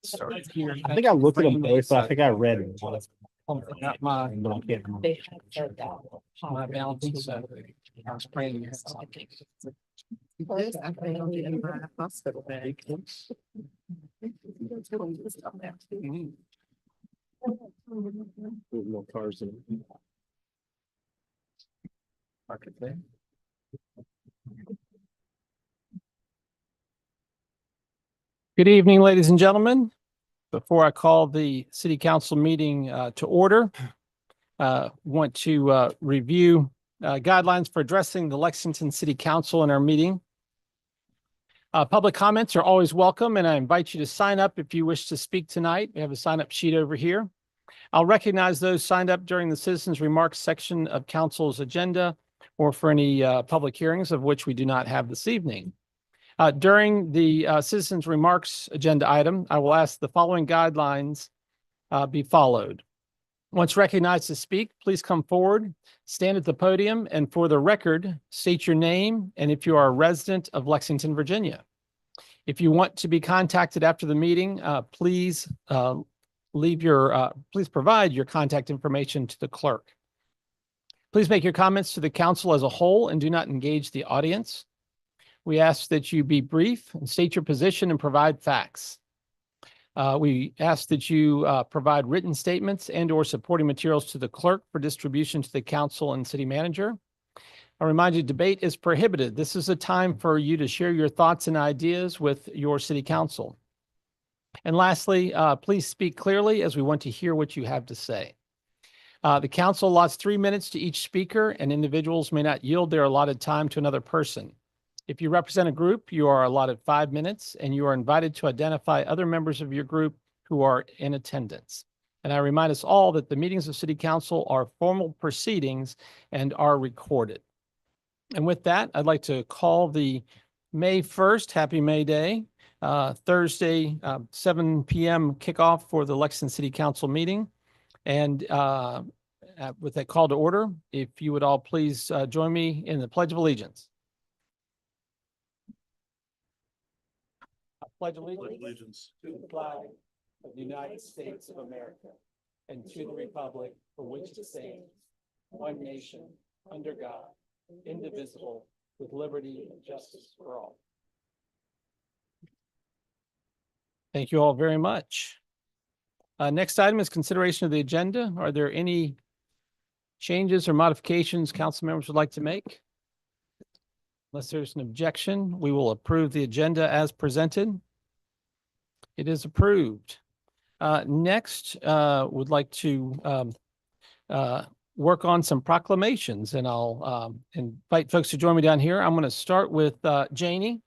Start here. I think I looked at them both, but I think I read one. Not my, But I can't remember. They had said that. my balance. So I was praying. This, I found it in my hospital bag. Mhm. More cars than. Market there. Good evening, ladies and gentlemen. Before I call the city council meeting to order, want to review guidelines for addressing the Lexington City Council in our meeting. Public comments are always welcome, and I invite you to sign up if you wish to speak tonight. We have a sign-up sheet over here. I'll recognize those signed up during the citizens' remarks section of council's agenda or for any public hearings of which we do not have this evening. During the citizens' remarks agenda item, I will ask the following guidelines be followed. Once recognized to speak, please come forward, stand at the podium, and for the record, state your name and if you are a resident of Lexington, Virginia. If you want to be contacted after the meeting, please provide your contact information to the clerk. Please make your comments to the council as a whole and do not engage the audience. We ask that you be brief and state your position and provide facts. We ask that you provide written statements and or supporting materials to the clerk for distribution to the council and city manager. I remind you, debate is prohibited. This is a time for you to share your thoughts and ideas with your city council. And lastly, please speak clearly as we want to hear what you have to say. The council allots 3 minutes to each speaker, and individuals may not yield their allotted time to another person. If you represent a group, you are allotted 5 minutes, and you are invited to identify other members of your group who are in attendance. And I remind us all that the meetings of City Council are formal proceedings and are recorded. And with that, I'd like to call the May 1st, Happy May Day, Thursday, 7 p.m. kickoff for the Lexington City Council meeting. And with that call to order, if you would all please join me in the Pledge of Allegiance. I pledge allegiance to the flag of the United States of America and to the republic for which it stands, one nation, under God, indivisible, with liberty and justice for all. Thank you all very much. Next item is consideration of the agenda. Are there any changes or modifications council members would like to make? Unless there's an objection, we will approve the agenda as presented. It is approved. Next, would like to work on some proclamations, and I'll invite folks to join me down here. I'm going to start with Janie.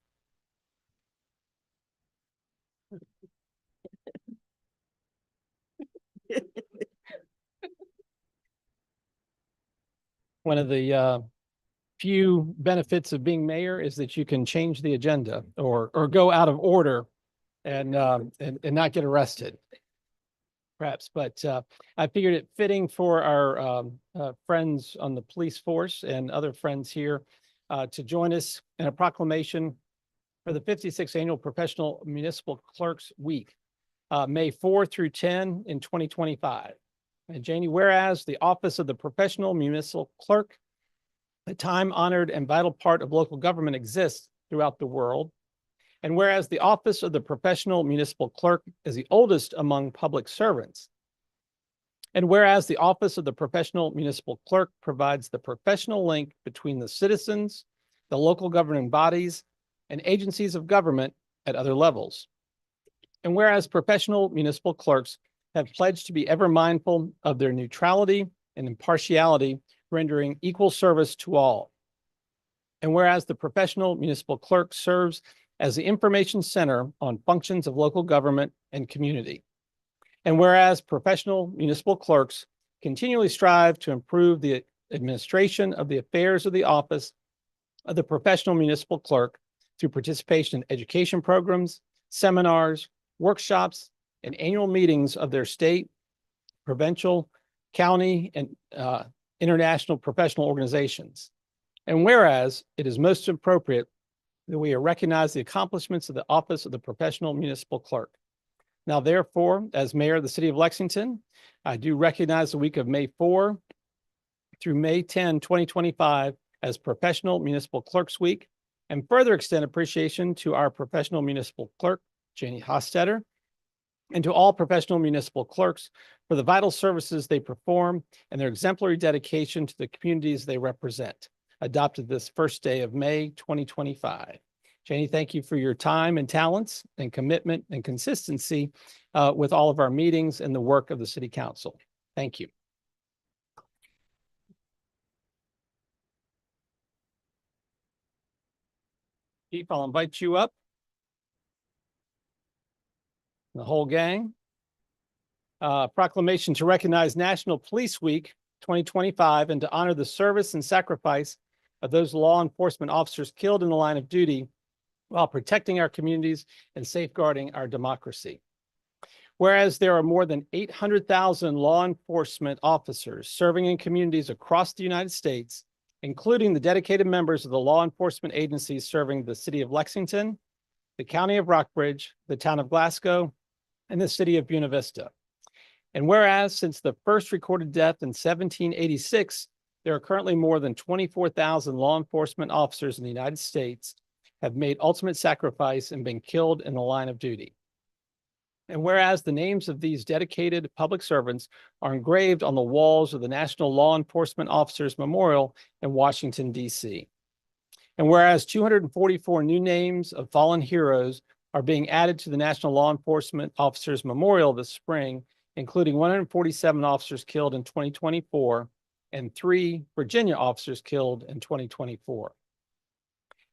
One of the few benefits of being mayor is that you can change the agenda or go out of order and not get arrested, perhaps. But I figured it fitting for our friends on the police force and other friends here to join us in a proclamation for the 56th Annual Professional Municipal Clerks Week, May 4 through 10 in 2025. And Janie, whereas the office of the professional municipal clerk, a time-honored and vital part of local government, exists throughout the world. And whereas the office of the professional municipal clerk is the oldest among public servants. And whereas the office of the professional municipal clerk provides the professional link between the citizens, the local governing bodies, and agencies of government at other levels. And whereas professional municipal clerks have pledged to be ever mindful of their neutrality and impartiality, rendering equal service to all. And whereas the professional municipal clerk serves as the information center on functions of local government and community. And whereas professional municipal clerks continually strive to improve the administration of the affairs of the office of the professional municipal clerk through participation in education programs, seminars, workshops, and annual meetings of their state, provincial, county, and international professional organizations. And whereas it is most appropriate that we recognize the accomplishments of the office of the professional municipal clerk. Now, therefore, as mayor of the city of Lexington, I do recognize the week of May 4 through May 10, 2025 as Professional Municipal Clerks Week, and further extend appreciation to our professional municipal clerk, Janie Hostetter, and to all professional municipal clerks for the vital services they perform and their exemplary dedication to the communities they represent. Adopted this first day of May 2025. Janie, thank you for your time and talents and commitment and consistency with all of our meetings and the work of the City Council. Thank you. Chief, I'll invite you up. The whole gang. Proclamation to recognize National Police Week 2025 and to honor the service and sacrifice of those law enforcement officers killed in the line of duty while protecting our communities and safeguarding our democracy. Whereas there are more than 800,000 law enforcement officers serving in communities across the United States, including the dedicated members of the law enforcement agencies serving the city of Lexington, the county of Rockbridge, the town of Glasgow, and the city of Buena Vista. And whereas since the first recorded death in 1786, there are currently more than 24,000 law enforcement officers in the United States have made ultimate sacrifice and been killed in the line of duty. And whereas the names of these dedicated public servants are engraved on the walls of the National Law Enforcement Officers Memorial in Washington, D.C. And whereas 244 new names of fallen heroes are being added to the National Law Enforcement Officers Memorial this spring, including 147 officers killed in 2024 and 3 Virginia officers killed in 2024.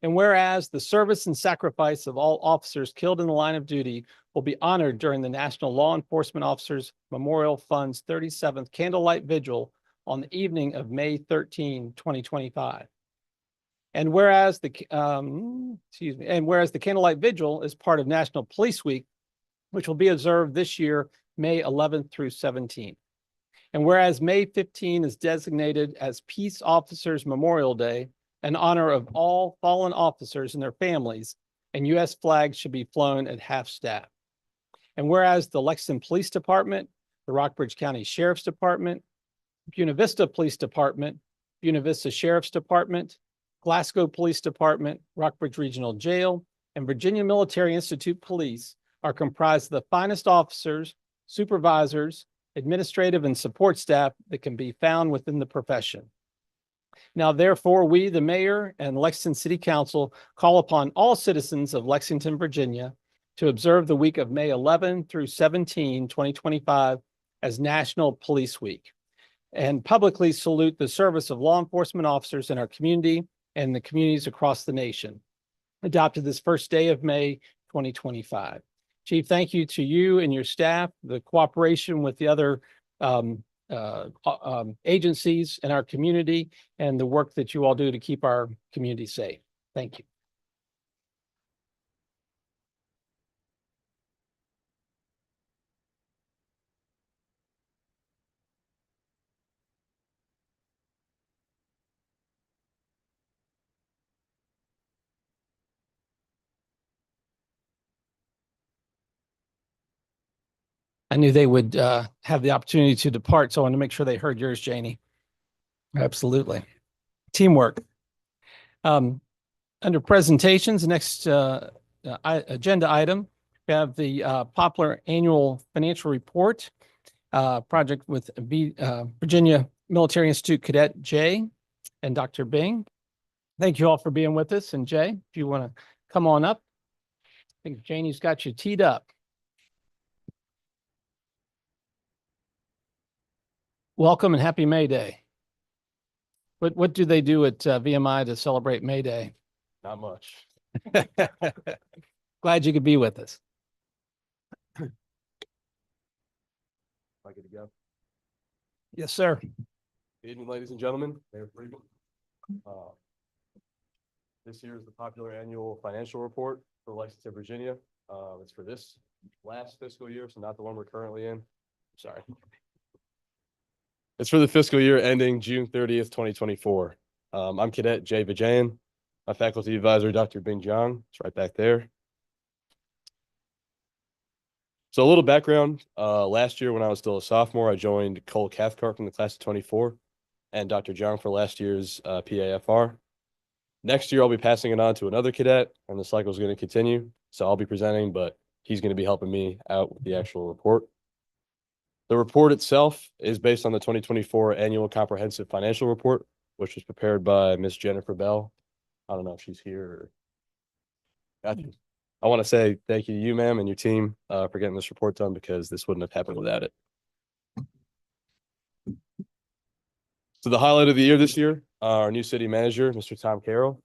And whereas the service and sacrifice of all officers killed in the line of duty will be honored during the National Law Enforcement Officers Memorial Fund's 37th Candlelight Vigil on the evening of May 13, 2025. And whereas the Candlelight Vigil is part of National Police Week, which will be observed this year, May 11th through 17th. And whereas May 15 is designated as Peace Officers Memorial Day, in honor of all fallen officers and their families, and U.S. flags should be flown at half staff. And whereas the Lexington Police Department, the Rockbridge County Sheriff's Department, Buena Vista Police Department, Buena Vista Sheriff's Department, Glasgow Police Department, Rockbridge Regional Jail, and Virginia Military Institute Police are comprised of the finest officers, supervisors, administrative and support staff that can be found within the profession. Now, therefore, we, the mayor and Lexington City Council, call upon all citizens of Lexington, Virginia, to observe the week of May 11 through 17, 2025 as National Police Week, and publicly salute the service of law enforcement officers in our community and the communities across the nation. Adopted this first day of May 2025. Chief, thank you to you and your staff, the cooperation with the other agencies in our community, and the work that you all do to keep our community safe. Thank you. I knew they would have the opportunity to depart, so I want to make sure they heard yours, Janie. Absolutely. Teamwork. Under presentations, the next agenda item, we have the Poplar Annual Financial Report project with Virginia Military Institute Cadet Jay and Dr. Bing. Thank you all for being with us. And Jay, if you want to come on up, I think Janie's got you teed up. Welcome and happy May Day. What do they do at VMI to celebrate May Day? Not much. Glad you could be with us. Am I good to go? Yes, sir. Good evening, ladies and gentlemen. Mayor Friedman. This year is the popular annual financial report for Lexington, Virginia. It's for this last fiscal year, so not the one we're currently in. Sorry. It's for the fiscal year ending June 30th, 2024. I'm Cadet Jay Vijayan. My faculty advisor, Dr. Bing Jiang. It's right back there. So a little background, last year when I was still a sophomore, I joined Cole Cathcart in the class of 24 and Dr. John for last year's PAFR. Next year, I'll be passing it on to another cadet and the cycle is going to continue. So I'll be presenting, but he's going to be helping me out with the actual report. The report itself is based on the 2024 Annual Comprehensive Financial Report, which was prepared by Miss Jennifer Bell. I don't know if she's here or. Gotcha. I want to say thank you to you, ma'am, and your team for getting this report done because this wouldn't have happened without it. So the highlight of the year this year, our new city manager, Mr. Tom Carroll.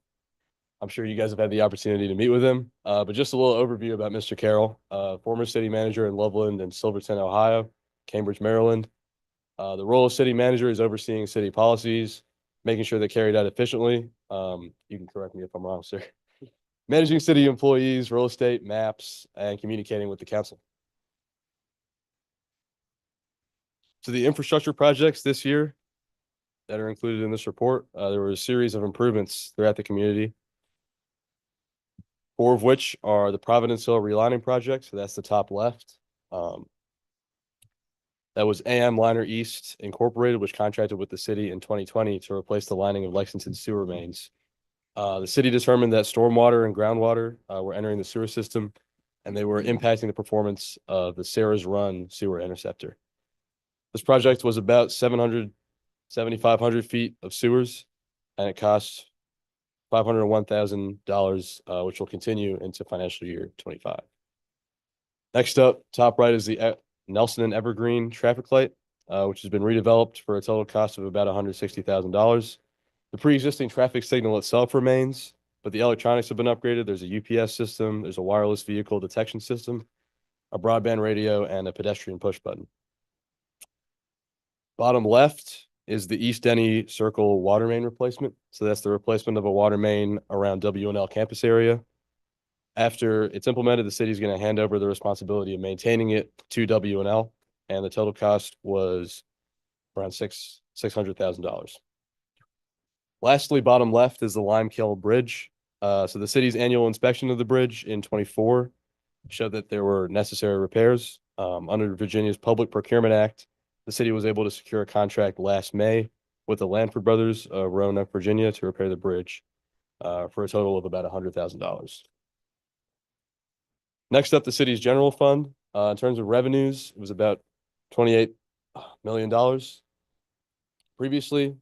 I'm sure you guys have had the opportunity to meet with him, but just a little overview about Mr. Carroll, former city manager in Loveland and Silverton, Ohio, Cambridge, Maryland. The role of city manager is overseeing city policies, making sure they're carried out efficiently. You can correct me if I'm wrong, sir. Managing city employees, real estate, maps, and communicating with the council. So the infrastructure projects this year that are included in this report, there were a series of improvements throughout the community. 4 of which are the Providence Hill Relining Project. So that's the top left. That was AM Liner East Incorporated, which contracted with the city in 2020 to replace the lining of Lexington sewer mains. The city determined that stormwater and groundwater were entering the sewer system, and they were impacting the performance of the Sarah's Run sewer interceptor. This project was about 7,500 feet of sewers, and it cost $501,000, which will continue into financial year 25. Next up, top right is the Nelson and Evergreen traffic light, which has been redeveloped for a total cost of about $160,000. The pre-existing traffic signal itself remains, but the electronics have been upgraded. There's a UPS system, there's a wireless vehicle detection system, a broadband radio, and a pedestrian push button. Bottom left is the East Denny Circle water main replacement. So that's the replacement of a water main around WNL campus area. After it's implemented, the city is going to hand over the responsibility of maintaining it to WNL, and the total cost was around $600,000. Lastly, bottom left is the Limekiln Bridge. So the city's annual inspection of the bridge in 24 showed that there were necessary repairs. Under Virginia's Public Procurement Act, the city was able to secure a contract last May with the Lanford Brothers of Roanoke, Virginia, to repair the bridge for a total of about $100,000. Next up, the city's general fund. In terms of revenues, it was about $28 million. Previously,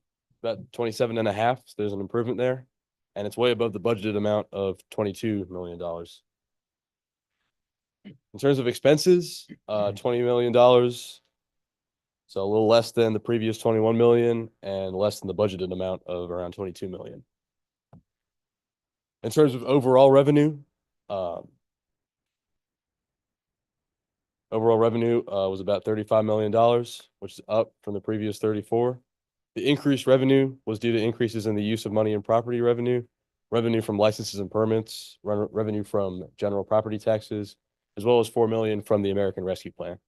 about 27.5. So there's an improvement there, and it's way above the budgeted amount of $22 million. In terms of expenses, $20 million. So a little less than the previous 21 million and less than the budgeted amount of around 22 million. In terms of overall revenue, was about $35 million, which is up from the previous 34. The increased revenue was due to increases in the use of money and property revenue, revenue from licenses and permits, revenue from general property taxes, as well as $4 million from the American Rescue Plan.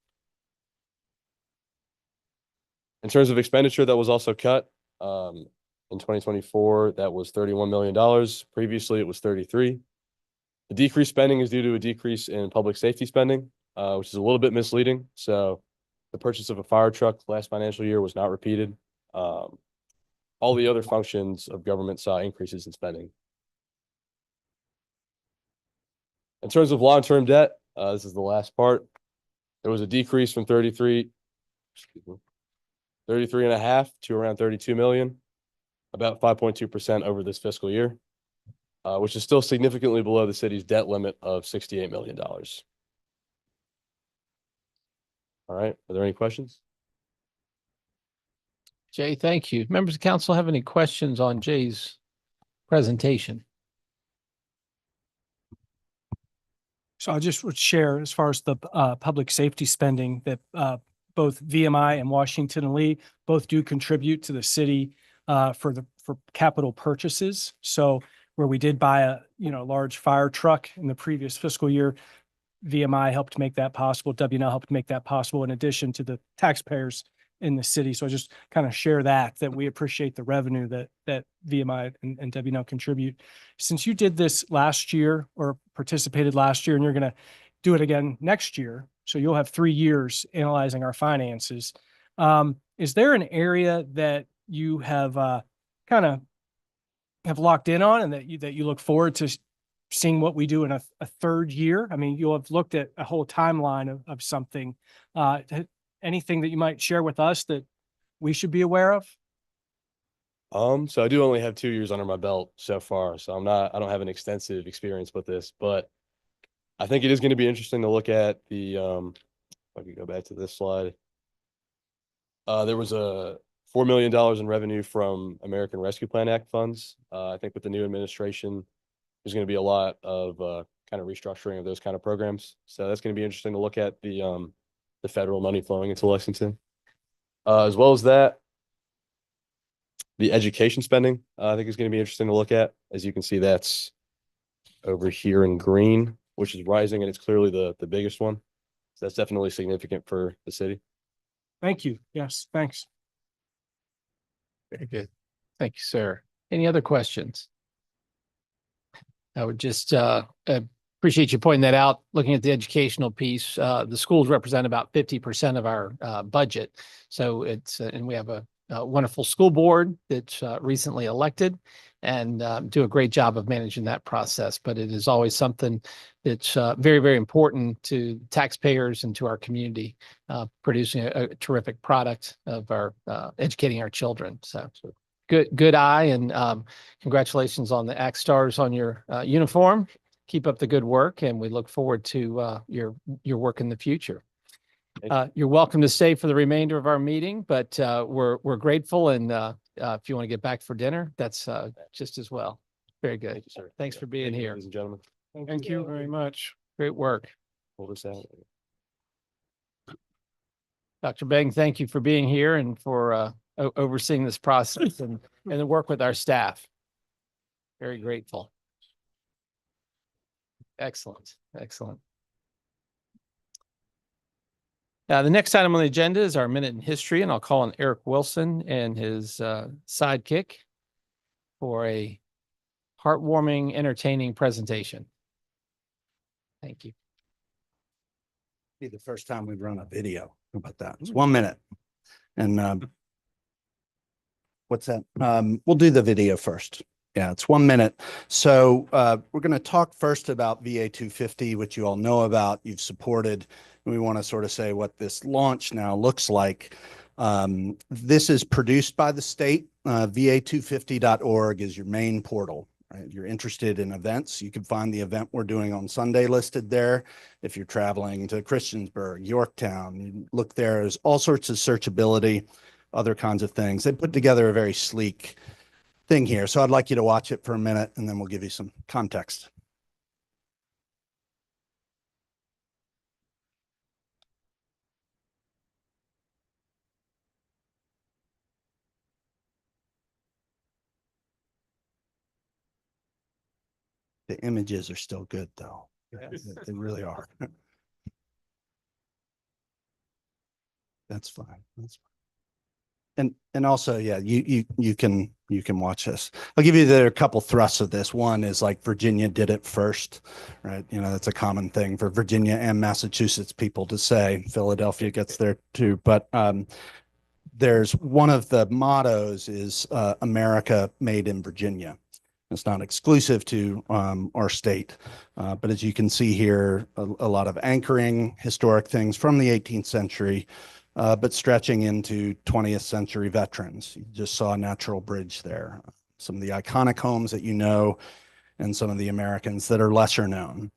In terms of expenditure that was also cut, in 2024, that was $31 million. Previously, it was 33. The decreased spending is due to a decrease in public safety spending, which is a little bit misleading. So the purchase of a fire truck last financial year was not repeated. All the other functions of government saw increases in spending. In terms of long-term debt, this is the last part. There was a decrease from 33.5 to around 32 million, about 5.2% over this fiscal year, which is still significantly below the city's debt limit of $68 million. All right, are there any questions? Jay, thank you. Members of council have any questions on Jay's presentation? So I just would share as far as the public safety spending that both VMI and Washington and Lee both do contribute to the city for capital purchases. So where we did buy a large fire truck in the previous fiscal year, VMI helped make that possible. WNL helped make that possible in addition to the taxpayers in the city. So I just kind of share that we appreciate the revenue that VMI and WNL contribute. Since you did this last year or participated last year and you're going to do it again next year, So you'll have 3 years analyzing our finances. Is there an area that you have kind of have locked in on and that you look forward to seeing what we do in a third year? I mean, you'll have looked at a whole timeline of something. Anything that you might share with us that we should be aware of? So I do only have 2 years under my belt so far, so I don't have an extensive experience with this, but I think it is going to be interesting to look at the, if I could go back to this slide. There was a $4 million in revenue from American Rescue Plan Act funds. I think with the new administration, there's going to be a lot of kind of restructuring of those kind of programs. So that's going to be interesting to look at the federal money flowing into Lexington. As well as that, the education spending, I think is going to be interesting to look at. As you can see, that's over here in green, which is rising, and it's clearly the biggest one. So that's definitely significant for the city. Thank you. Yes, thanks. Very good. Thank you, sir. Any other questions? I would just appreciate you pointing that out. Looking at the educational piece, the schools represent about 50% of our budget. So it's and we have a wonderful school board that's recently elected and do a great job of managing that process. But it is always something that's very, very important to taxpayers and to our community, producing a terrific product of our educating our children. So good eye, and congratulations on the Act Stars on your uniform. Keep up the good work, and we look forward to your work in the future. You're welcome to stay for the remainder of our meeting, but we're grateful, and if you want to get back for dinner, that's just as well. Very good. Thank you, sir. Thanks for being here. Ladies and gentlemen. Thank you very much. Great work. Hold this out. Dr. Beng, thank you for being here and for overseeing this process and the work with our staff. Very grateful. Excellent. Excellent. The next item on the agenda is our minute in history, and I'll call on Eric Wilson and his sidekick for a heartwarming, entertaining presentation. Thank you. Be the first time we've run a video. How about that? It's 1 minute. And what's that? We'll do the video first. Yeah, it's 1 minute. So we're going to talk first about VA 250, which you all know about, you've supported. And we want to sort of say what this launch now looks like. This is produced by the state. VA250.org is your main portal. Right? If you're interested in events, you can find the event we're doing on Sunday listed there. If you're traveling to Christiansburg, Yorktown, you look there. There's all sorts of searchability, other kinds of things. They put together a very sleek thing here. So I'd like you to watch it for a minute, and then we'll give you some context. The images are still good, though. They really are. That's fine. That's fine. And also, yeah, you can watch this. I'll give you a couple thrusts of this. One is like Virginia did it first, right? You know, that's a common thing for Virginia and Massachusetts people to say. Philadelphia gets there too, but there's one of the mottos is America made in Virginia. It's not exclusive to our state, but as you can see here, a lot of anchoring historic things from the 18th century, but stretching into 20th century veterans. You just saw a natural bridge there. Some of the iconic homes that you know, and some of the Americans that are lesser known.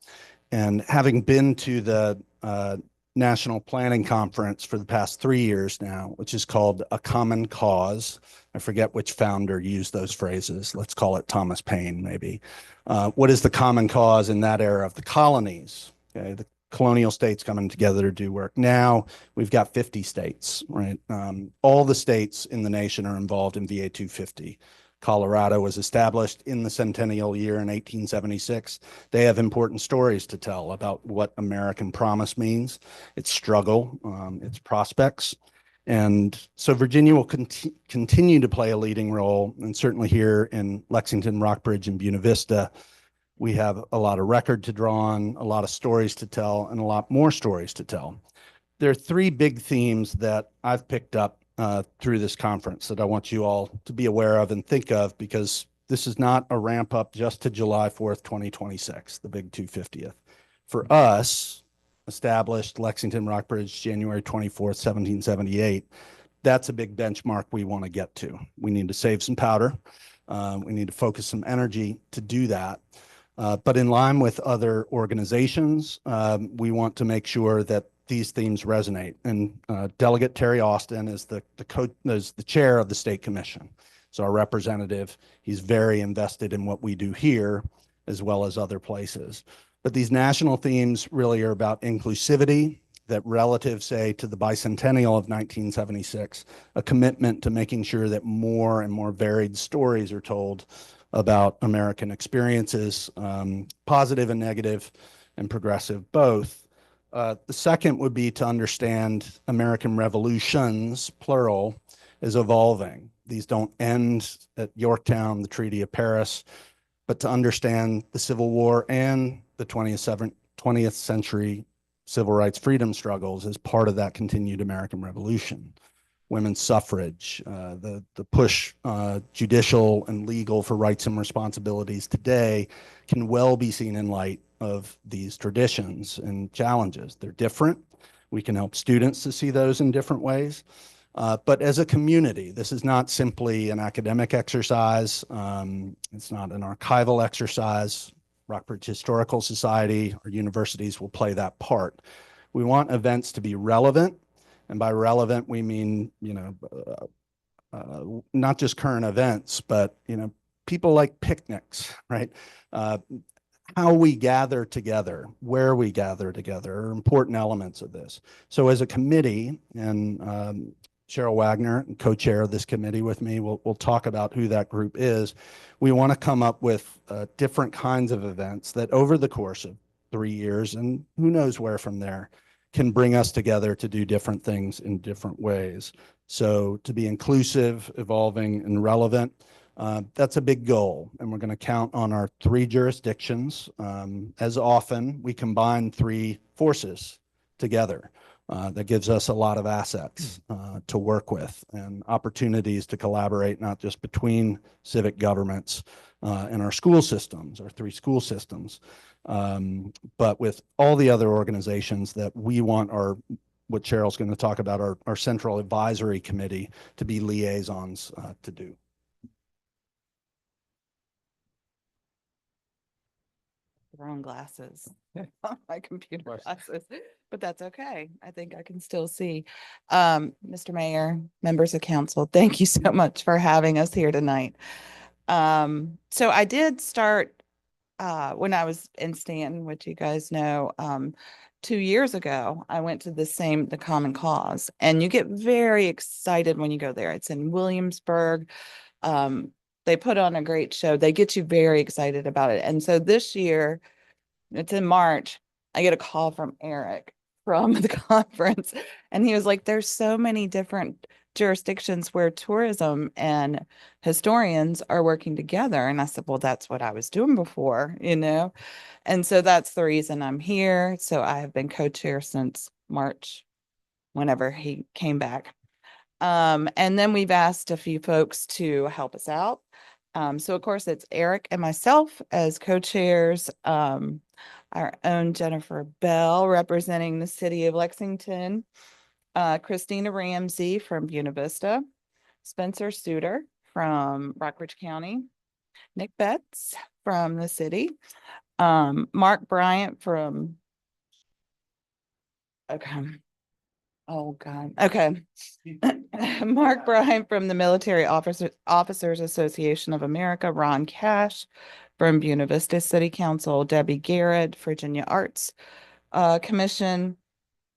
And having been to the National Planning Conference for the past 3 years now, which is called A Common Cause. I forget which founder used those phrases. Let's call it Thomas Paine, maybe. What is the common cause in that era of the colonies? Okay, the colonial states coming together to do work. Now we've got 50 states, right? All the states in the nation are involved in VA 250. Colorado was established in the centennial year in 1876. They have important stories to tell about what American promise means, its struggle, its prospects. And so Virginia will continue to play a leading role, and certainly here in Lexington, Rockbridge, and Buena Vista, We have a lot of record to draw on, a lot of stories to tell, and a lot more stories to tell. There are three big themes that I've picked up through this conference that I want you all to be aware of and think of, because this is not a ramp up just to July 4th, 2026, the big 250th. For us, established Lexington Rockbridge, January 24th, 1778, that's a big benchmark we want to get to. We need to save some powder. We need to focus some energy to do that. But in line with other organizations, we want to make sure that these themes resonate. And Delegate Terry Austin is the chair of the state commission. So our representative, he's very invested in what we do here as well as other places. But these national themes really are about inclusivity, that relative, say, to the bicentennial of 1976, a commitment to making sure that more and more varied stories are told about American experiences, positive and negative and progressive both. The second would be to understand American revolutions, plural, is evolving. These don't end at Yorktown, the Treaty of Paris, but to understand the Civil War and the 20th century civil rights freedom struggles as part of that continued American Revolution. Women's suffrage, the push judicial and legal for rights and responsibilities today can well be seen in light of these traditions and challenges. They're different. We can help students to see those in different ways. But as a community, this is not simply an academic exercise. It's not an archival exercise. Rockbridge Historical Society or universities will play that part. We want events to be relevant. And by relevant, we mean, not just current events, but, people like picnics, right? How we gather together, where we gather together are important elements of this. So as a committee, and Cheryl Wagner, co-chair of this committee with me, we'll talk about who that group is. We want to come up with different kinds of events that over the course of 3 years, and who knows where from there, can bring us together to do different things in different ways. So to be inclusive, evolving, and relevant, that's a big goal. And we're going to count on our 3 jurisdictions. As often, we combine 3 forces together. That gives us a lot of assets to work with and opportunities to collaborate, not just between civic governments and our school systems, our 3 school systems, but with all the other organizations that we want what Cheryl's going to talk about, our central advisory committee to be liaisons to do. Wrong glasses. My computer glasses, but that's okay. I think I can still see. Mr. Mayor, members of council, thank you so much for having us here tonight. So I did start when I was in Stanton, which you guys know, 2 years ago, I went to the Common Cause, and you get very excited when you go there. It's in Williamsburg. They put on a great show. They get you very excited about it. And so this year, it's in March, I get a call from Eric from the conference, and he was like, there's so many different jurisdictions where tourism and historians are working together. And I said, well, that's what I was doing before, And so that's the reason I'm here. So I have been co-chair since March, whenever he came back. And then we've asked a few folks to help us out. So of course it's Eric and myself as co-chairs, our own Jennifer Bell representing the city of Lexington, Christina Ramsey from Buena Vista, Spencer Suter from Rockbridge County, Nick Betts from the city, Mark Bryant from, Mark Bryant from the Military Officers Association of America, Ron Cash from Buena Vista City Council, Debbie Garrett, Virginia Arts Commission,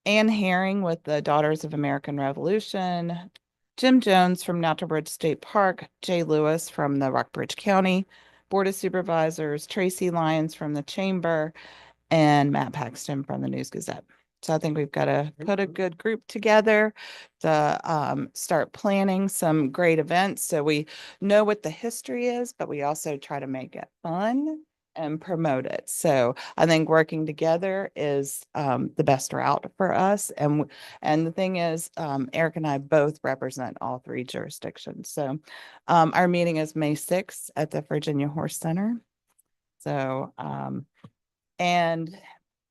Ann Herring with the Daughters of American Revolution, Jim Jones from Natural Bridge State Park, Jay Lewis from the Rockbridge County Board of Supervisors, Tracy Lyons from the Chamber, and Matt Paxton from the News Gazette. So I think we've got to put a good group together to start planning some great events. So we know what the history is, but we also try to make it fun and promote it. So I think working together is the best route for us. And the thing is, Eric and I both represent all three jurisdictions. So our meeting is May 6th at the Virginia Horse Center. So and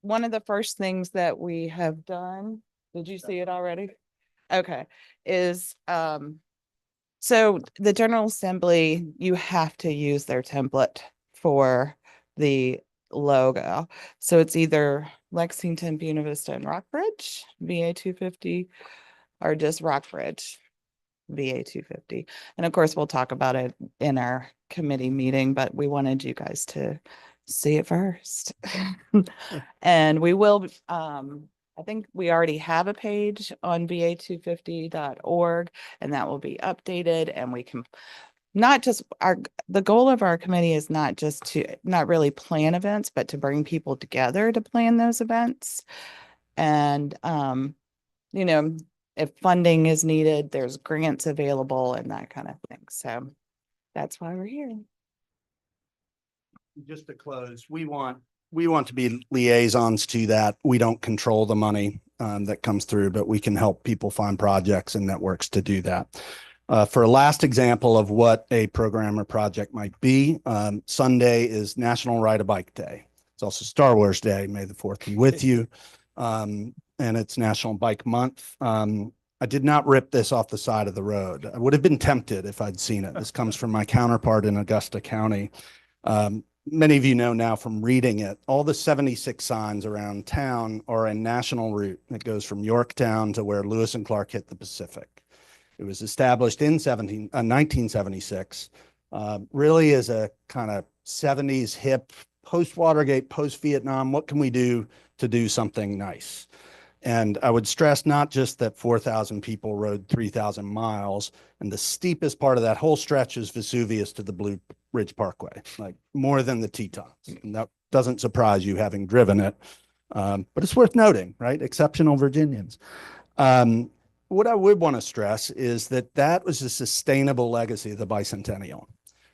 one of the first things that we have done, did you see it already? Okay, is so the General Assembly, you have to use their template for the logo. So it's either Lexington, Buena Vista, and Rockbridge, VA 250, or just Rockbridge, VA 250. And of course, we'll talk about it in our committee meeting, but we wanted you guys to see it first. And we will, I think we already have a page on va250.org, and that will be updated, and we can not just the goal of our committee is not just to not really plan events, but to bring people together to plan those events. And you know, if funding is needed, there's grants available and that kind of thing. So that's why we're here. Just to close, we want to be liaisons to that. We don't control the money that comes through, but we can help people find projects and networks to do that. For a last example of what a program or project might be, Sunday is National Ride a Bike Day. It's also Star Wars Day. May the 4th be with you. And it's National Bike Month. I did not rip this off the side of the road. I would have been tempted if I'd seen it. This comes from my counterpart in Augusta County. Many of you know now from reading it, all the 76 signs around town are a national route that goes from Yorktown to where Lewis and Clark hit the Pacific. It was established in 1976, really as a kind of 70s hip, post-Watergate, post-Vietnam, what can we do to do something nice? And I would stress not just that 4,000 people rode 3,000 miles, and the steepest part of that whole stretch is Vesuvius to the Blue Ridge Parkway, like more than the Tetons. And that doesn't surprise you having driven it, but it's worth noting, right? Exceptional Virginians. What I would want to stress is that that was a sustainable legacy of the bicentennial,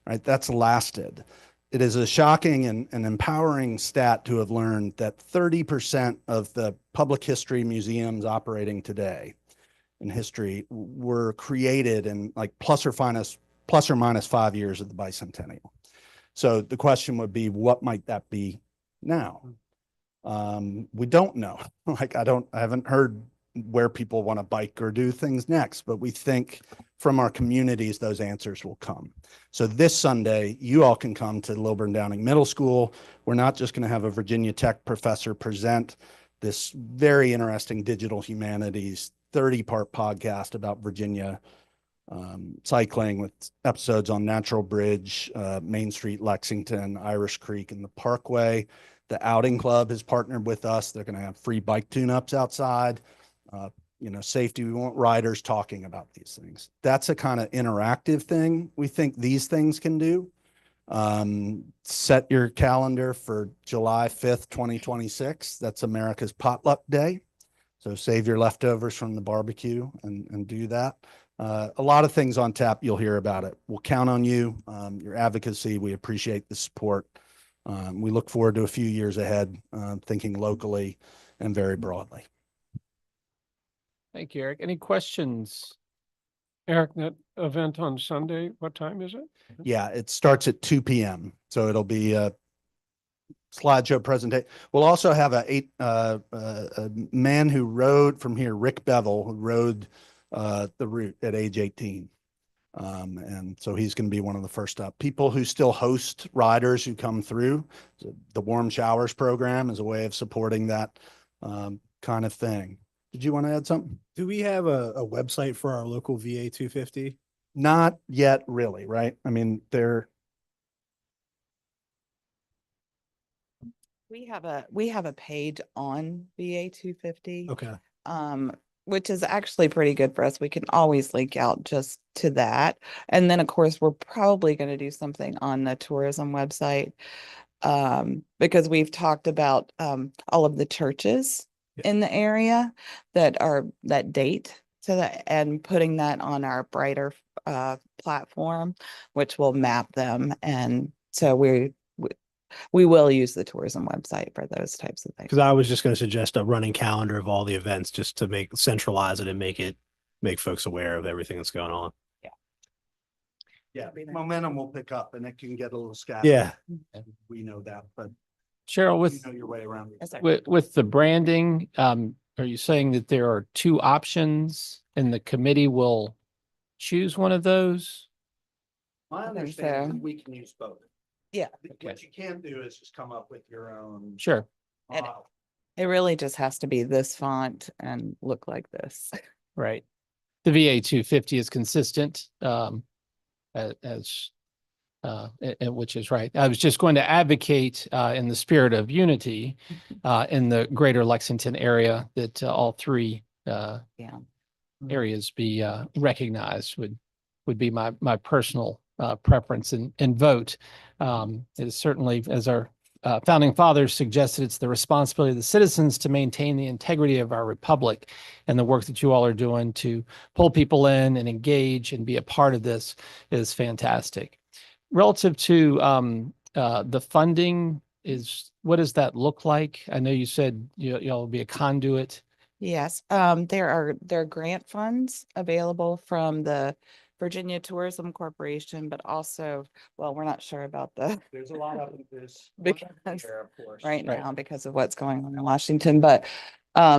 right? That's lasted. It is a shocking and empowering stat to have learned that 30% of the public history museums operating today in history were created in like plus or minus 5 years of the bicentennial. So the question would be, what might that be now? We don't know. Like I haven't heard where people want to bike or do things next, but we think from our communities, those answers will come. So this Sunday, you all can come to Lilburn Downing Middle School. We're not just going to have a Virginia Tech professor present this very interesting digital humanities 30-part podcast about Virginia cycling with episodes on Natural Bridge, Main Street, Lexington, Irish Creek, and the Parkway. The Outing Club has partnered with us. They're going to have free bike tune-ups outside. Safety. We want riders talking about these things. That's a kind of interactive thing we think these things can do. Set your calendar for July 5th, 2026. That's America's Potluck Day. So save your leftovers from the barbecue and do that. A lot of things on tap. You'll hear about it. We'll count on you, your advocacy. We appreciate the support. We look forward to a few years ahead, thinking locally and very broadly. Thank you, Eric. Any questions? Eric, that event on Sunday, what time is it? Yeah, it starts at 2 p.m. So it'll be a slideshow presentation. We'll also have a man who rode from here, Rick Bevel, who rode the route at age 18. And so he's going to be one of the first up. People who still host riders who come through. The Warm Showers program is a way of supporting that kind of thing. Did you want to add something? Do we have a website for our local VA 250? Not yet, really, right? I mean, We have a page on VA 250. Okay. Which is actually pretty good for us. We can always link out just to that. And then of course, we're probably going to do something on the tourism website. Because we've talked about all of the churches in the area that date to that, and putting that on our Brighter platform, which will map them. And so we will use the tourism website for those types of things. Because I was just going to suggest a running calendar of all the events just to centralize it and make folks aware of everything that's going on. Yeah, momentum will pick up and it can get a little scattered. Yeah. And we know that, but Cheryl, you with, know your way around. it. Yes, sir. with the branding, are you saying that there are two options and the committee will choose one of those? My I think understanding so. is we can use both. Yeah. What you can't do is just come up with your own Sure. And- model. It really just has to be this font and look like this. Right. The VA 250 is consistent, as, which is right. I was just going to advocate, in the spirit of unity, in the greater Lexington area that all three, Yeah. areas be, recognized would be my personal, preference and vote. It is certainly, as our founding fathers suggested, it's the responsibility of the citizens to maintain the integrity of our republic, and the work that you all are doing to pull people in and engage and be a part of this is fantastic. Relative to the funding, what does that look like? I know you said y'all will be a conduit. Yes, there are grant funds available from the Virginia Tourism Corporation, but also, well, we're not sure about the There's a lot of this. Because Of course. right Right. now because of what's going on in Washington, but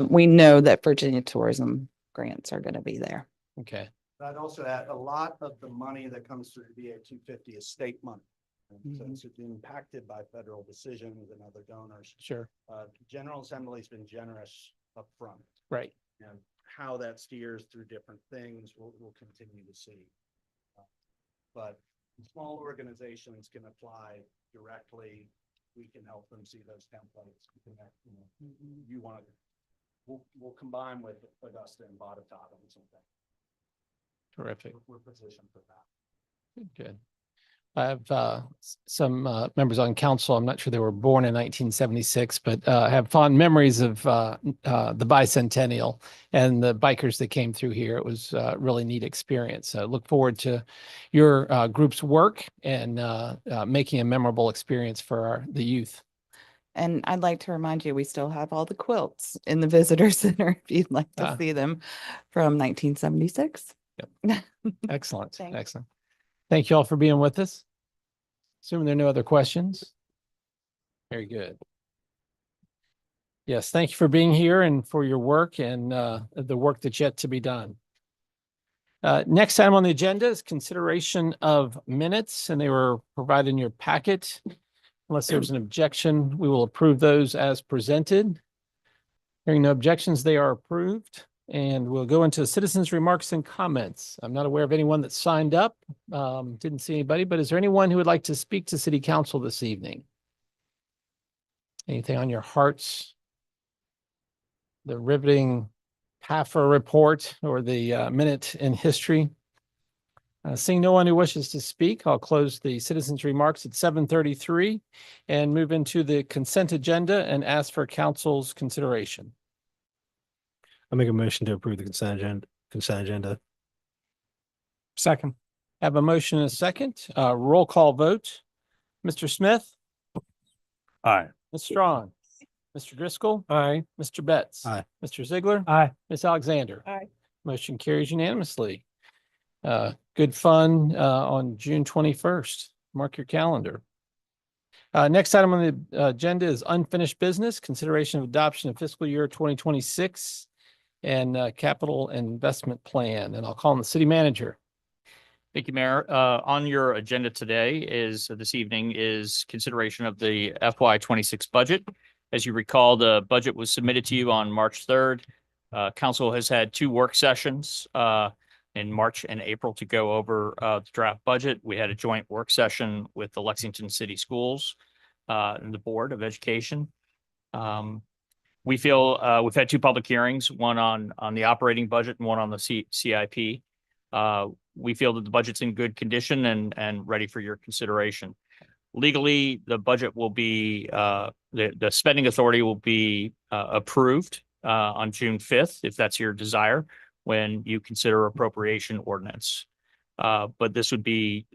we know that Virginia tourism grants are going to be there. Okay. I'd also add, a lot of the money that comes through VA 250 is state money. And so it's impacted by federal decisions and other donors. Sure. General Assembly's been generous upfront, Right. and how that steers through different things, we'll continue to see. But small organizations can apply directly. We can help them see those templates. You want to, we'll combine with Augusta and Botetourt on something. Terrific. We're positioned for that. Good. I have some members on council. I'm not sure they were born in 1976, but have fond memories of the bicentennial and the bikers that came through here. It was a really neat experience. So look forward to your group's work and making a memorable experience for the youth. And I'd like to remind you, we still have all the quilts in the visitor center if you'd like to Ah. see them from 1976. Excellent. Thanks. Excellent. Thank you all for being with us. Assuming there are no other questions. Very good. Yes, thank you for being here and for your work and the work that's yet to be done. Next item on the agenda is consideration of minutes, and they were provided in your packet. Unless there's an objection, we will approve those as presented. Hearing no objections, they are approved. And we'll go into citizens' remarks and comments. I'm not aware of anyone that signed up. Didn't see anybody, but is there anyone who would like to speak to city council this evening? Anything on your hearts? The riveting PAFA report or the minute in history? Seeing no one who wishes to speak, I'll close the citizens' remarks at 7:33 and move into the consent agenda and ask for council's consideration. I make a motion to approve the consent agenda. Second. Have a motion and a second. Roll call vote. Mr. Smith, Aye. Ms. Strong, Mr. Driscoll, Aye. Mr. Betts. Aye. Mr. Ziegler. Aye. Ms. Alexander. Aye. Motion carries unanimously. Good fun on June 21st. Mark your calendar. Next item on the agenda is unfinished business, consideration of adoption of fiscal year 2026 and capital investment plan. And I'll call on the city manager. Thank you, Mayor. On your agenda today this evening is consideration of the FY 26 budget. As you recall, the budget was submitted to you on March 3rd. Council has had two work sessions in March and April to go over the draft budget. We had a joint work session with the Lexington City Schools and the Board of Education. We feel we've had two public hearings, one on the operating budget and one on the CIP. We feel that the budget's in good condition and ready for your consideration. Legally, the budget will be, the spending authority will be approved on June 5th, if that's your desire, when you consider appropriation ordinance. But this would be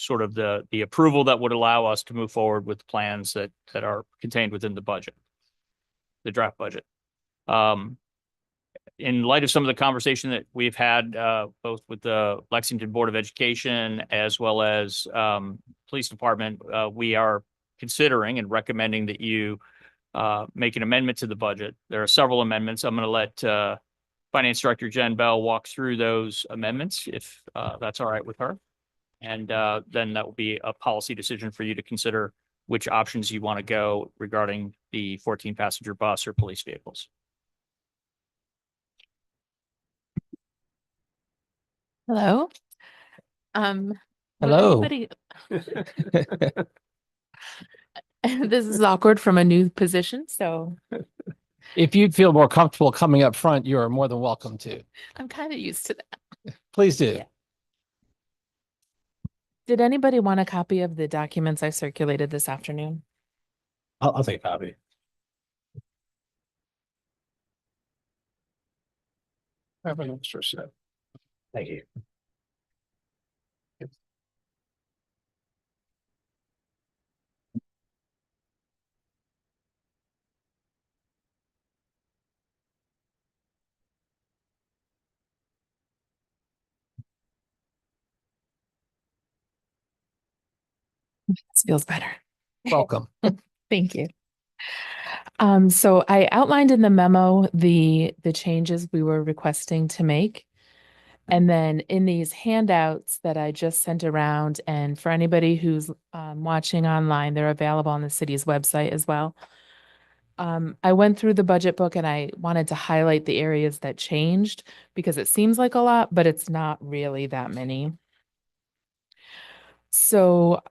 sort of the approval that would allow us to move forward with plans that are contained within the budget, the draft budget. In light of some of the conversation that we've had, both with the Lexington Board of Education as well as Police Department, we are considering and recommending that you make an amendment to the budget. There are several amendments. I'm going to let Finance Director Jen Bell walk through those amendments, if that's all right with her. And then that will be a policy decision for you to consider which options you want to go regarding the 14-passenger bus or police vehicles. Hello. Would Hello. anybody- This is awkward from a new position, so If you'd feel more comfortable coming up front, you are more than welcome to. I'm kind of used to that. Please do. Yeah. Did anybody want a copy of the documents I circulated this afternoon? I'll take a copy. Have an extra set. Thank you. This feels better. Welcome. Thank you. So I outlined in the memo the changes we were requesting to make. And then in these handouts that I just sent around, and for anybody who's watching online, they're available on the city's website as well. I went through the budget book and I wanted to highlight the areas that changed because it seems like a lot, but it's not really that many. So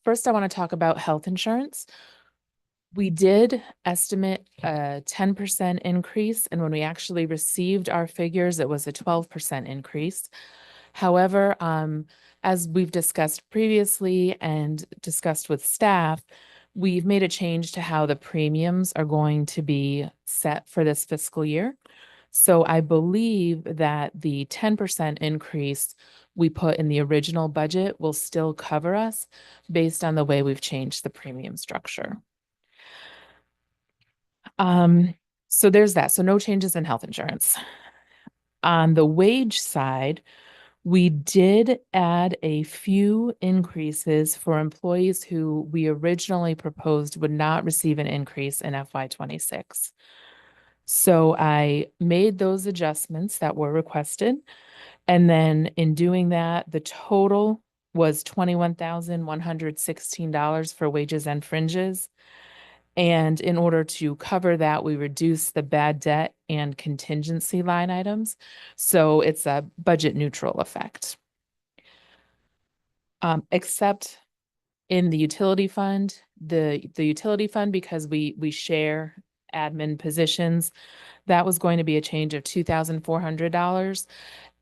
first I want to talk about health insurance. We did estimate a 10% increase, and when we actually received our figures, it was a 12% increase. However, as we've discussed previously and discussed with staff, we've made a change to how the premiums are going to be set for this fiscal year. So I believe that the 10% increase we put in the original budget will still cover us based on the way we've changed the premium structure. So there's that. So no changes in health insurance. On the wage side, we did add a few increases for employees who we originally proposed would not receive an increase in FY26. So I made those adjustments that were requested. And then in doing that, the total was $21,116 for wages and fringes. And in order to cover that, we reduced the bad debt and contingency line items. So it's a budget neutral effect. Except in the utility fund, the utility fund, because we share admin positions, that was going to be a change of $2,400.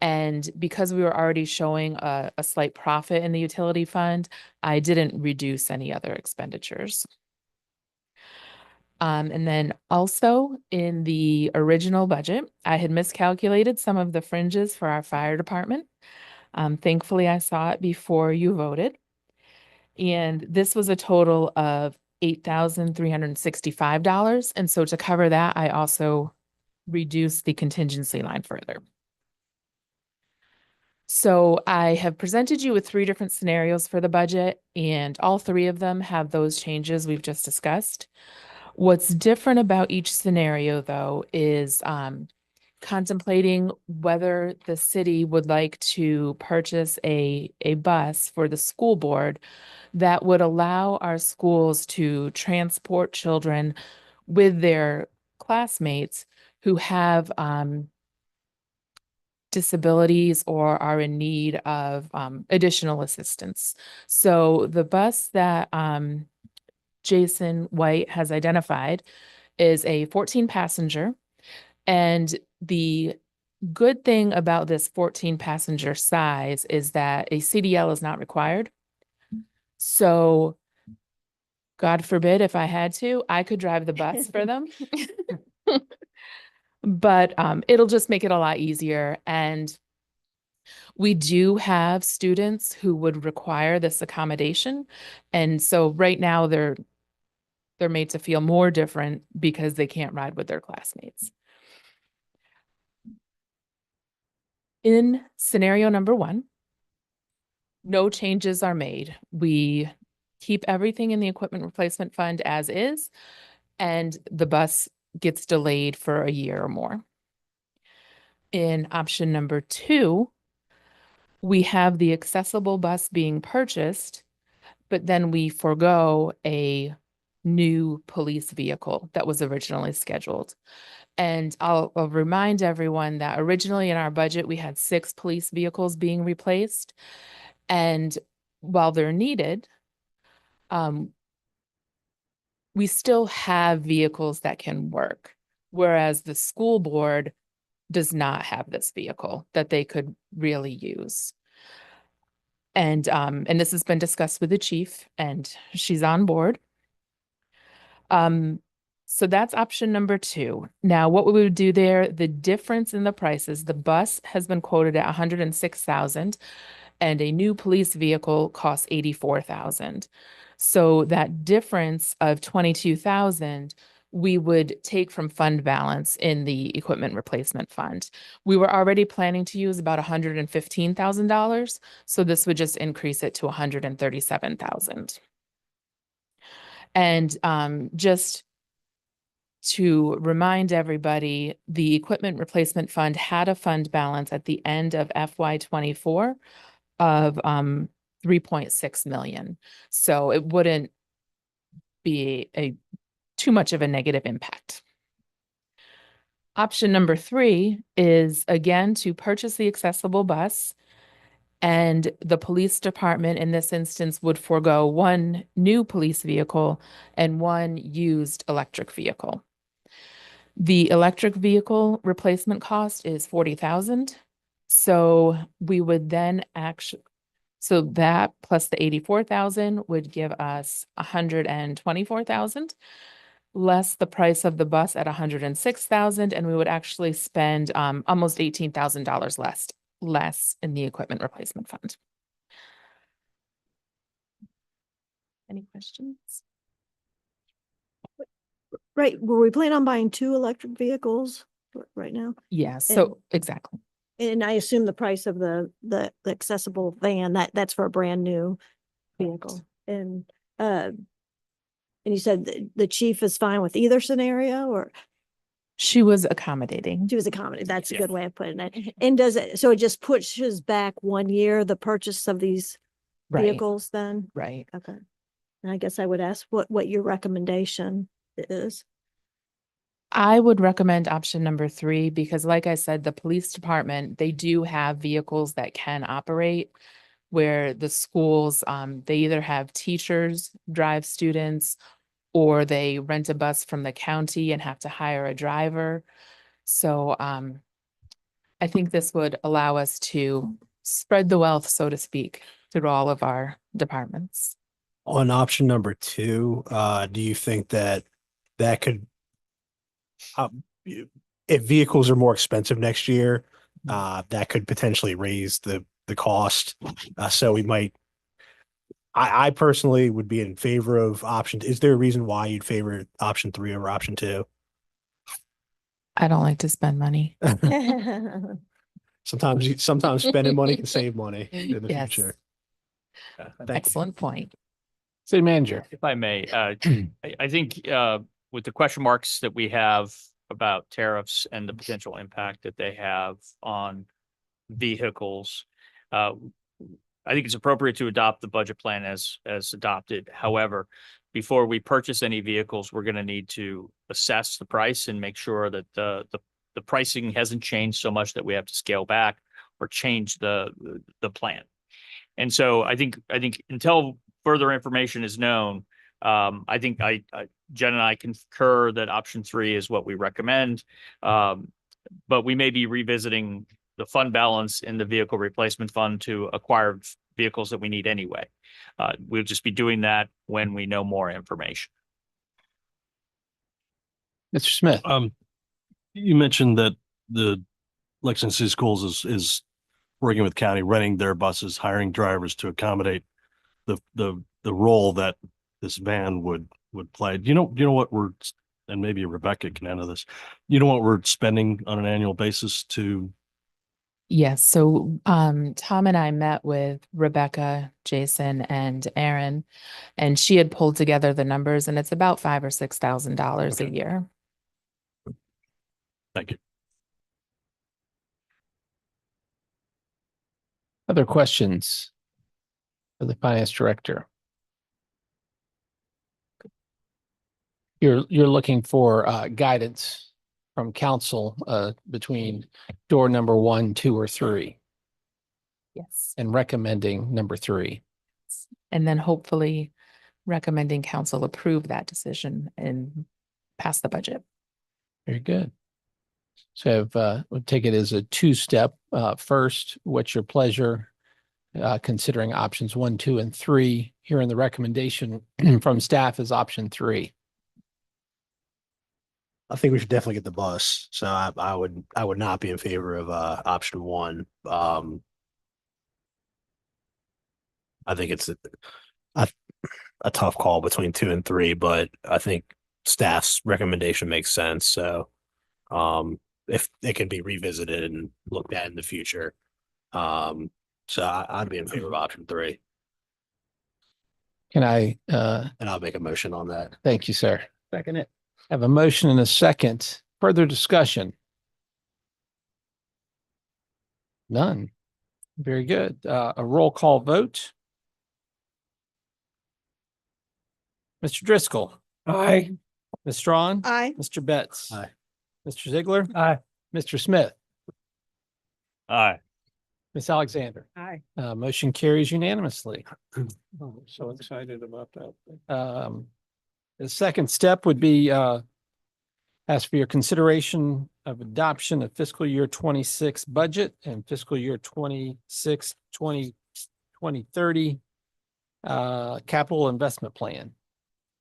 And because we were already showing a slight profit in the utility fund, I didn't reduce any other expenditures. And then also in the original budget, I had miscalculated some of the fringes for our fire department. Thankfully, I saw it before you voted. And this was a total of $8,365. And so to cover that, I also reduced the contingency line further. So I have presented you with 3 different scenarios for the budget, and all 3 of them have those changes we've just discussed. What's different about each scenario, though, is contemplating whether the city would like to purchase a bus for the school board that would allow our schools to transport children with their classmates who have disabilities or are in need of additional assistance. So the bus that Jason White has identified is a 14-passenger. And the good thing about this 14-passenger size is that a CDL is not required. So God forbid, if I had to, I could drive the bus for them. But it'll just make it a lot easier. And We do have students who would require this accommodation. And so right now they're made to feel more different because they can't ride with their classmates. In scenario number 1, no changes are made. We keep everything in the equipment replacement fund as is, and the bus gets delayed for a year or more. In option number 2, we have the accessible bus being purchased, but then we forego a new police vehicle that was originally scheduled. And I'll remind everyone that originally in our budget, we had 6 police vehicles being replaced. And while they're needed, we still have vehicles that can work, whereas the school board does not have this vehicle that they could really use. And this has been discussed with the chief, and she's on board. So that's option number 2. Now, what we would do there, the difference in the prices, the bus has been quoted at 106,000 and a new police vehicle costs 84,000. So that difference of 22,000, we would take from fund balance in the equipment replacement fund. We were already planning to use about $115,000, so this would just increase it to 137,000. And just to remind everybody, the equipment replacement fund had a fund balance at the end of FY24 of 3.6 million. So it wouldn't be too much of a negative impact. Option number 3 is again to purchase the accessible bus, and the police department in this instance would forego 1 new police vehicle and 1 used electric vehicle. The electric vehicle replacement cost is 40,000. So we would then so that plus the 84,000 would give us 124,000, less the price of the bus at 106,000, and we would actually spend almost $18,000 less in the equipment replacement fund. Any questions? Right, were we planning on buying 2 electric vehicles right now? Yeah, so exactly. And I assume the price of the accessible van, that's for a brand new vehicle. And you said the chief is fine with either scenario, or She was accommodating. she was accommodated. That's a Yeah. good way of putting it. And so it just pushes back 1 year, the purchase of these Right, vehicles then? right. Okay. And I guess I would ask what your recommendation is. I would recommend option number 3 because like I said, the police department, they do have vehicles that can operate where the schools, they either have teachers drive students or they rent a bus from the county and have to hire a driver. So I think this would allow us to spread the wealth, so to speak, through all of our departments. On option number 2, do you think that could, if vehicles are more expensive next year, that could potentially raise the cost? So we might, I personally would be in favor of option. Is there a reason why you'd favor option 3 over option 2? I don't like to spend money. Sometimes spending money can save money in the Yes. future. Thank you. Excellent point. City manager. If I may, I think with the question marks that we have about tariffs and the potential impact that they have on vehicles, I think it's appropriate to adopt the budget plan as adopted. However, before we purchase any vehicles, we're going to need to assess the price and make sure that the pricing hasn't changed so much that we have to scale back or change the plan. And so I think until further information is known, I think Jen and I concur that option 3 is what we recommend. But we may be revisiting the fund balance in the vehicle replacement fund to acquire vehicles that we need anyway. We'll just be doing that when we know more information. Mr. Smith. You mentioned that the Lexington City Schools is working with county, renting their buses, hiring drivers to accommodate the role that this van would play. Do you know what we're, and maybe Rebecca can answer this, you know what we're spending on an annual basis to? Yes, so Tom and I met with Rebecca, Jason, and Aaron, and she had pulled together the numbers, and it's about $5,000 or $6,000 a year. Thank you. Other questions for the finance director? You're looking for guidance from council between door number 1, 2, or 3, Yes. and recommending number 3. And then hopefully recommending council approve that decision and pass the budget. Very good. So we'll take it as a 2-step. First, what's your pleasure considering options 1, 2, and 3? Here in the recommendation from staff is option 3. I think we should definitely get the bus. So I would not be in favor of option 1. I think it's a tough call between 2 and 3, but I think staff's recommendation makes sense. So if it can be revisited and looked at in the future. So I'd be in favor of option 3. Can I And I'll make a motion on that. thank you, sir. Second it. Have a motion and a second. Further discussion? None. Very good. A roll call vote. Mr. Driscoll. Aye. Ms. Strawn. Aye. Mr. Betts. Aye. Mr. Ziegler. Aye. Mr. Smith. Aye. Ms. Alexander. Aye. Motion carries unanimously. Oh, I'm so excited about that. The second step would be ask for your consideration of adoption of fiscal year 26 budget and fiscal year 26, 2030 capital investment plan.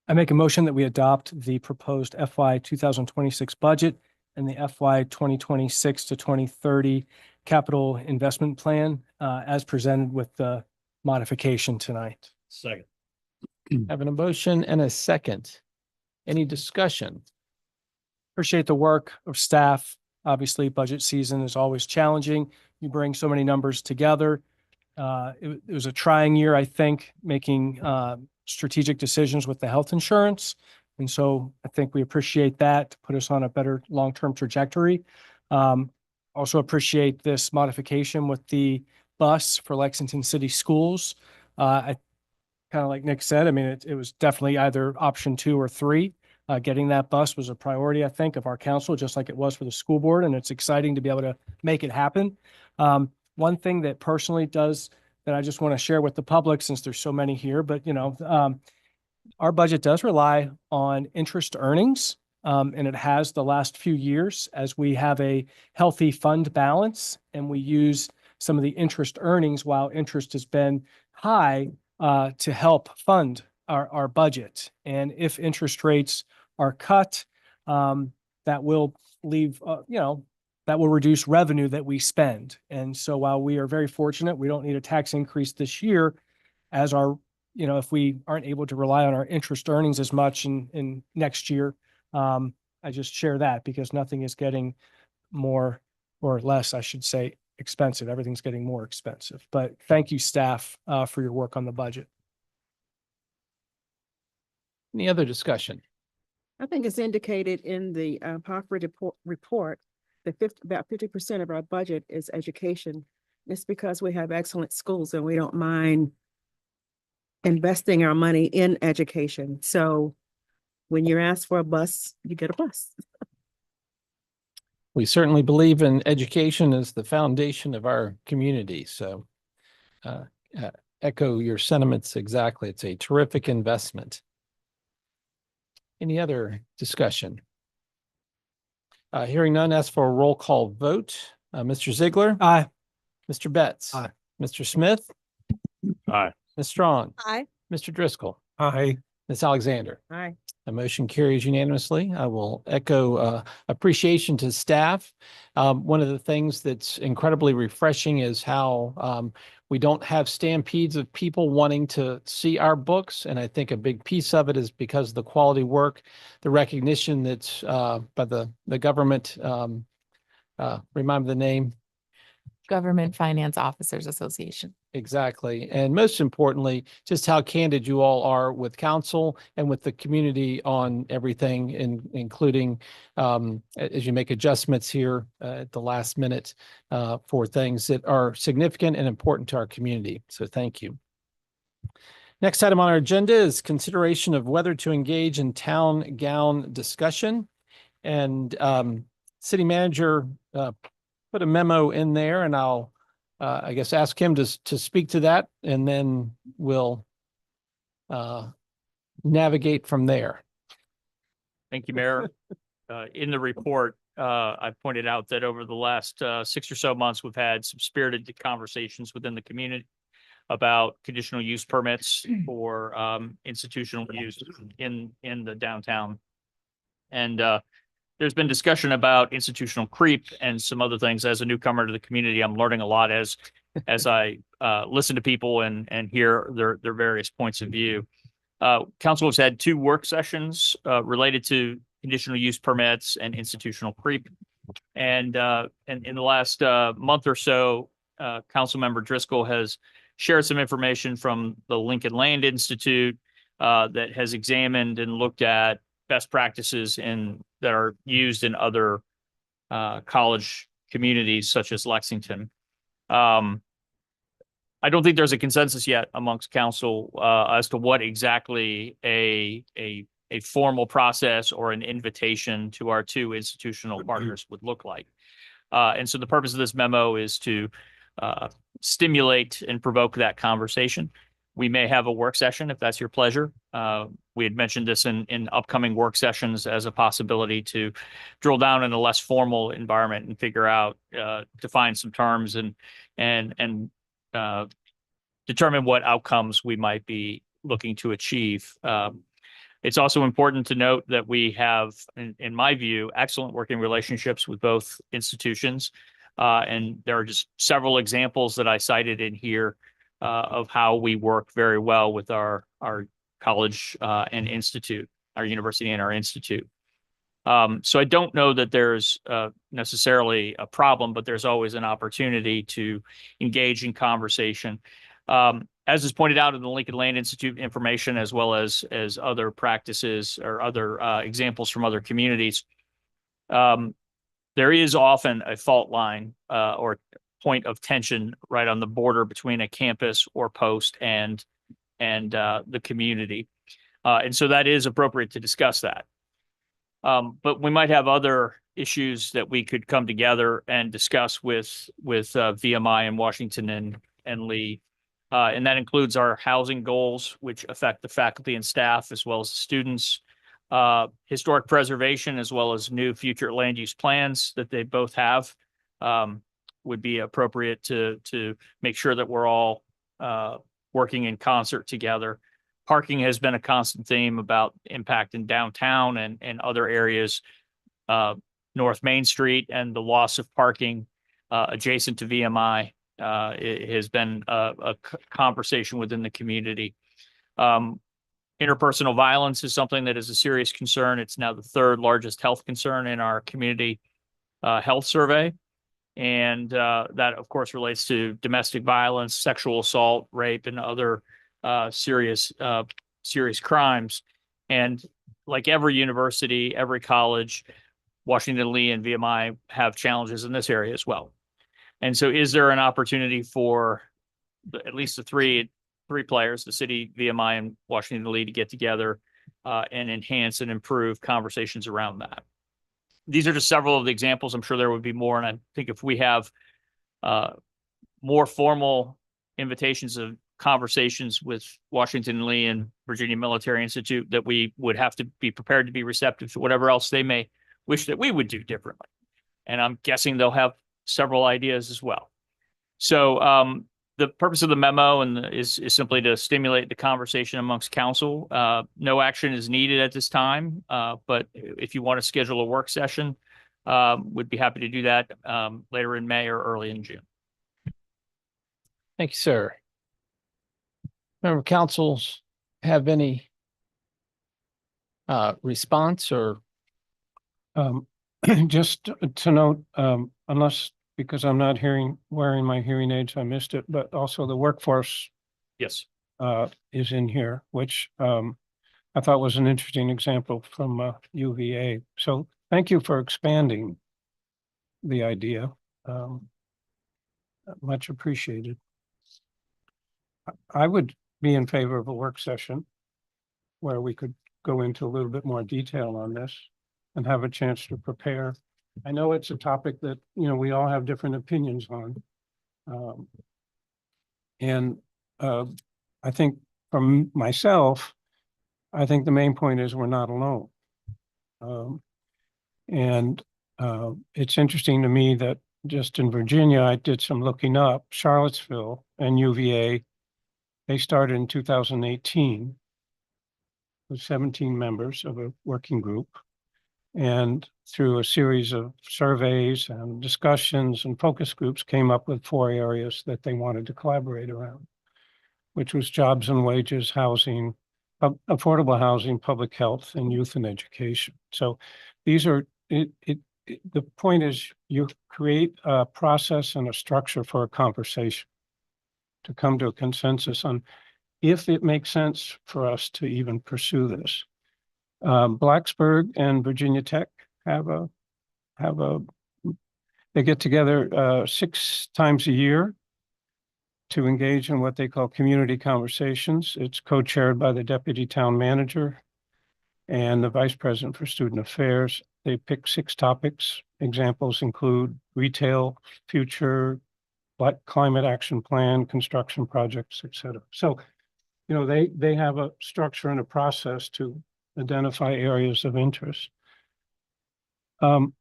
I make a motion that we adopt the proposed FY 2026 budget and the FY 2026 to 2030 capital investment plan as presented with the modification tonight. Second. Having a motion and a second. Any discussion? Appreciate the work of staff. Obviously, budget season is always challenging. You bring so many numbers together. It was a trying year, I think, making strategic decisions with the health insurance. And so I think we appreciate that to put us on a better long-term trajectory. Also appreciate this modification with the bus for Lexington City Schools. I kind of like Nick said, I mean, it was definitely either option 2 or 3. Getting that bus was a priority, I think, of our council, just like it was for the school board. And it's exciting to be able to make it happen. One thing that personally does that I just want to share with the public, since there's so many here, but our budget does rely on interest earnings. And it has the last few years as we have a healthy fund balance and we use some of the interest earnings while interest has been high to help fund our budget. And if interest rates are cut, that will leave, that will reduce revenue that we spend. And so while we are very fortunate, we don't need a tax increase this year as our, if we aren't able to rely on our interest earnings as much in next year. I just share that because nothing is getting more or less, I should say, expensive. Everything's getting more expensive. But thank you, staff, for your work on the budget. Any other discussion? I think it's indicated in the Poverty report that about 50% of our budget is education. It's because we have excellent schools and we don't mind investing our money in education. So when you're asked for a bus, you get a bus. We certainly believe in education as the foundation of our community. So echo your sentiments exactly. It's a terrific investment. Any other discussion? Hearing none, ask for a roll call vote. Mr. Ziegler. Aye. Mr. Betts. Aye. Mr. Smith. Aye. Ms. Strawn. Aye. Mr. Driscoll. Aye. Ms. Alexander. Aye. The motion carries unanimously. I will echo appreciation to staff. One of the things that's incredibly refreshing is how we don't have stampedes of people wanting to see our books. And I think a big piece of it is because of the quality work, the recognition that's by the government. Remind me the name. Government Finance Officers Association. Exactly. And most importantly, just how candid you all are with council and with the community on everything, including as you make adjustments here at the last minute for things that are significant and important to our community. So thank you. Next item on our agenda is consideration of whether to engage in town gown discussion. And city manager put a memo in there, and I'll I guess ask him to speak to that, and then we'll navigate from there. Thank you, Mayor. In the report, I pointed out that over the last 6 or so months, we've had some spirited conversations within the community about conditional use permits for institutional use in the downtown. And there's been discussion about institutional creep and some other things. As a newcomer to the community, I'm learning a lot as I listen to people and hear their various points of view. Council has had 2 work sessions related to conditional use permits and institutional creep. And in the last month or so, Councilmember Driscoll has shared some information from the Lincoln Land Institute that has examined and looked at best practices that are used in other college communities such as Lexington. I don't think there's a consensus yet amongst council as to what exactly a formal process or an invitation to our 2 institutional partners would look like. And so the purpose of this memo is to stimulate and provoke that conversation. We may have a work session if that's your pleasure. We had mentioned this in upcoming work sessions as a possibility to drill down in a less formal environment and figure out, define some terms and determine what outcomes we might be looking to achieve. It's also important to note that we have, in my view, excellent working relationships with both institutions. And there are just several examples that I cited in here of how we work very well with our college and institute, our university and our institute. So I don't know that there's necessarily a problem, but there's always an opportunity to engage in conversation. As is pointed out in the Lincoln Land Institute information, as well as other practices or other examples from other communities, there is often a fault line or point of tension right on the border between a campus or post and the community. And so that is appropriate to discuss that. But we might have other issues that we could come together and discuss with VMI in Washington and Lee. And that includes our housing goals, which affect the faculty and staff, as well as the students, historic preservation, as well as new future land use plans that they both have. Would be appropriate to make sure that we're all working in concert together. Parking has been a constant theme about impact in downtown and other areas. North Main Street and the loss of parking adjacent to VMI it has been a conversation within the community. Interpersonal violence is something that is a serious concern. It's now the 3rd largest health concern in our community health survey. And that, of course, relates to domestic violence, sexual assault, rape, and other serious crimes. And like every university, every college, Washington Lee and VMI have challenges in this area as well. And so is there an opportunity for at least the three players, the city, VMI, and Washington Lee, to get together and enhance and improve conversations around that? These are just several of the examples. I'm sure there would be more. And I think if we have more formal invitations of conversations with Washington Lee and Virginia Military Institute, that we would have to be prepared to be receptive to whatever else they may wish that we would do differently. And I'm guessing they'll have several ideas as well. So The purpose of the memo is simply to stimulate the conversation amongst council. No action is needed at this time, but if you want to schedule a work session, would be happy to do that later in May or early in June. Thank you, sir. Member councils have any response or Just to note, unless, because I'm not wearing my hearing aids, I missed it, but also the workforce Yes. is in here, which I thought was an interesting example from UVA. So thank you for expanding the idea. Much appreciated. I would be in favor of a work session where we could go into a little bit more detail on this and have a chance to prepare. I know it's a topic that, we all have different opinions on. I think from myself, I think the main point is we're not alone. It's interesting to me that just in Virginia, I did some looking up. Charlottesville and UVA, they started in 2018 with 17 members of a working group. And through a series of surveys and discussions and focus groups came up with 4 areas that they wanted to collaborate around, which was jobs and wages, housing, affordable housing, public health, and youth and education. So these are, the point is you create a process and a structure for a conversation to come to a consensus on if it makes sense for us to even pursue this. Blacksburg and Virginia Tech they get together 6 times a year to engage in what they call community conversations. It's co-chaired by the deputy town manager and the vice president for student affairs. They pick 6 topics. Examples include retail, future, climate action plan, construction projects, et cetera. So, they have a structure and a process to identify areas of interest. Who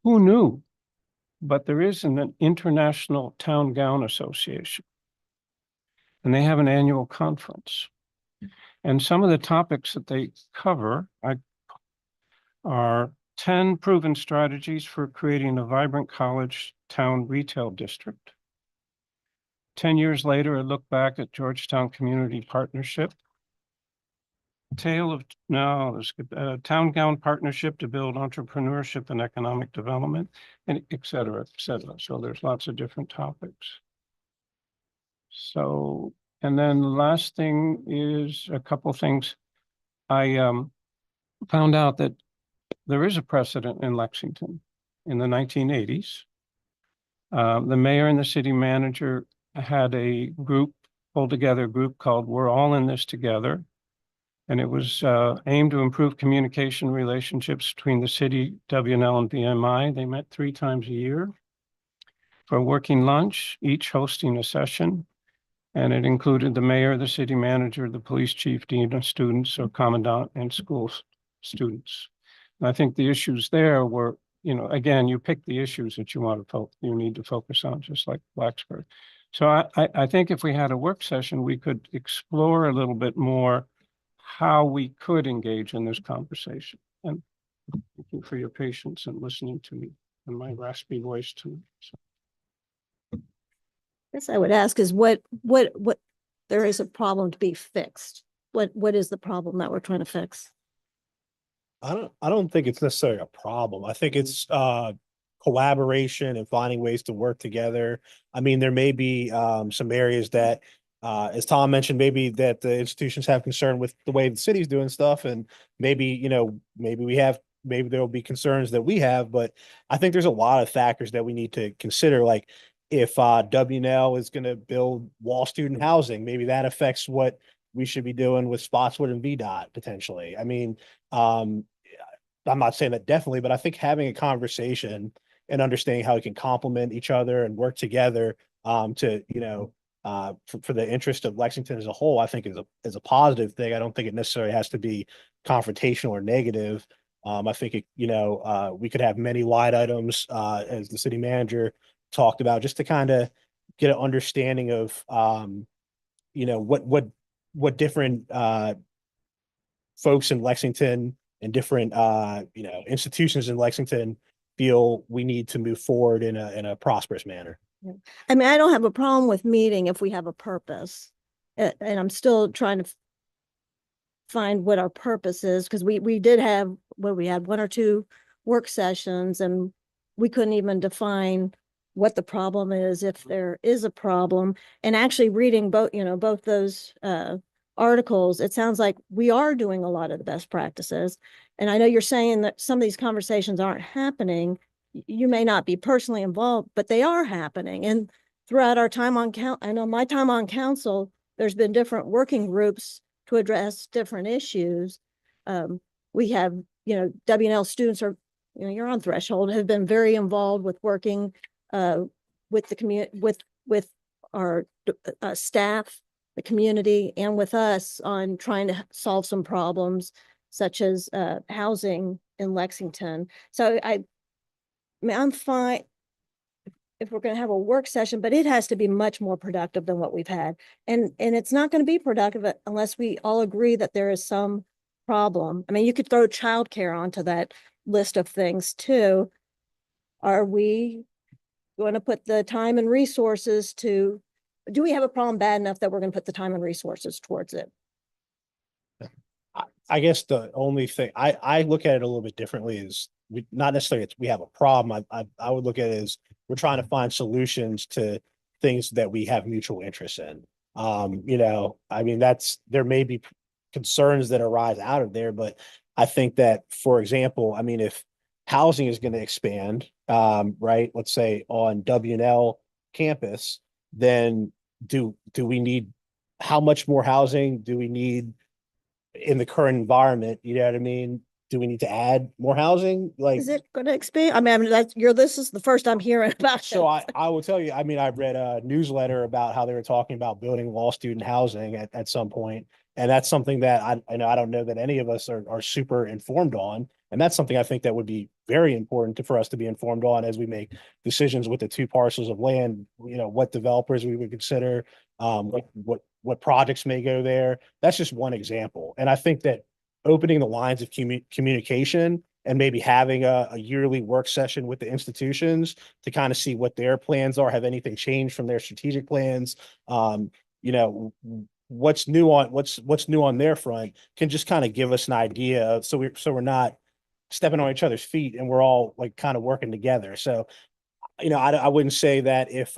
knew? But there is an International Town Gown Association, and they have an annual conference. And some of the topics that they cover are 10 proven strategies for creating a vibrant college town retail district. 10 years later, a look back at Georgetown Community Partnership. Town Gown Partnership to build entrepreneurship and economic development, and et cetera, et cetera. So there's lots of different topics. So, and then the last thing is a couple things. I found out that there is a precedent in Lexington in the 1980s. The mayor and the city manager had a group, pulled together a group called We're All in This Together. And it was aimed to improve communication relationships between the city, WNL, and VMI. They met 3 times a year for a working lunch, each hosting a session. And it included the mayor, the city manager, the police chief, dean of students, or commandant, and school students. And I think the issues there were, again, you pick the issues that you need to focus on, just like Blacksburg. So I think if we had a work session, we could explore a little bit more how we could engage in this conversation. And thank you for your patience and listening to me and my raspy voice too. So. Guess I would ask is what there is a problem to be fixed. What is the problem that we're trying to fix? I don't think it's necessarily a problem. I think it's collaboration and finding ways to work together. I mean, there may be some areas that as Tom mentioned, maybe that the institutions have concern with the way the city's doing stuff, and maybe maybe there'll be concerns that we have, but I think there's a lot of factors that we need to consider. Like if WNL is going to build wall student housing, maybe that affects what we should be doing with Spotswood and VDOT potentially. I mean, I'm not saying that definitely, but I think having a conversation and understanding how we can complement each other and work together to, for the interest of Lexington as a whole, I think is a positive thing. I don't think it necessarily has to be confrontational or negative. I think we could have many light items as the city manager talked about, just to kind of get an understanding of, what different, folks in Lexington and different, institutions in Lexington feel we need to move forward in a prosperous manner. I mean, I don't have a problem with meeting if we have a purpose. And I'm still trying to find what our purpose is, because we did have, we had 1 or 2 work sessions and we couldn't even define what the problem is, if there is a problem. And actually reading both those articles, it sounds like we are doing a lot of the best practices. And I know you're saying that some of these conversations aren't happening. You may not be personally involved, but they are happening. And throughout our time on I know my time on council, there's been different working groups to address different issues. We have, W&L students are, you're on Threshold, have been very involved with working with the community, with our staff, the community, and with us on trying to solve some problems such as housing in Lexington. So I mean, I'm fine if we're going to have a work session, but it has to be much more productive than what we've had. And it's not going to be productive unless we all agree that there is some problem. I mean, you could throw childcare onto that list of things too. Are we going to put the time and resources do we have a problem bad enough that we're going to put the time and resources towards it? I guess the only thing I look at it a little bit differently is not necessarily we have a problem. I would look at it as we're trying to find solutions to things that we have mutual interest in. I mean, there may be concerns that arise out of there, but I think that, for example, I mean, if housing is going to expand, right, let's say on W&L campus, then do we need, how much more housing do we need in the current environment? You know what I mean? Do we need to add more housing? Like, Is it going to expand? I mean, this is the first I'm hearing about so it. I will tell you, I mean, I read a newsletter about how they were talking about building law student housing at some point. And that's something that I don't know that any of us are super informed on. And that's something I think that would be very important for us to be informed on as we make decisions with the 2 parcels of land, what developers we would consider, what projects may go there. That's just one example. And I think that opening the lines of communication and maybe having a yearly work session with the institutions to kind of see what their plans are, have anything changed from their strategic plans, what's new on their front, can just kind of give us an idea. So we're not stepping on each other's feet and we're all like kind of working together. So, I wouldn't say that if,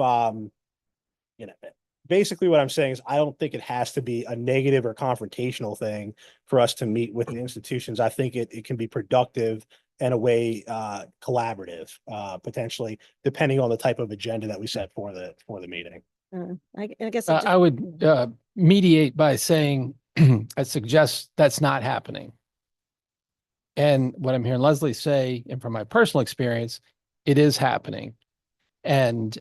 basically what I'm saying is I don't think it has to be a negative or confrontational thing for us to meet with the institutions. I think it can be productive and a way collaborative, potentially, depending on the type of agenda that we set for the meeting. I guess I would mediate by saying, I suggest that's not happening. And what I'm hearing Leslie say, and from my personal experience, it is happening. And,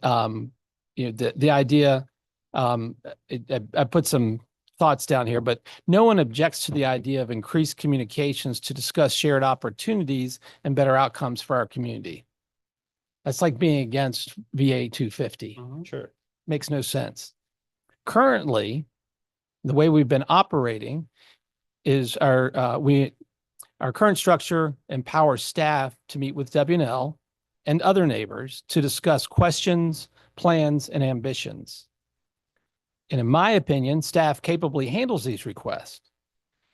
the idea, I put some thoughts down here, but no one objects to the idea of increased communications to discuss shared opportunities and better outcomes for our community. That's like being against VA 250. Sure. Makes no sense. Currently, the way we've been operating is our current structure empowers staff to meet with W&L and other neighbors to discuss questions, plans, and ambitions. And in my opinion, staff capably handles these requests.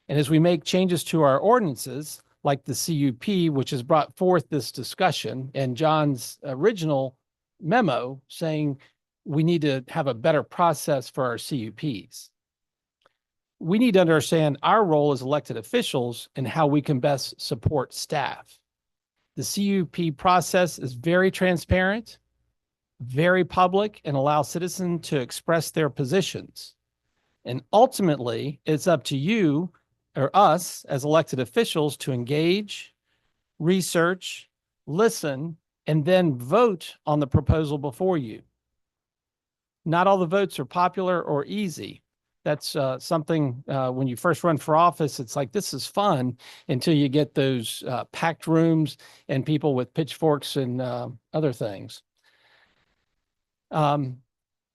And as we make changes to our ordinances, like the CUP, which has brought forth this discussion, and John's original memo saying we need to have a better process for our CUPs. We need to understand our role as elected officials and how we can best support staff. The CUP process is very transparent, very public, and allows citizens to express their positions. And ultimately, it's up to you or us as elected officials to engage, research, listen, and then vote on the proposal before you. Not all the votes are popular or easy. That's something when you first run for office, it's like, this is fun until you get those packed rooms and people with pitchforks and other things.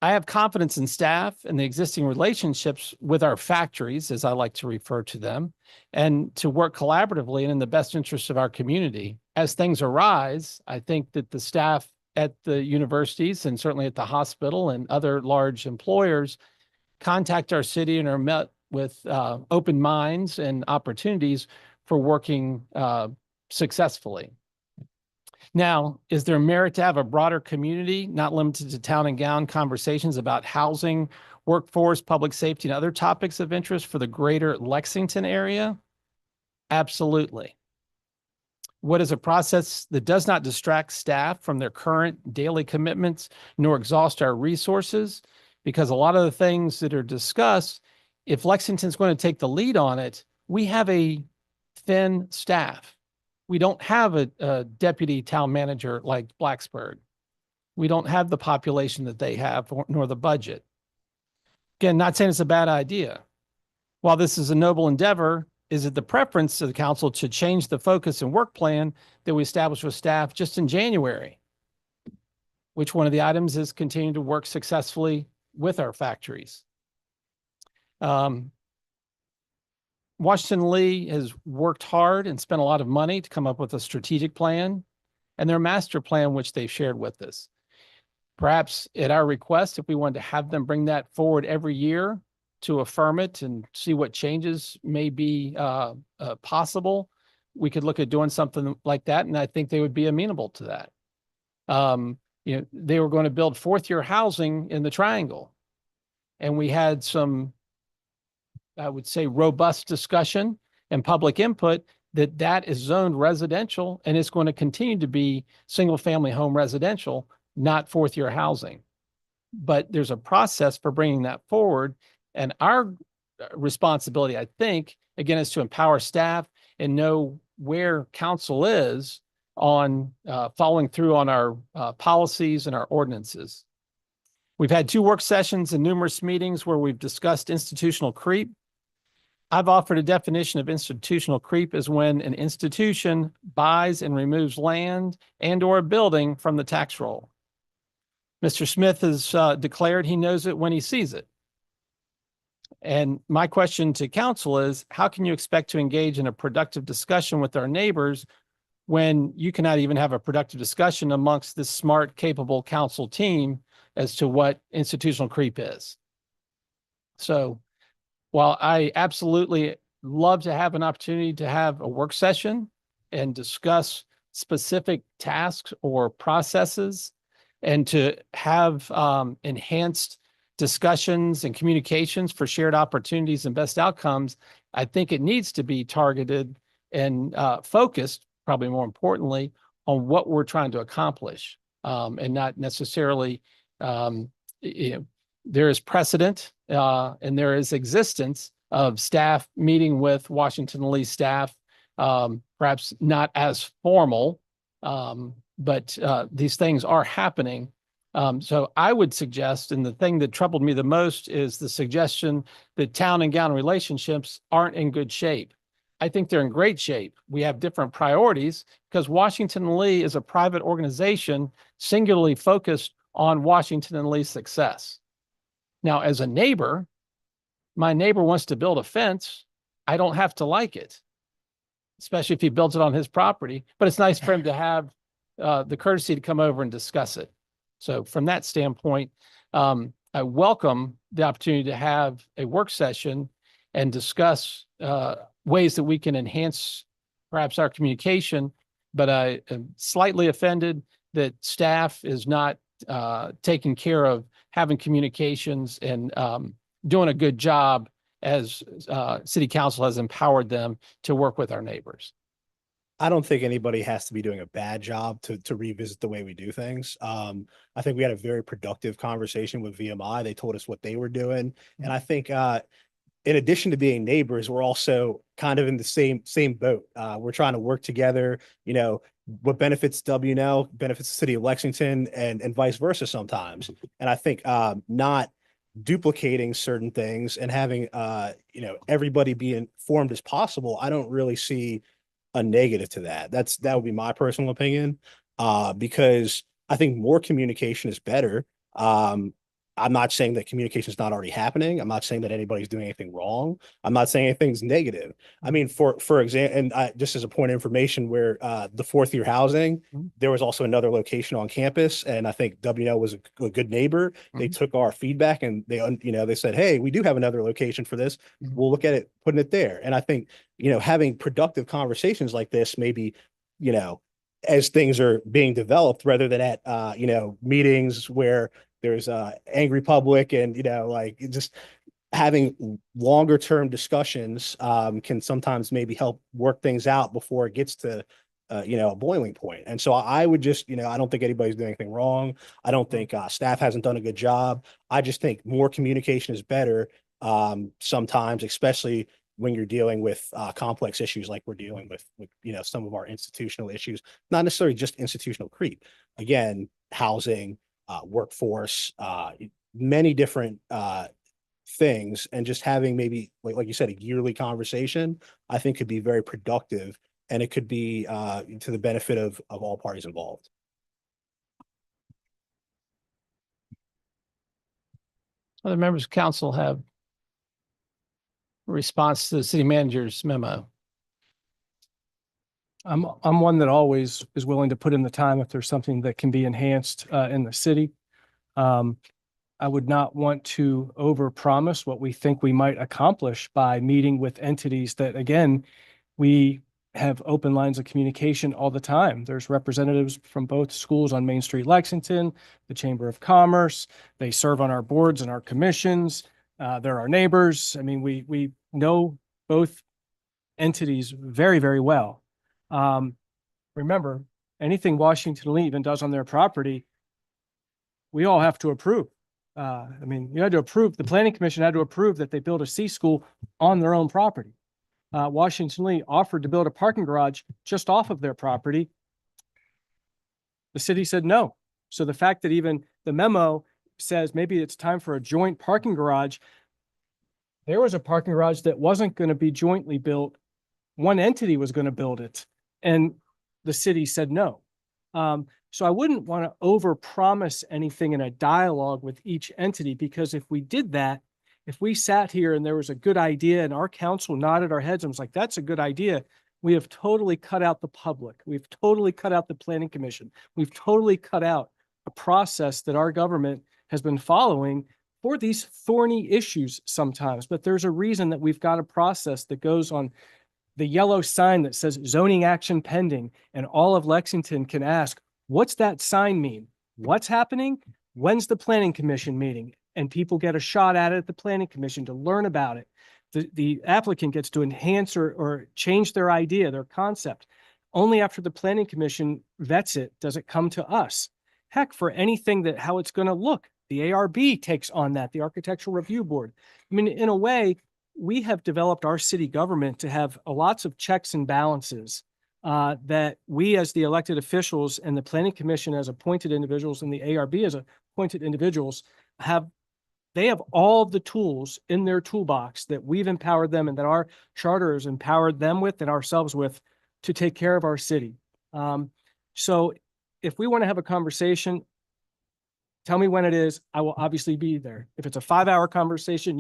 I have confidence in staff and the existing relationships with our factories, as I like to refer to them, and to work collaboratively and in the best interest of our community. As things arise, I think that the staff at the universities and certainly at the hospital and other large employers contact our city and are met with open minds and opportunities for working successfully. Now, is there merit to have a broader community, not limited to town and gown conversations about housing, workforce, public safety, and other topics of interest for the greater Lexington area? Absolutely. What is a process that does not distract staff from their current daily commitments nor exhaust our resources? Because a lot of the things that are discussed, if Lexington's going to take the lead on it, we have a thin staff. We don't have a deputy town manager like Blacksburg. We don't have the population that they have, nor the budget. Again, not saying it's a bad idea. While this is a noble endeavor, is it the preference of the council to change the focus and work plan that we established with staff just in January? Which one of the items is continuing to work successfully with our factories? Washington Lee has worked hard and spent a lot of money to come up with a strategic plan and their master plan, which they've shared with us. Perhaps at our request, if we wanted to have them bring that forward every year to affirm it and see what changes may be possible, we could look at doing something like that. And I think they would be amenable to that. They were going to build fourth-year housing in the Triangle. And we had some, I would say, robust discussion and public input that is zoned residential and it's going to continue to be single-family home residential, not fourth-year housing. But there's a process for bringing that forward. And our responsibility, I think, again, is to empower staff and know where council is on following through on our policies and our ordinances. We've had 2 work sessions and numerous meetings where we've discussed institutional creep. I've offered a definition of institutional creep as when an institution buys and removes land and or a building from the tax roll. Mr. Smith has declared he knows it when he sees it. And my question to council is, how can you expect to engage in a productive discussion with our neighbors when you cannot even have a productive discussion amongst this smart, capable council team as to what institutional creep is? So while I absolutely love to have an opportunity to have a work session and discuss specific tasks or processes and to have enhanced discussions and communications for shared opportunities and best outcomes, I think it needs to be targeted and focused, probably more importantly, on what we're trying to accomplish and not necessarily, there is precedent and there is existence of staff meeting with Washington Lee staff, perhaps not as formal, but these things are happening. So I would suggest, and the thing that troubled me the most is the suggestion that town and gown relationships aren't in good shape. I think they're in great shape. We have different priorities because Washington Lee is a private organization singularly focused on Washington and Lee's success. Now, as a neighbor, my neighbor wants to build a fence. I don't have to like it, especially if he builds it on his property, but it's nice for him to have the courtesy to come over and discuss it. So from that standpoint, I welcome the opportunity to have a work session and discuss ways that we can enhance perhaps our communication, but I am slightly offended that staff is not taking care of having communications and doing a good job as city council has empowered them to work with our neighbors. I don't think anybody has to be doing a bad job to revisit the way we do things. I think we had a very productive conversation with VMI. They told us what they were doing. And I think in addition to being neighbors, we're also kind of in the same boat. We're trying to work together, what benefits WNL benefits the city of Lexington and vice versa sometimes. And I think not duplicating certain things and having everybody be informed as possible, I don't really see a negative to that. That would be my personal opinion, because I think more communication is better. I'm not saying that communication is not already happening. I'm not saying that anybody's doing anything wrong. I'm not saying anything's negative. I mean, for example, and just as a point of information, where the fourth year housing, there was also another location on campus, and I think WNL was a good neighbor. They took our feedback and they said, hey, we do have another location for this. We'll look at it, putting it there. And I think, having productive conversations like this, maybe, as things are being developed, rather than at meetings where there's angry public and just having longer term discussions can sometimes maybe help work things out before it gets to a boiling point. And so I would just, I don't think anybody's doing anything wrong. I don't think staff hasn't done a good job. I just think more communication is better sometimes, especially when you're dealing with complex issues like we're dealing with some of our institutional issues, not necessarily just institutional creep. Again, housing, workforce, many different things, and just having maybe like you said, a yearly conversation, I think could be very productive, and it could be to the benefit of all parties involved. Other members of council have a response to the city manager's memo. I'm one that always is willing to put in the time if there's something that can be enhanced in the city. I would not want to overpromise what we think we might accomplish by meeting with entities that, again, we have open lines of communication all the time. There's representatives from both schools on Main Street, Lexington, the Chamber of Commerce. They serve on our boards and our commissions. They're our neighbors. I mean, we know both entities very, very well. Remember, anything Washington Lee even does on their property, we all have to approve. I mean, you had to approve, the Planning Commission had to approve that they build a C school on their own property. Washington Lee offered to build a parking garage just off of their property. The city said no. So the fact that even the memo says maybe it's time for a joint parking garage, there was a parking garage that wasn't going to be jointly built. One entity was going to build it, and the city said no. So I wouldn't want to overpromise anything in a dialogue with each entity, because if we did that, if we sat here and there was a good idea and our council nodded our heads and was like, that's a good idea, we have totally cut out the public. We've totally cut out the Planning Commission. We've totally cut out a process that our government has been following for these thorny issues sometimes. But there's a reason that we've got a process that goes on the yellow sign that says zoning action pending, and all of Lexington can ask, what's that sign mean? What's happening? When's the Planning Commission meeting? And people get a shot at it at the Planning Commission to learn about it. The applicant gets to enhance or change their idea, their concept. Only after the Planning Commission vets it does it come to us. Heck, for anything that how it's going to look, the ARB takes on that, the Architectural Review Board. I mean, in a way, we have developed our city government to have lots of checks and balances that we as the elected officials and the Planning Commission as appointed individuals and the ARB as appointed individuals they have all the tools in their toolbox that we've empowered them and that our charter has empowered them with and ourselves with to take care of our city. So if we want to have a conversation, tell me when it is. I will obviously be there. If it's a 5-hour conversation,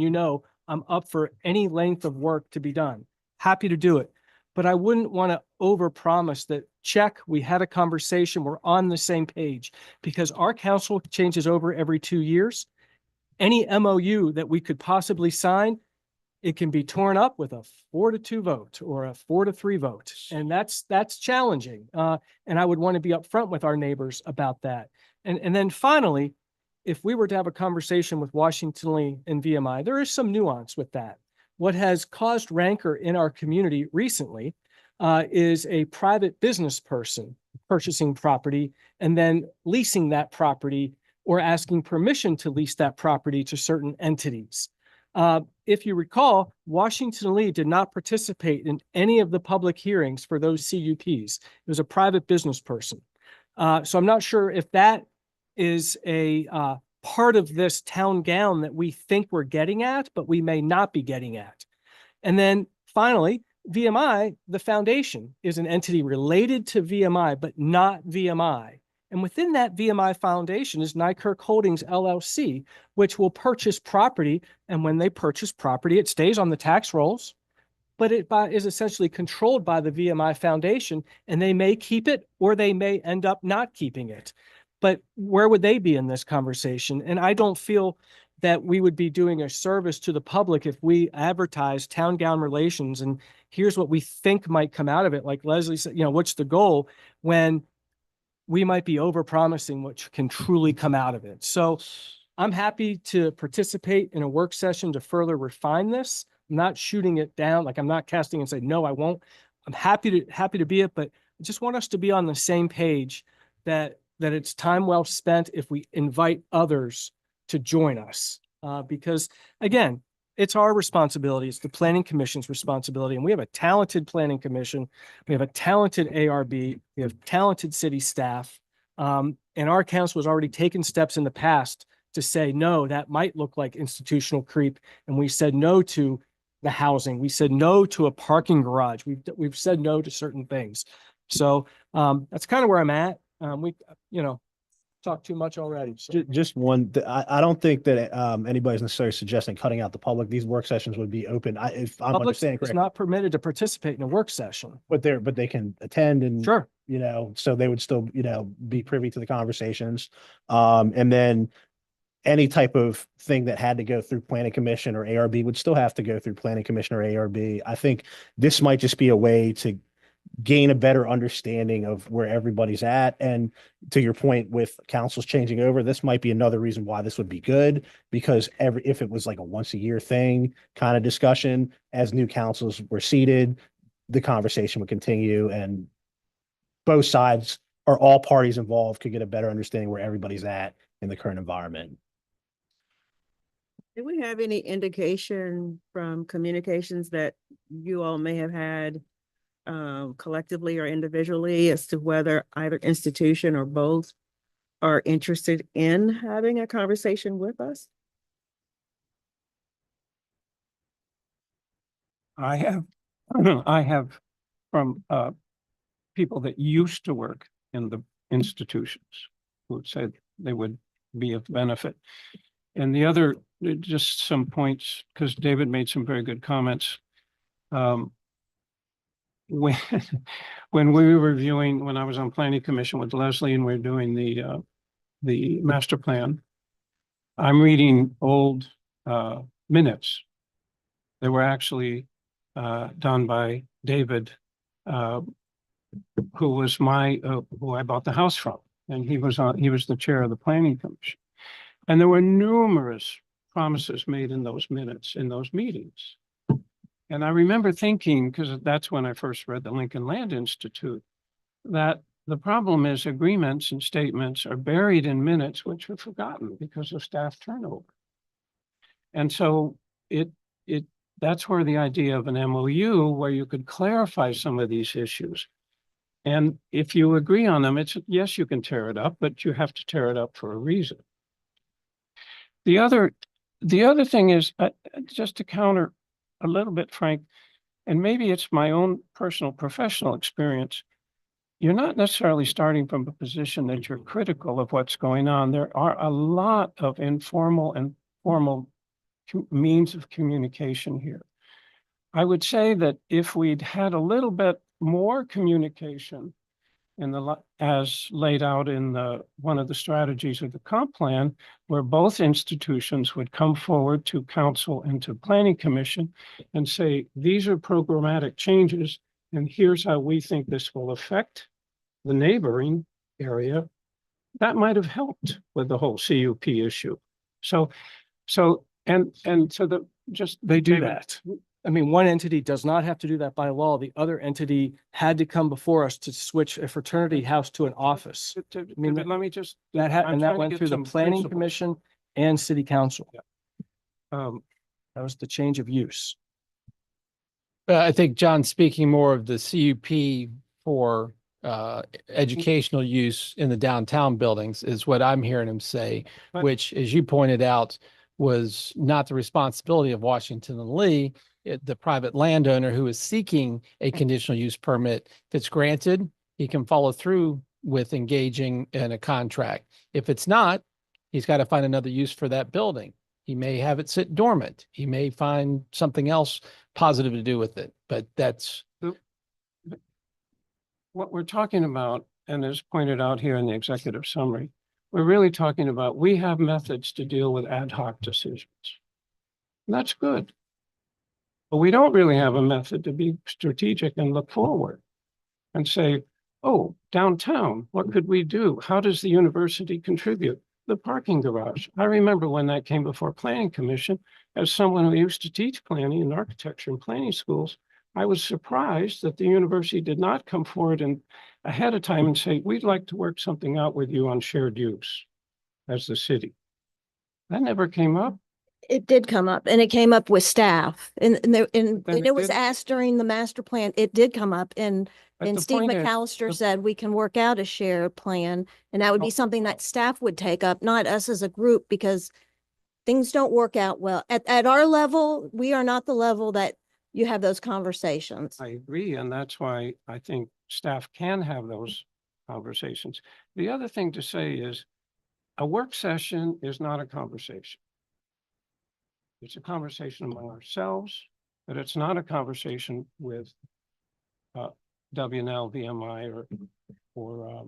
I'm up for any length of work to be done. Happy to do it. But I wouldn't want to overpromise that, check, we had a conversation, we're on the same page, because our council changes over every 2 years. Any MOU that we could possibly sign, it can be torn up with a 4-2 vote or a 4-3 vote. And that's challenging. And I would want to be upfront with our neighbors about that. And then finally, if we were to have a conversation with Washington Lee and VMI, there is some nuance with that. What has caused rancor in our community recently is a private business person purchasing property and then leasing that property or asking permission to lease that property to certain entities. If you recall, Washington Lee did not participate in any of the public hearings for those CUPs. It was a private business person. So I'm not sure if that is a part of this town gown that we think we're getting at, but we may not be getting at. And then finally, VMI, the foundation, is an entity related to VMI, but not VMI. And within that VMI foundation is Nykirk Holdings LLC, which will purchase property. And when they purchase property, it stays on the tax rolls, but it is essentially controlled by the VMI foundation, and they may keep it or they may end up not keeping it. But where would they be in this conversation? And I don't feel that we would be doing a service to the public if we advertise town gown relations and here's what we think might come out of it. Like Leslie said, what's the goal, when we might be overpromising what can truly come out of it. So I'm happy to participate in a work session to further refine this. I'm not shooting it down. Like I'm not casting and say, no, I won't. I'm happy to be it, but I just want us to be on the same page that it's time well spent if we invite others to join us. Because again, it's our responsibility. It's the Planning Commission's responsibility. And we have a talented Planning Commission. We have a talented ARB. We have talented city staff. And our council has already taken steps in the past to say, no, that might look like institutional creep. And we said no to the housing. We said no to a parking garage. We've said no to certain things. So that's kind of where I'm at. We talked too much already. So. Just one, I don't think that anybody's necessarily suggesting cutting out the public. These work sessions would be open. If I'm Public understanding is correctly, not permitted to participate in a work session. but they can attend and Sure. so they would still, be privy to the conversations. And then any type of thing that had to go through Planning Commission or ARB would still have to go through Planning Commission or ARB. I think this might just be a way to gain a better understanding of where everybody's at. And to your point with councils changing over, this might be another reason why this would be good, because if it was like a once a year thing kind of discussion, as new councils were seated, the conversation would continue and both sides or all parties involved could get a better understanding where everybody's at in the current environment. Do we have any indication from communications that you all may have had collectively or individually as to whether either institution or both are interested in having a conversation with us? I have from people that used to work in the institutions who said they would be of benefit. And the other, just some points, because David made some very good comments. When we were reviewing, when I was on Planning Commission with Leslie and we were doing the master plan, I'm reading old minutes. They were actually done by David, who was who I bought the house from, and he was the chair of the Planning Commission. And there were numerous promises made in those minutes, in those meetings. And I remember thinking, because that's when I first read the Lincoln Land Institute, that the problem is agreements and statements are buried in minutes, which are forgotten because of staff turnover. And so that's where the idea of an MOU, where you could clarify some of these issues. And if you agree on them, yes, you can tear it up, but you have to tear it up for a reason. The other thing is, just to counter a little bit, Frank, and maybe it's my own personal professional experience, you're not necessarily starting from a position that you're critical of what's going on. There are a lot of informal and formal means of communication here. I would say that if we'd had a little bit more communication as laid out in one of the strategies of the comp plan, where both institutions would come forward to council and to Planning Commission and say, these are programmatic changes, and here's how we think this will affect the neighboring area, that might have helped with the whole CUP issue. They do that. I mean, one entity does not have to do that by law. The other entity had to come before us to switch a fraternity house to an office. I mean, let me just. That I'm trying to went get through the some Planning principles. Commission and City Council. Yeah. That was the change of use. I think John's speaking more of the CUP for educational use in the downtown buildings is what I'm hearing him say, But- which, as you pointed out, was not the responsibility of Washington and Lee. The private landowner who is seeking a conditional use permit, if it's granted, he can follow through with engaging in a contract. If it's not, he's got to find another use for that building. He may have it sit dormant. He may find something else positive to do with it, but that's, What we're talking about, and as pointed out here in the executive summary, we're really talking about, we have methods to deal with ad hoc decisions. And that's good. But we don't really have a method to be strategic and look forward and say, oh, downtown, what could we do? How does the university contribute? The parking garage. I remember when that came before Planning Commission, as someone who used to teach planning and architecture in planning schools, I was surprised that the university did not come forward and ahead of time and say, we'd like to work something out with you on shared use as the city. That never came up. It did come up, and it came up with staff, and Then it was did- asked during the master plan. It did come up, and But the Steve point is, McAllister the- said we can work out a shared plan, and that would Oh. be something that staff would take up, not us as a group, because things don't work out well. At our level, we are not the level that you have those conversations. I agree, and that's why I think staff can have those conversations. The other thing to say is, a work session is not a conversation. It's a conversation among ourselves, but it's not a conversation with WNL, VMI, or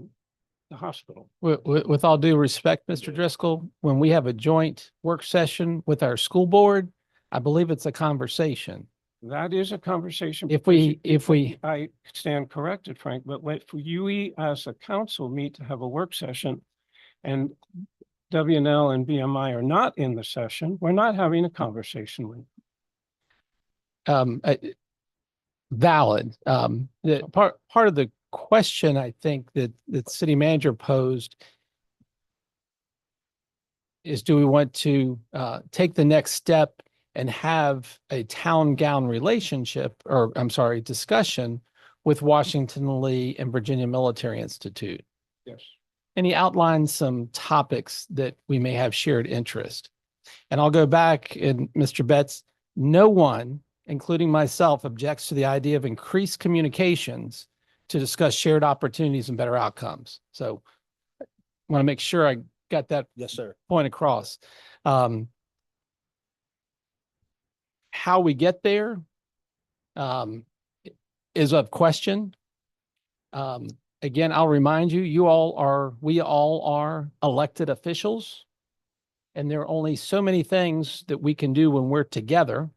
the hospital. with all due respect, Mr. Driscoll, when we have a joint work session with our school board, I believe it's a conversation. That is a conversation. If because we, I stand corrected, Frank, but if we as a council meet to have a work session and WNL and BMI are not in the session, we're not having a conversation with. valid. The part of the question I think that the city manager posed is, do we want to take the next step and have a town gown relationship, or I'm sorry, discussion with Washington Lee and Virginia Military Institute? Yes. And he outlined some topics that we may have shared interest. And I'll go back, and Mr. Betts, no one, including myself, objects to the idea of increased communications to discuss shared opportunities and better outcomes. So I want to make sure I got that Yes, sir. point across. How we get there is of question. Again, I'll remind you, we all are elected officials. And there are only so many things that we can do when we're together.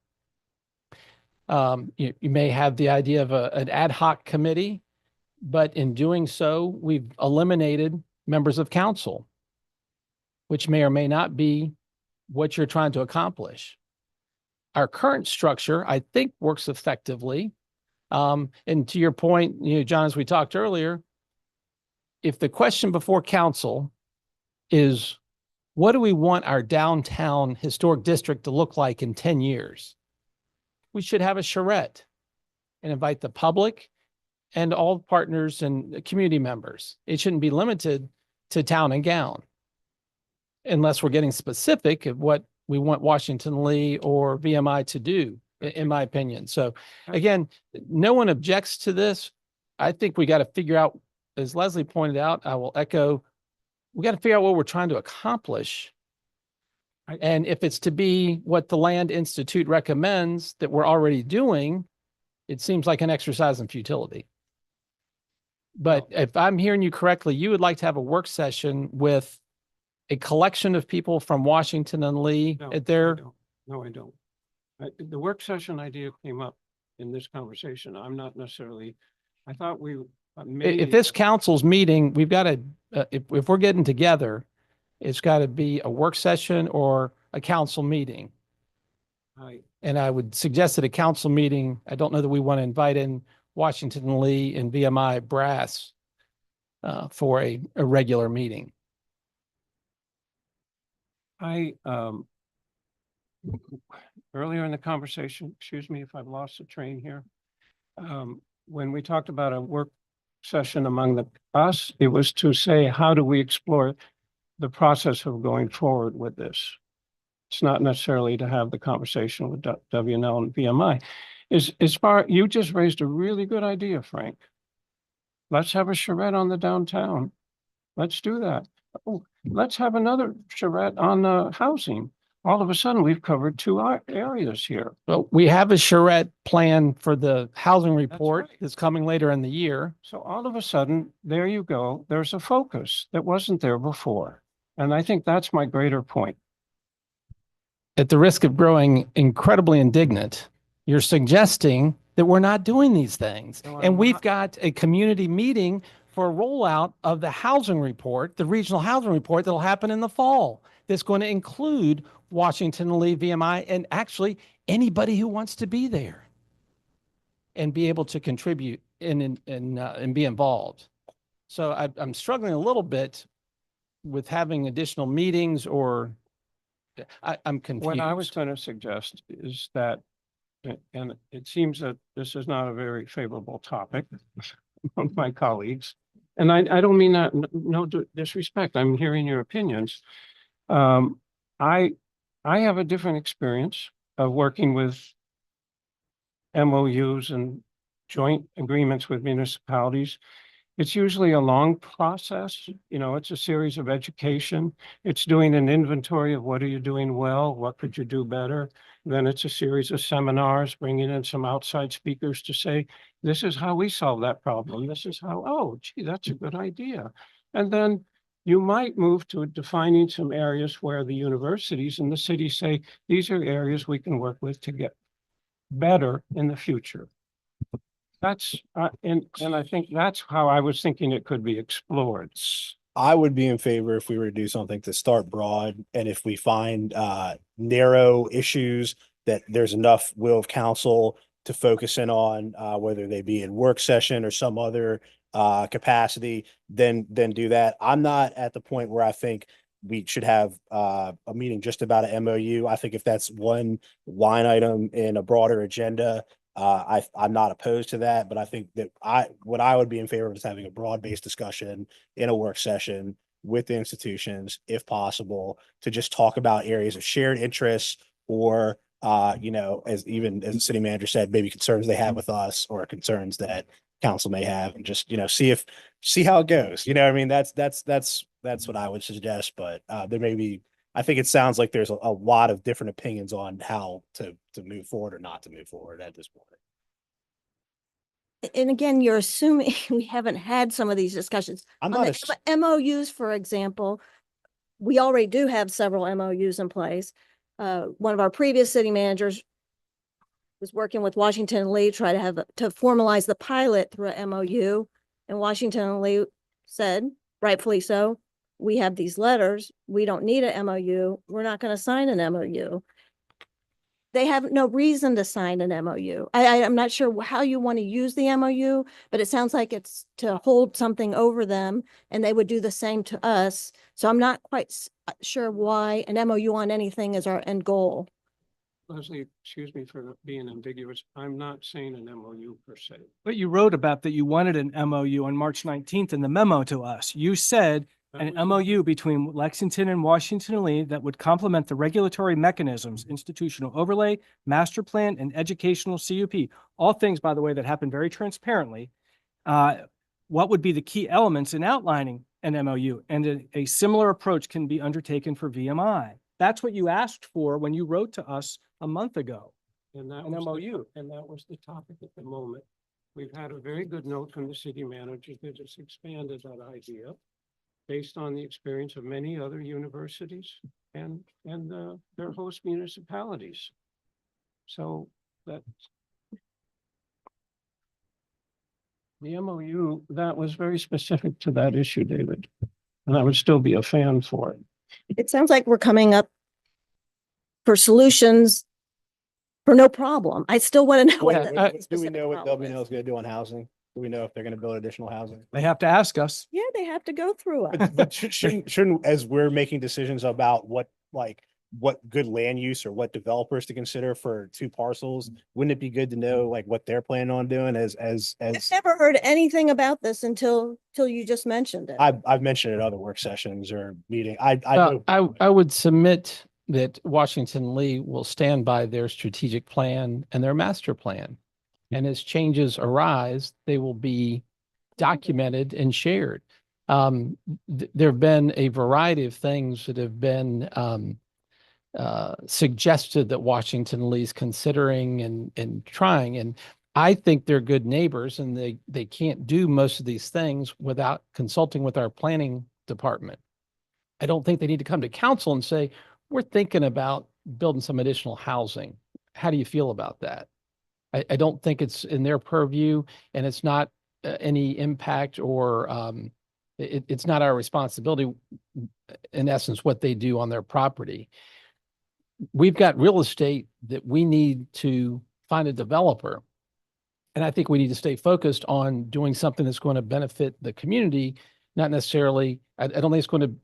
You may have the idea of an ad hoc committee, but in doing so, we've eliminated members of council, which may or may not be what you're trying to accomplish. Our current structure, I think, works effectively. And to your point, John, as we talked earlier, if the question before council is, what do we want our downtown historic district to look like in 10 years? We should have a charrette and invite the public and all partners and community members. It shouldn't be limited to town and gown, unless we're getting specific of what we want Washington Lee or VMI to do, in my opinion. So again, no one objects to this. I think we got to figure out, as Leslie pointed out, I will echo, we got to figure out what we're trying to accomplish. And if it's to be what the Land Institute recommends that we're already doing, it seems like an exercise in futility. But if I'm hearing you correctly, you would like to have a work session with a collection of people from Washington and Lee No, at their, No, I don't. The work session idea came up in this conversation. I'm not necessarily, I thought we maybe. if this council's meeting, we've got to, if we're getting together, it's got to be a work session or a council meeting. And I would suggest at a council meeting, I don't know that we want to invite in Washington Lee and VMI brass for a regular meeting. Earlier in the conversation, excuse me if I've lost the train here. When we talked about a work session among us, it was to say, how do we explore the process of going forward with this? It's not necessarily to have the conversation with WNL and VMI. You just raised a really good idea, Frank. Let's have a charrette on the downtown. Let's do that. Oh, let's have another charrette on housing. All of a sudden, we've covered two areas here. Well, we have a charrette plan for the housing report right. that's coming later in the year. So all of a sudden, there you go. There's a focus that wasn't there before. And I think that's my greater point. At the risk of growing incredibly indignant, you're suggesting that we're not doing these things. No, And I'm we've not. got a community meeting for a rollout of the housing report, the regional housing report that'll happen in the fall. That's going to include Washington and Lee VMI and actually anybody who wants to be there and be able to contribute and be involved. So I'm struggling a little bit with having additional meetings or I'm confused. What I was going to suggest is that, and it seems that this is not a very favorable topic among my colleagues. And I don't mean that, no disrespect. I'm hearing your opinions. I have a different experience of working with MOUs and joint agreements with municipalities. It's usually a long process. You know, it's a series of education. It's doing an inventory of what are you doing well, what could you do better. Then it's a series of seminars, bringing in some outside speakers to say, this is how we solve that problem. This is how, oh, gee, that's a good idea. And then you might move to defining some areas where the universities and the city say, these are areas we can work with to get better in the future. That's, and I think that's how I was thinking it could be explored. I would be in favor if we were to do something to start broad, and if we find narrow issues that there's enough will of council to focus in on, whether they be in work session or some other capacity, then do that. I'm not at the point where I think we should have a meeting just about an MOU. I think if that's one line item in a broader agenda, I'm not opposed to that, but I think that what I would be in favor of is having a broad-based discussion in a work session with the institutions, if possible, to just talk about areas of shared interests or, you know, as the city manager said, maybe concerns they have with us or concerns that council may have, and just, you know, see how it goes. You know, I mean, that's what I would suggest, but there may be, I think it sounds like there's a lot of different opinions on how to move forward or not to move forward at this point. And again, you're assuming we haven't had some of these discussions. I'm On not, the MOUs, for example, we already do have several MOUs in place. One of our previous city managers was working with Washington and Lee, try to formalize the pilot through a MOU. And Washington and Lee said, rightfully so, we have these letters. We don't need an MOU. We're not going to sign an MOU. They have no reason to sign an MOU. I'm not sure how you want to use the MOU, but it sounds like it's to hold something over them, and they would do the same to us. So I'm not quite sure why an MOU on anything is our end goal. Leslie, excuse me for being ambiguous. I'm not saying an MOU per se. But you wrote about that you wanted an MOU on March 19th in the memo to us. You said an MOU between Lexington and Washington and Lee that would complement the regulatory mechanisms, institutional overlay, master plan, and educational CUP. All things, by the way, that happen very transparently. What would be the key elements in outlining an MOU? And a similar approach can be undertaken for VMI. That's what you asked for when you wrote to us a month ago. And that An was MOU. And that was the topic at the moment. We've had a very good note from the city manager that just expanded that idea based on the experience of many other universities and their host municipalities. So that the MOU, that was very specific to that issue, David. And I would still be a fan for it. It sounds like we're coming up for solutions for no problem. I still want to know what the do we specific know what problem WNL is. is going to do on housing? Do we know if they're going to build additional housing? They have to ask us. Yeah, they have to go through it. But shouldn't, as we're making decisions about what good land use or what developers to consider for two parcels, wouldn't it be good to know like what they're planning on doing as I've never heard anything about this until you just mentioned it. I've mentioned at other work sessions or meeting. I would submit that Washington Lee will stand by their strategic plan and their master plan. And as changes arise, they will be documented and shared. There have been a variety of things that have been suggested that Washington Lee's considering and trying. And I think they're good neighbors, and they can't do most of these things without consulting with our planning department. I don't think they need to come to council and say, we're thinking about building some additional housing. How do you feel about that? I don't think it's in their purview, and it's not any impact or it's not our responsibility, in essence, what they do on their property. We've got real estate that we need to find a developer. And I think we need to stay focused on doing something that's going to benefit the community, not necessarily, I don't think it's going to,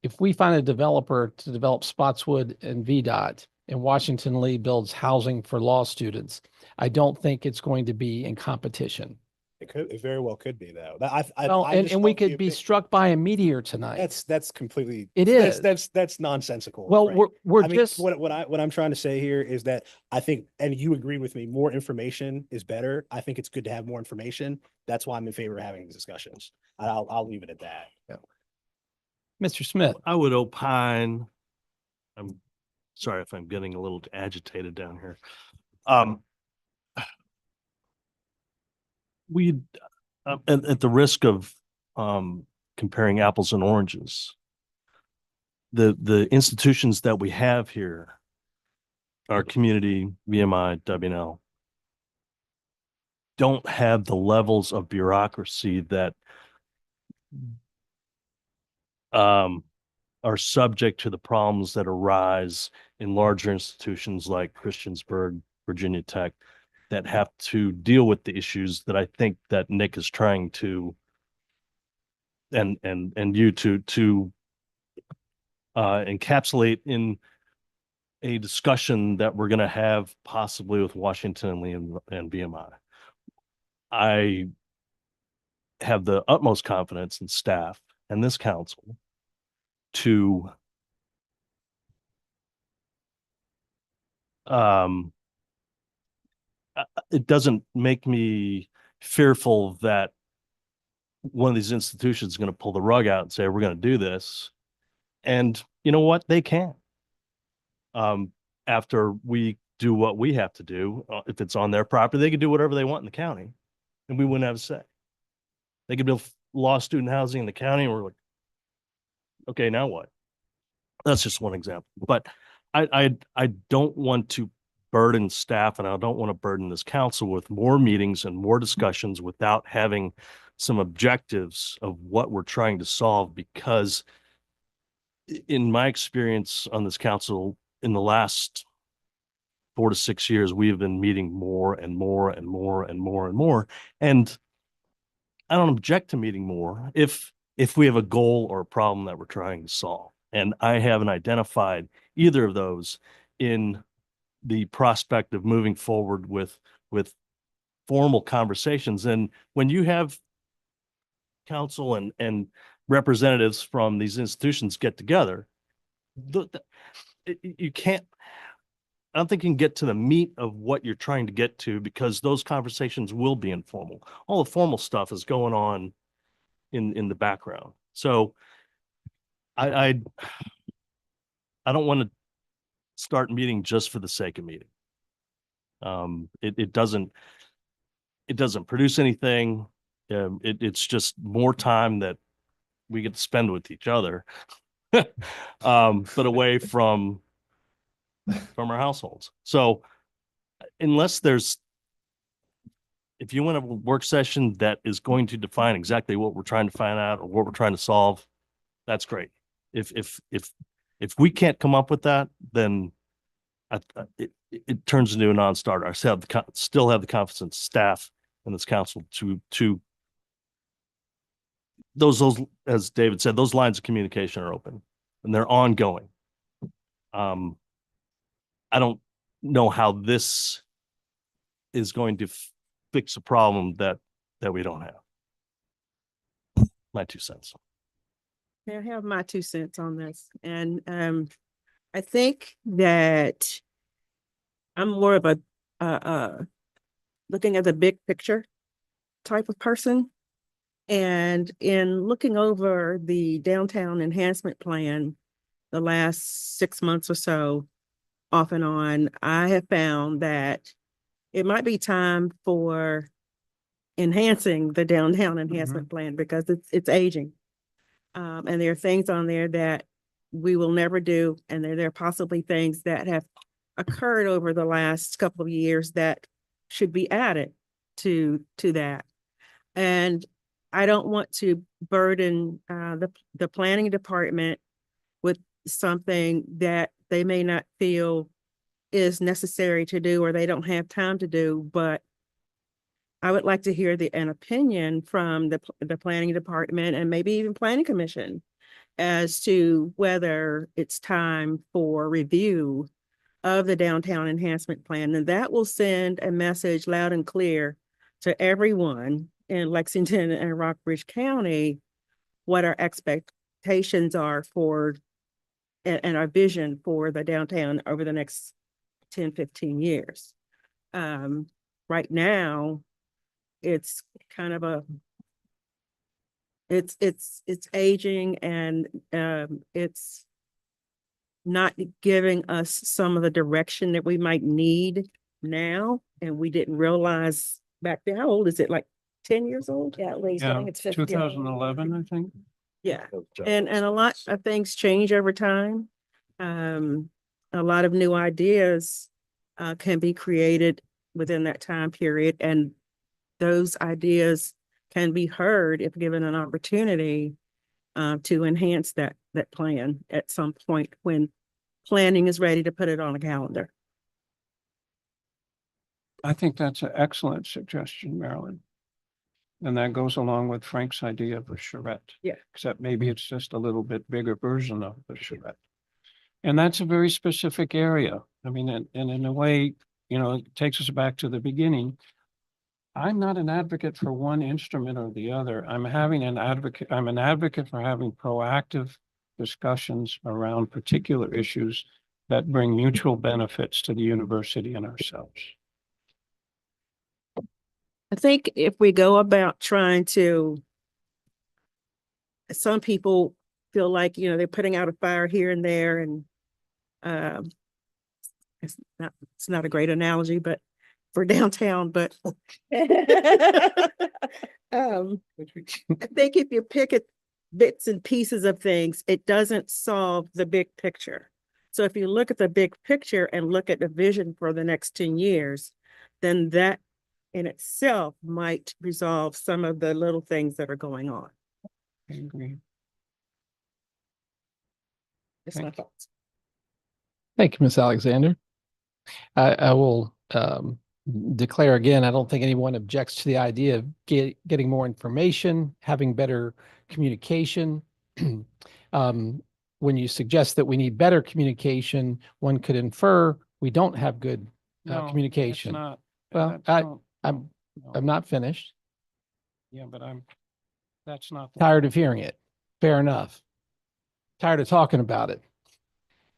if we find a developer to develop Spotswood and VDOT, and Washington Lee builds housing for law students, I don't think it's going to be in competition. It very well could be though. Well, and we could be struck by a meteor tonight. That's completely. It is. That's nonsensical. Well, Frank. we're I mean, just, what I'm trying to say here is that I think, and you agree with me, more information is better. I think it's good to have more information. That's why I'm in favor of having these discussions. I'll leave it at that. Mr. Smith. I would opine, I'm sorry if I'm getting a little agitated down here. We, at the risk of comparing apples and oranges, the institutions that we have here, our community, VMI, WNL, don't have the levels of bureaucracy that are subject to the problems that arise in larger institutions like Christiansburg, Virginia Tech, that have to deal with the issues that I think that Nick is trying to and you to encapsulate in a discussion that we're going to have possibly with Washington and Lee and BMI. I have the utmost confidence in staff and this council to it doesn't make me fearful that one of these institutions is going to pull the rug out and say, we're going to do this. And you know what? They can. After we do what we have to do, if it's on their property, they can do whatever they want in the county and we wouldn't have a say. They could build law student housing in the county and we're like, okay, now what? That's just one example. But I don't want to burden staff and I don't want to burden this council with more meetings and more discussions without having some objectives of what we're trying to solve, because in my experience on this council in the last 4 to 6 years, we have been meeting more and more and more and more and more. And I don't object to meeting more if we have a goal or a problem that we're trying to solve. And I haven't identified either of those in the prospect of moving forward with formal conversations. And when you have council and representatives from these institutions get together, you can't, I don't think you can get to the meat of what you're trying to get to, because those conversations will be informal. All the formal stuff is going on in the background. So I don't want to start meeting just for the sake of meeting. It doesn't produce anything. It's just more time that we get to spend with each other, but away from our households. So unless if you want a work session that is going to define exactly what we're trying to find out or what we're trying to solve, that's great. If we can't come up with that, then it turns into a non-starter. I still have the confidence in staff and this council to those, as David said, those lines of communication are open and they're ongoing. I don't know how this is going to fix a problem that we don't have. My 2 cents. I have my 2 cents on this. And I think that I'm more of a looking at the big picture type of person. And in looking over the downtown enhancement plan, the last 6 months or so, off and on, I have found that it might be time for enhancing the downtown enhancement plan because it's aging. And there are things on there that we will never do, and there are possibly things that have occurred over the last couple of years that should be added to that. And I don't want to burden the planning department with something that they may not feel is necessary to do or they don't have time to do, but I would like to hear an opinion from the planning department and maybe even planning commission as to whether it's time for review of the downtown enhancement plan. And that will send a message loud and clear to everyone in Lexington and Rockbridge County, what our expectations are for and our vision for the downtown over the next 10, 15 years. Right now, it's kind of it's aging and it's not giving us some of the direction that we might need now. And we didn't realize back then, how old is it? Like 10 years old? Yeah, at least, I Yeah, think it's 50. 2011, I think. Yeah. And a lot of things change over time. A lot of new ideas can be created within that time period, and those ideas can be heard if given an opportunity to enhance that plan at some point when planning is ready to put it on a calendar. I think that's an excellent suggestion, Marilyn. And that goes along with Frank's idea of a charrette. Yeah. Except maybe it's just a little bit bigger version of the charrette. And that's a very specific area. I mean, and in a way, it takes us back to the beginning. I'm not an advocate for one instrument or the other. I'm an advocate for having proactive discussions around particular issues that bring mutual benefits to the university and ourselves. I think if we go about trying to, some people feel like, they're putting out a fire here and there, and it's not a great analogy, but for downtown, but I think if you pick at bits and pieces of things, it doesn't solve the big picture. So if you look at the big picture and look at the vision for the next 10 years, then that in itself might resolve some of the little things that are going on. I agree. That's my thoughts. Thank you, Ms. Alexander. I will declare again, I don't think anyone objects to the idea of getting more information, having better communication. When you suggest that we need better communication, one could infer we don't have good No, communication. that's not. Well, that's not- I'm no. not finished. Yeah, but that's not. Tired of hearing it. Fair enough. Tired of talking about it.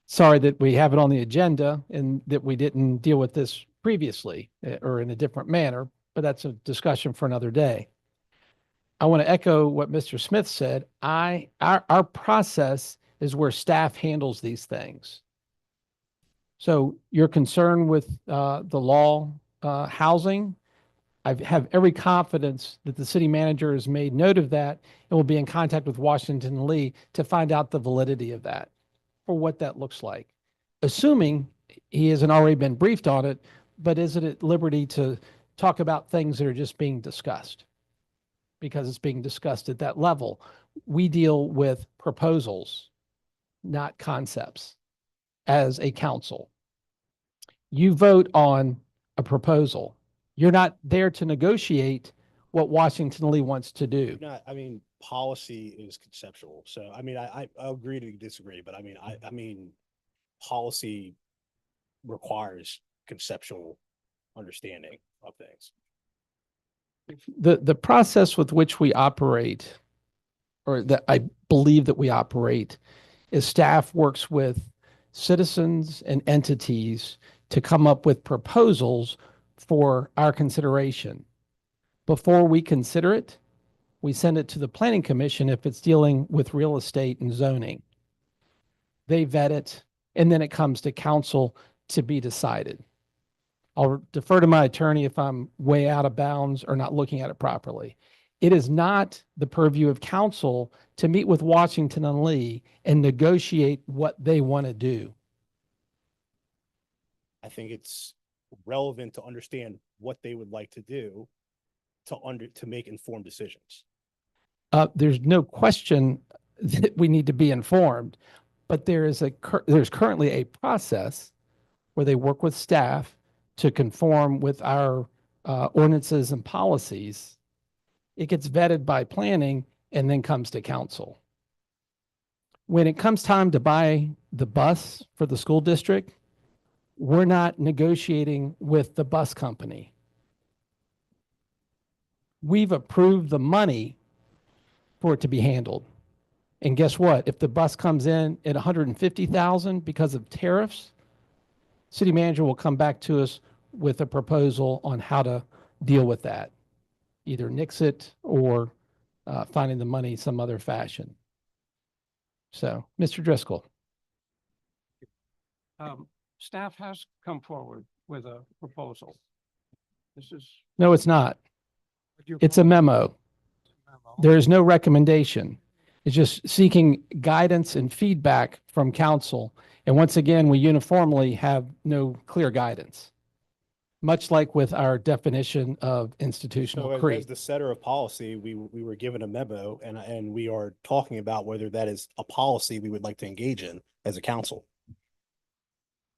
Sorry that we have it on the agenda and that we didn't deal with this previously or in a different manner, but that's a discussion for another day. I want to echo what Mr. Smith said. Our process is where staff handles these things. So your concern with the law housing, I have every confidence that the city manager has made note of that and will be in contact with Washington and Lee to find out the validity of that or what that looks like. Assuming he hasn't already been briefed on it, but is it at liberty to talk about things that are just being discussed? Because it's being discussed at that level. We deal with proposals, not concepts, as a council. You vote on a proposal. You're not there to negotiate what Washington Lee wants to do. Policy is conceptual. So, I agree to disagree, but policy requires conceptual understanding of things. The process with which we operate, or that I believe that we operate, is staff works with citizens and entities to come up with proposals for our consideration. Before we consider it, we send it to the planning commission if it's dealing with real estate and zoning. They vet it, and then it comes to council to be decided. I'll defer to my attorney if I'm way out of bounds or not looking at it properly. It is not the purview of council to meet with Washington and Lee and negotiate what they want to do. I think it's relevant to understand what they would like to do to make informed decisions. There's no question that we need to be informed, but there's currently a process where they work with staff to conform with our ordinances and policies. It gets vetted by planning and then comes to council. When it comes time to buy the bus for the school district, we're not negotiating with the bus company. We've approved the money for it to be handled. And guess what? If the bus comes in at 150,000 because of tariffs, city manager will come back to us with a proposal on how to deal with that. Either nix it or finding the money some other fashion. So, Mr. Driscoll. Staff has come forward with a proposal. This is. No, it's not. what you're It's a memo. memo. There is no recommendation. It's just seeking guidance and feedback from council. And once again, we uniformly have no clear guidance, much like with our definition of institutional So as creep. the setter of policy, we were given a memo and we are talking about whether that is a policy we would like to engage in as a council.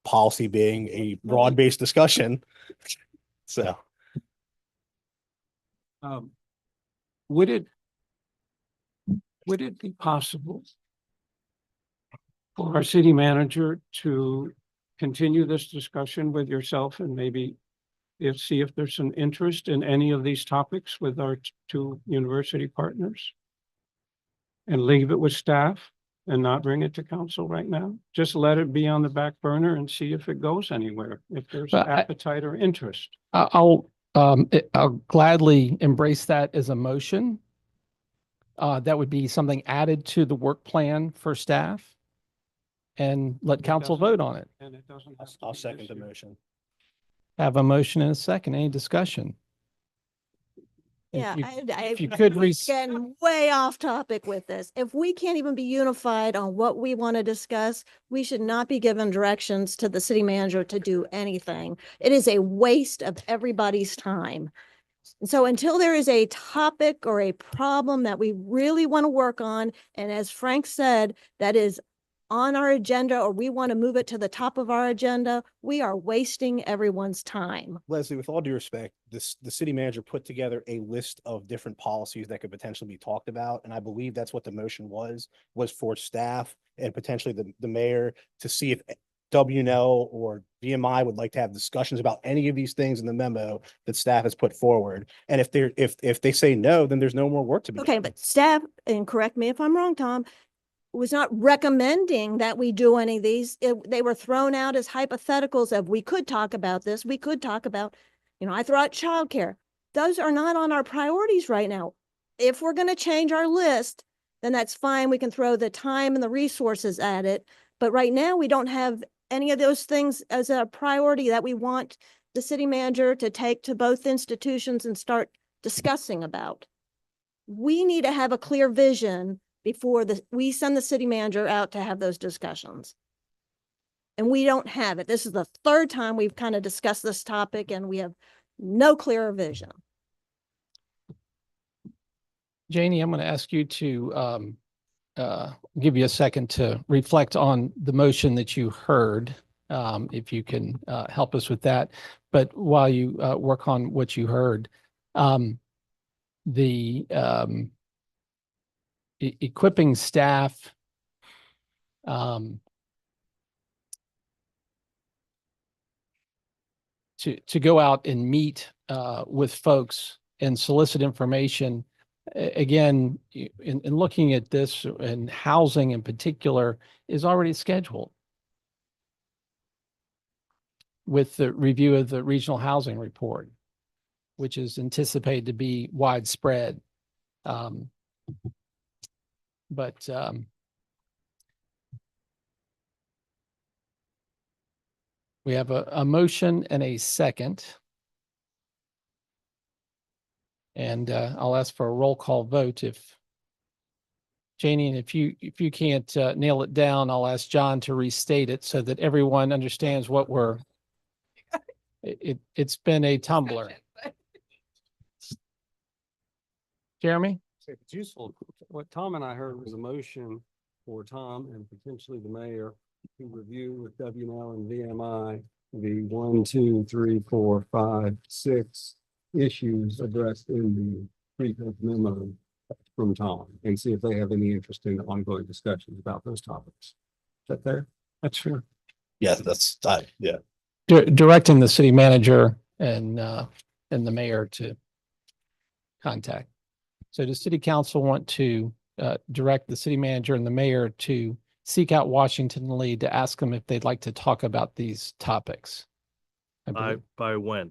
Policy being a broad-based discussion. So. Would it be possible for our city manager to continue this discussion with yourself and maybe see if there's an interest in any of these topics with our two university partners? And leave it with staff and not bring it to council right now? Just let it be on the back burner and see if it goes anywhere, if there's But appetite or interest. I'll gladly embrace that as a motion. That would be something added to the work plan for staff and let council doesn't- vote on it. And it doesn't have to I'll be second this the year. motion. Have a motion and a second. Any discussion? If Yeah, you- I If you could getting way off topic with this. If we can't even be unified on what we want to discuss, we should not be given directions to the city manager to do anything. It is a waste of everybody's time. And so until there is a topic or a problem that we really want to work on, and as Frank said, that is on our agenda, or we want to move it to the top of our agenda, we are wasting everyone's time. Leslie, with all due respect, the city manager put together a list of different policies that could potentially be talked about. And I believe that's what the motion was for staff and potentially the mayor to see if WNL or VMI would like to have discussions about any of these things in the memo that staff has put forward. And if they say no, then there's no more work to be Okay, done. but staff, and correct me if I'm wrong, Tom, was not recommending that we do any of these. They were thrown out as hypotheticals of, we could talk about this, we could talk about, I throw out childcare. Those are not on our priorities right now. If we're going to change our list, then that's fine. We can throw the time and the resources at it. But right now, we don't have any of those things as a priority that we want the city manager to take to both institutions and start discussing about. We need to have a clear vision before we send the city manager out to have those discussions. And we don't have it. This is the third time we've kind of discussed this topic and we have no clear vision. Janie, I'm going to ask you to give you a second to reflect on the motion that you heard, if you can help us with that. But while you work on what you heard, equipping staff to go out and meet with folks and solicit information. Again, in looking at this, and housing in particular is already scheduled with the review of the regional housing report, which is anticipated to be widespread. But we have a motion and a second. And I'll ask for a roll call vote if Janie, and if you can't nail it down, I'll ask John to restate it so that everyone understands what it's been a tumbler. Jeremy? If it's useful, what Tom and I heard was a motion for Tom and potentially the mayor to review with WNL and VMI the 1, 2, 3, 4, 5, 6 issues addressed in the pre-print memo from Tom and see if they have any interest in ongoing discussions about those topics. Is that fair? That's fair. Yeah, that's, yeah. Directing the city manager and the mayor to contact. So does city council want to direct the city manager and the mayor to seek out Washington and Lee to ask them if they'd like to talk about these topics? By when?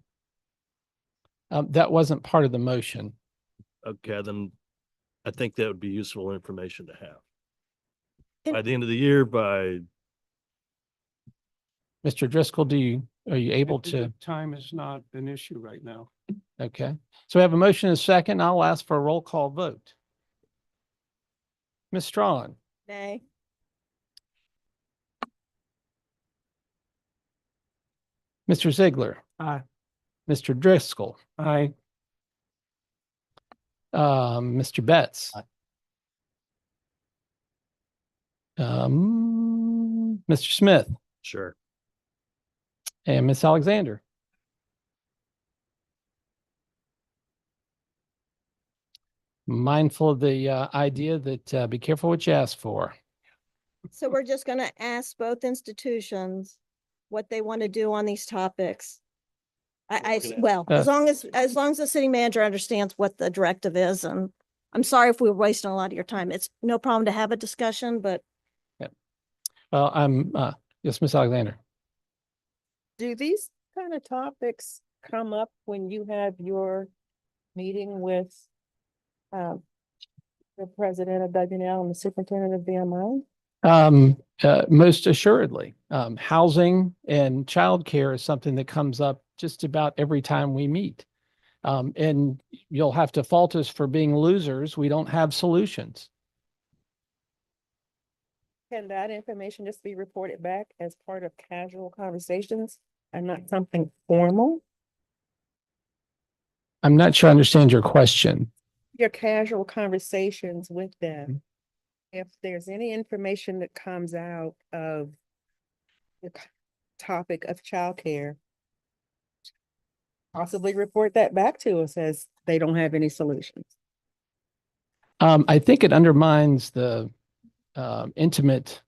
That wasn't part of the motion. Okay, then I think that would be useful information to have. And- By the end of the year, by, Mr. Driscoll, are you able to? Time is not an issue right now. Okay, so we have a motion and a second. I'll ask for a roll call vote. Ms. Strawn, Nay. Mr. Ziegler, Aye. Mr. Driscoll, Aye. Mr. Betts. Aye. Mr. Smith sure. and Ms. Alexander. Mindful of the idea that be careful what you ask for. So we're just gonna ask both institutions what they want to do on these topics. Well, as long as the city manager understands what the directive is, and I'm sorry if we were wasting a lot of your time. It's no problem to have a discussion, but Well, yes, Ms. Alexander. Do these kind of topics come up when you have your meeting with the president of WNL and the superintendent of VMI? Most assuredly, housing and childcare is something that comes up just about every time we meet. And you'll have to fault us for being losers. We don't have solutions. Can that information just be reported back as part of casual conversations and not something formal? I'm not sure I understand your question. Your casual conversations with them. If there's any information that comes out of the topic of childcare, possibly report that back to us as they don't have any solutions. I think it undermines the intimate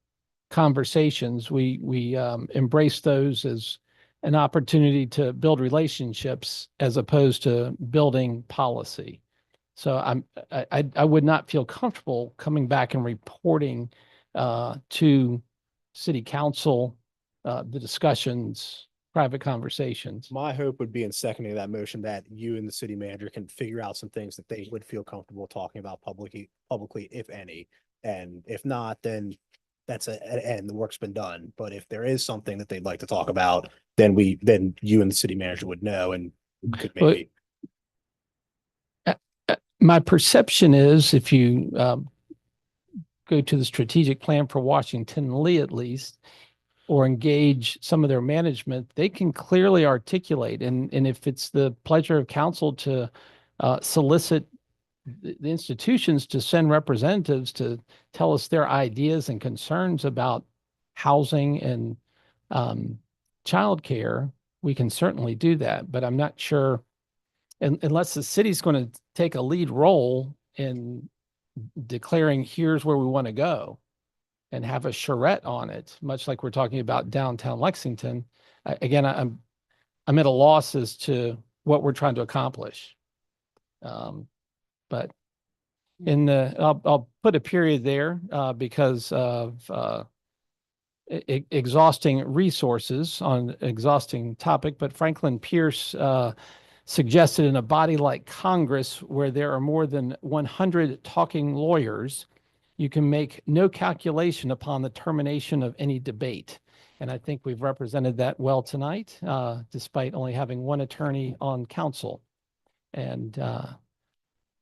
conversations. We embrace those as an opportunity to build relationships as opposed to building policy. So I would not feel comfortable coming back and reporting to city council the discussions, private conversations. My hope would be in seconding that motion that you and the city manager can figure out some things that they would feel comfortable talking about publicly, if any. And if not, then that's and the work's been done. But if there is something that they'd like to talk about, then you and the city manager would know and could maybe. My perception is if you go to the strategic plan for Washington and Lee, at least, or engage some of their management, they can clearly articulate. And if it's the pleasure of council to solicit the institutions to send representatives to tell us their ideas and concerns about housing and childcare, we can certainly do that. But I'm not sure, unless the city's going to take a lead role in declaring here's where we want to go and have a charrette on it, much like we're talking about downtown Lexington. Again, I'm at a loss as to what we're trying to accomplish. But I'll put a period there because of exhausting resources on exhausting topic. But Franklin Pierce suggested in a body like Congress, where there are more than 100 talking lawyers, you can make no calculation upon the termination of any debate. And I think we've represented that well tonight, despite only having one attorney on council. And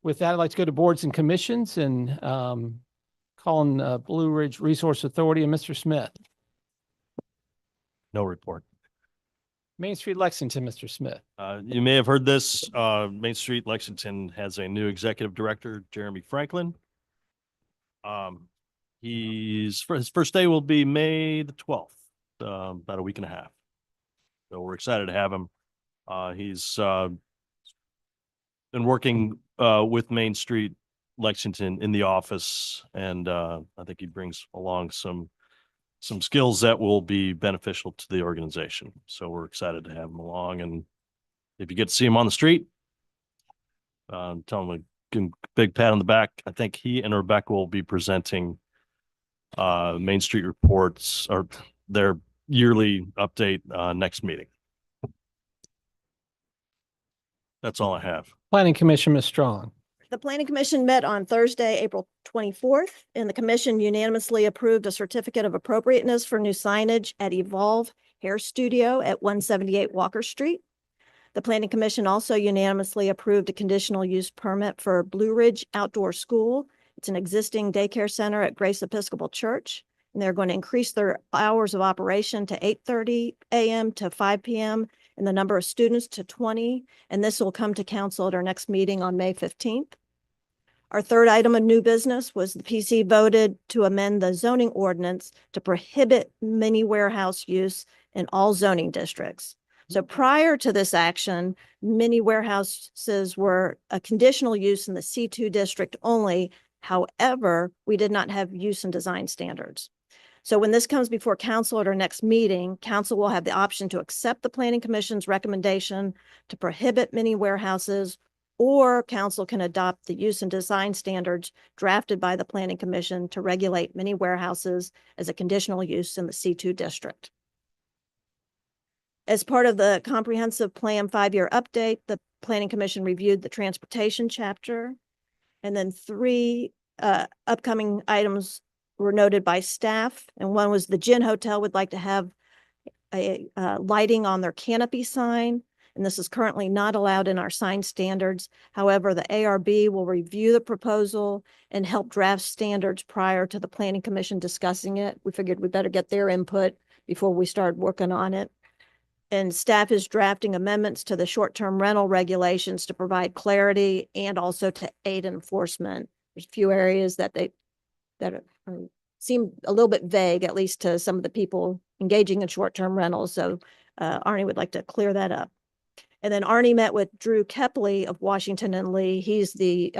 with that, I'd like to go to boards and commissions and call on Blue Ridge Resource Authority and Mr. Smith. No report. Main Street Lexington, Mr. Smith. You may have heard this, Main Street Lexington has a new executive director, Jeremy Franklin. His first day will be May the 12th, about a week and a half. So we're excited to have him. He's been working with Main Street Lexington in the office, and I think he brings along some skills that will be beneficial to the organization. So we're excited to have him along. And if you get to see him on the street, tell him a big pat on the back. I think he and Rebecca will be presenting Main Street reports or their yearly update next meeting. That's all I have. Planning Commission, Ms. Strong. The Planning Commission met on Thursday, April 24th, and the commission unanimously approved a certificate of appropriateness for new signage at Evolve Hair Studio at 178 Walker Street. The Planning Commission also unanimously approved a conditional use permit for Blue Ridge Outdoor School. It's an existing daycare center at Grace Episcopal Church, and they're going to increase their hours of operation to 8:30 a.m. to 5 p.m. and the number of students to 20, and this will come to council at our next meeting on May 15th. Our third item of new business was the PC voted to amend the zoning ordinance to prohibit mini warehouse use in all zoning districts. So prior to this action, mini warehouses were a conditional use in the C2 district only. However, we did not have use and design standards. So when this comes before council at our next meeting, council will have the option to accept the Planning Commission's recommendation to prohibit mini warehouses, or council can adopt the use and design standards drafted by the Planning Commission to regulate mini warehouses as a conditional use in the C2 district. As part of the comprehensive plan 5-year update, the Planning Commission reviewed the transportation chapter, and then 3 upcoming items were noted by staff. And one was the Gin Hotel would like to have a lighting on their canopy sign. And this is currently not allowed in our sign standards. However, the ARB will review the proposal and help draft standards prior to the Planning Commission discussing it. We figured we better get their input before we start working on it. And staff is drafting amendments to the short-term rental regulations to provide clarity and also to aid enforcement. There's a few areas that seem a little bit vague, at least to some of the people engaging in short-term rentals. So Arnie would like to clear that up. And then Arnie met with Drew Kepley of Washington and Lee. He's the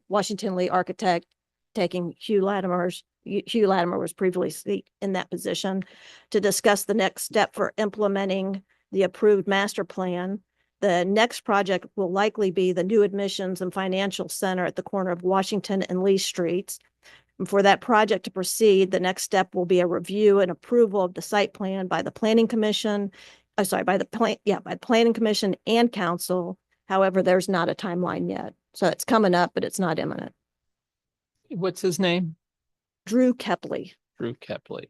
Washington Lee architect, taking Hugh Latimer's. Hugh Latimer was previously in that position, to discuss the next step for implementing the approved master plan. The next project will likely be the new admissions and financial center at the corner of Washington and Lee Streets. And for that project to proceed, the next step will be a review and approval of the site plan by the Planning Commission. By the Planning Commission and council. However, there's not a timeline yet. So it's coming up, but it's not imminent. What's his name? Drew Kepley. Drew Kepley.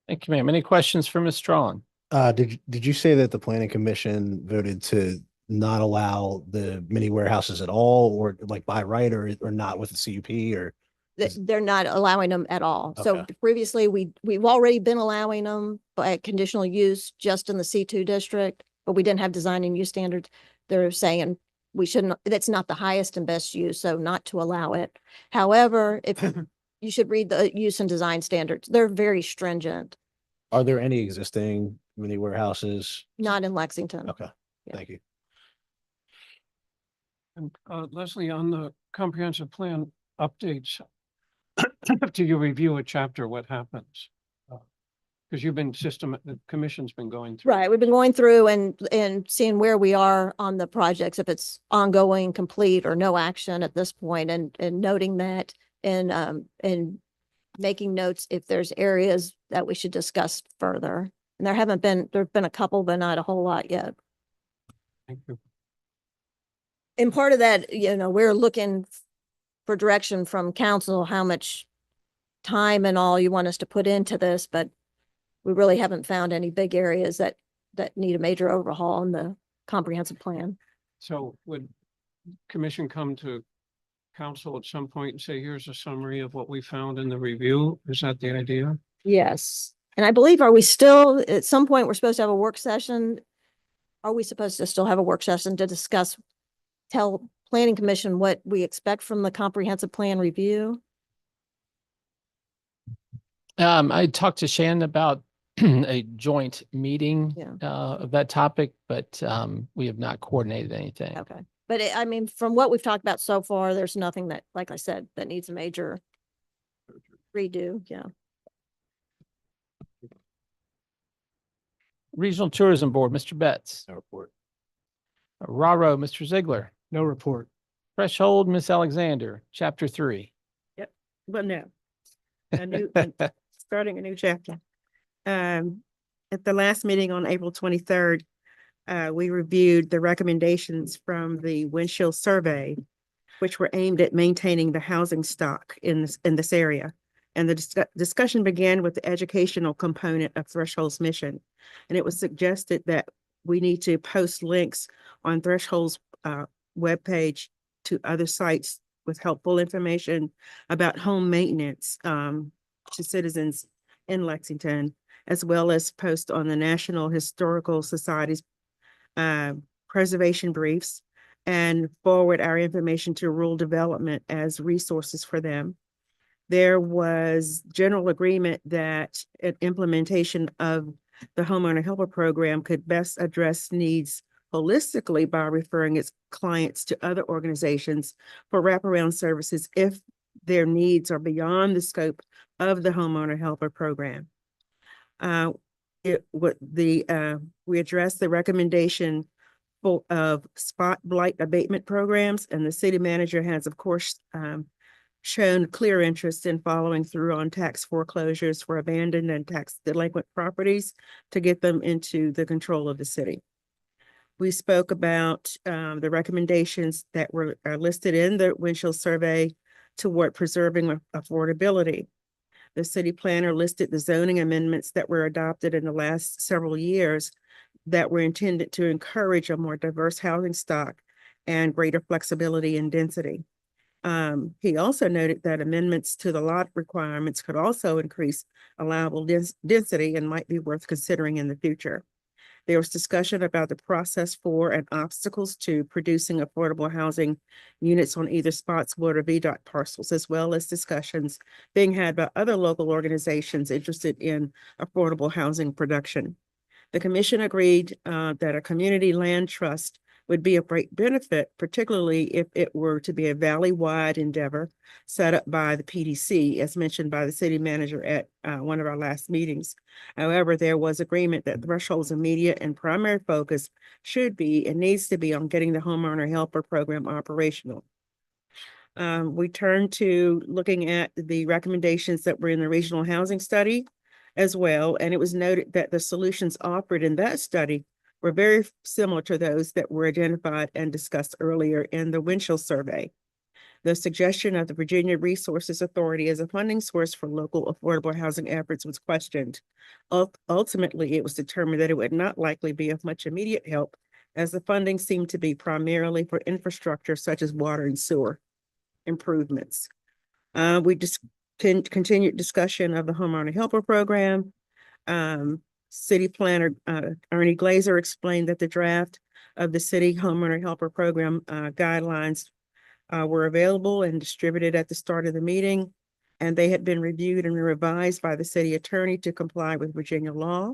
Thank you, ma'am. Any questions for Ms. Strong? Did you say that the planning commission voted to not allow the mini warehouses at all, or like by right, or not with the CUP, or? They're not allowing them at all. So Okay. previously we've already been allowing them by conditional use just in the C2 district, but we didn't have design and use standards. They're saying we shouldn't, that's not the highest and best use, so not to allow it. However, if you should read the use and design standards, they're very stringent, Are there any existing mini warehouses? not in Lexington. Okay, Yeah. thank you. And Leslie, on the comprehensive plan updates, after you review a chapter, what happens? Because you've been the commission's been going through. Right, we've been going through and seeing where we are on the projects, if it's ongoing, complete, or no action at this point, and noting that and making notes if there's areas that we should discuss further. And there've been a couple, but not a whole lot yet. Thank you. And part of that, we're looking for direction from council, how much time and all you want us to put into this, but we really haven't found any big areas that need a major overhaul in the comprehensive plan. So would commission come to council at some point and say, here's a summary of what we found in the review? Is that the idea? Yes. And I believe, are we still, at some point, we're supposed to have a work session? Are we supposed to still have a work session to discuss, tell planning commission what we expect from the comprehensive plan review? I talked to Shannon about a joint meeting Yeah. of that topic, but we have not coordinated anything. Okay. But I mean, from what we've talked about so far, there's nothing that, like I said, that needs a major redo. Yeah. Regional Tourism Board, Mr. Betts. No report. Raro, Mr. Ziegler. No report. Threshold, Miss Alexander, Chapter 3. But no, starting a new chapter. At the last meeting on April 23rd, we reviewed the recommendations from the windshield survey, which were aimed at maintaining the housing stock in this area. And the discussion began with the educational component of Threshold's mission. And it was suggested that we need to post links on Threshold's webpage to other sites with helpful information about home maintenance to citizens in Lexington, as well as post on the National Historical Society's preservation briefs and forward our information to rural development as resources for them. There was general agreement that an implementation of the Homeowner Helper Program could best address needs holistically by referring its clients to other organizations for wraparound services if their needs are beyond the scope of the Homeowner Helper Program. We addressed the recommendation of spot blight abatement programs, and the city manager has, of course, shown clear interest in following through on tax foreclosures for abandoned and tax delinquent properties to get them into the control of the city. We spoke about the recommendations that were listed in the windshield survey toward preserving affordability. The city planner listed the zoning amendments that were adopted in the last several years that were intended to encourage a more diverse housing stock and greater flexibility and density. He also noted that amendments to the lot requirements could also increase allowable density and might be worth considering in the future. There was discussion about the process for and obstacles to producing affordable housing units on either Spotswood or VDOT parcels, as well as discussions being had by other local organizations interested in affordable housing production. The commission agreed that a community land trust would be of great benefit, particularly if it were to be a valley-wide endeavor set up by the PDC, as mentioned by the city manager at one of our last meetings. However, there was agreement that Threshold's immediate and primary focus should be and needs to be on getting the Homeowner Helper Program operational. We turned to looking at the recommendations that were in the regional housing study as well, and it was noted that the solutions offered in that study were very similar to those that were identified and discussed earlier in the windshield survey. The suggestion of the Virginia Resources Authority as a funding source for local affordable housing efforts was questioned. Ultimately, it was determined that it would not likely be of much immediate help, as the funding seemed to be primarily for infrastructure such as water and sewer improvements. We just continued discussion of the Homeowner Helper Program. City planner Ernie Glazer explained that the draft of the city Homeowner Helper Program guidelines were available and distributed at the start of the meeting, and they had been reviewed and revised by the city attorney to comply with Virginia law,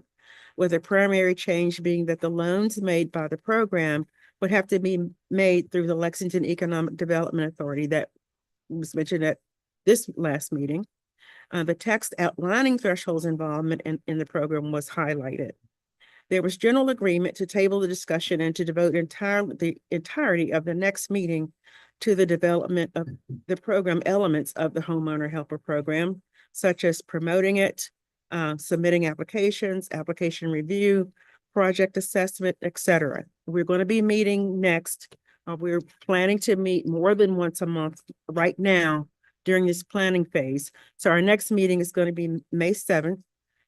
with a primary change being that the loans made by the program would have to be made through the Lexington Economic Development Authority that was mentioned at this last meeting. The text outlining Threshold's involvement in the program was highlighted. There was general agreement to table the discussion and to devote the entirety of the next meeting to the development of the program elements of the Homeowner Helper Program, such as promoting it, submitting applications, application review, project assessment, etc. We're going to be meeting next. We're planning to meet more than once a month right now during this planning phase. So our next meeting is going to be May 7th,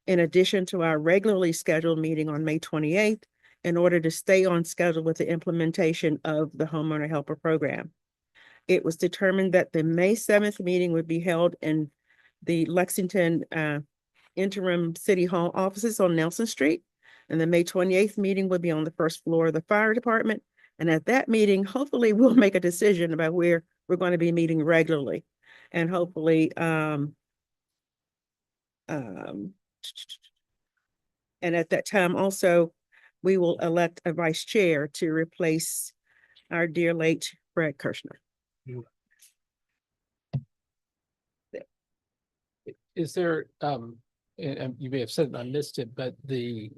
in addition to our regularly scheduled meeting on May 28th, in order to stay on schedule with the implementation of the homeowner helper program. It was determined that the May 7th meeting would be held in the Lexington interim city hall offices on Nelson Street. And the May 28th meeting will be on the first floor of the fire department. And at that meeting, hopefully we'll make a decision about where we're going to be meeting regularly. And hopefully, and at that time also, we will elect a vice chair to replace our dear late Brad Kirshner. Is there, and you may have said it, and I missed it, but the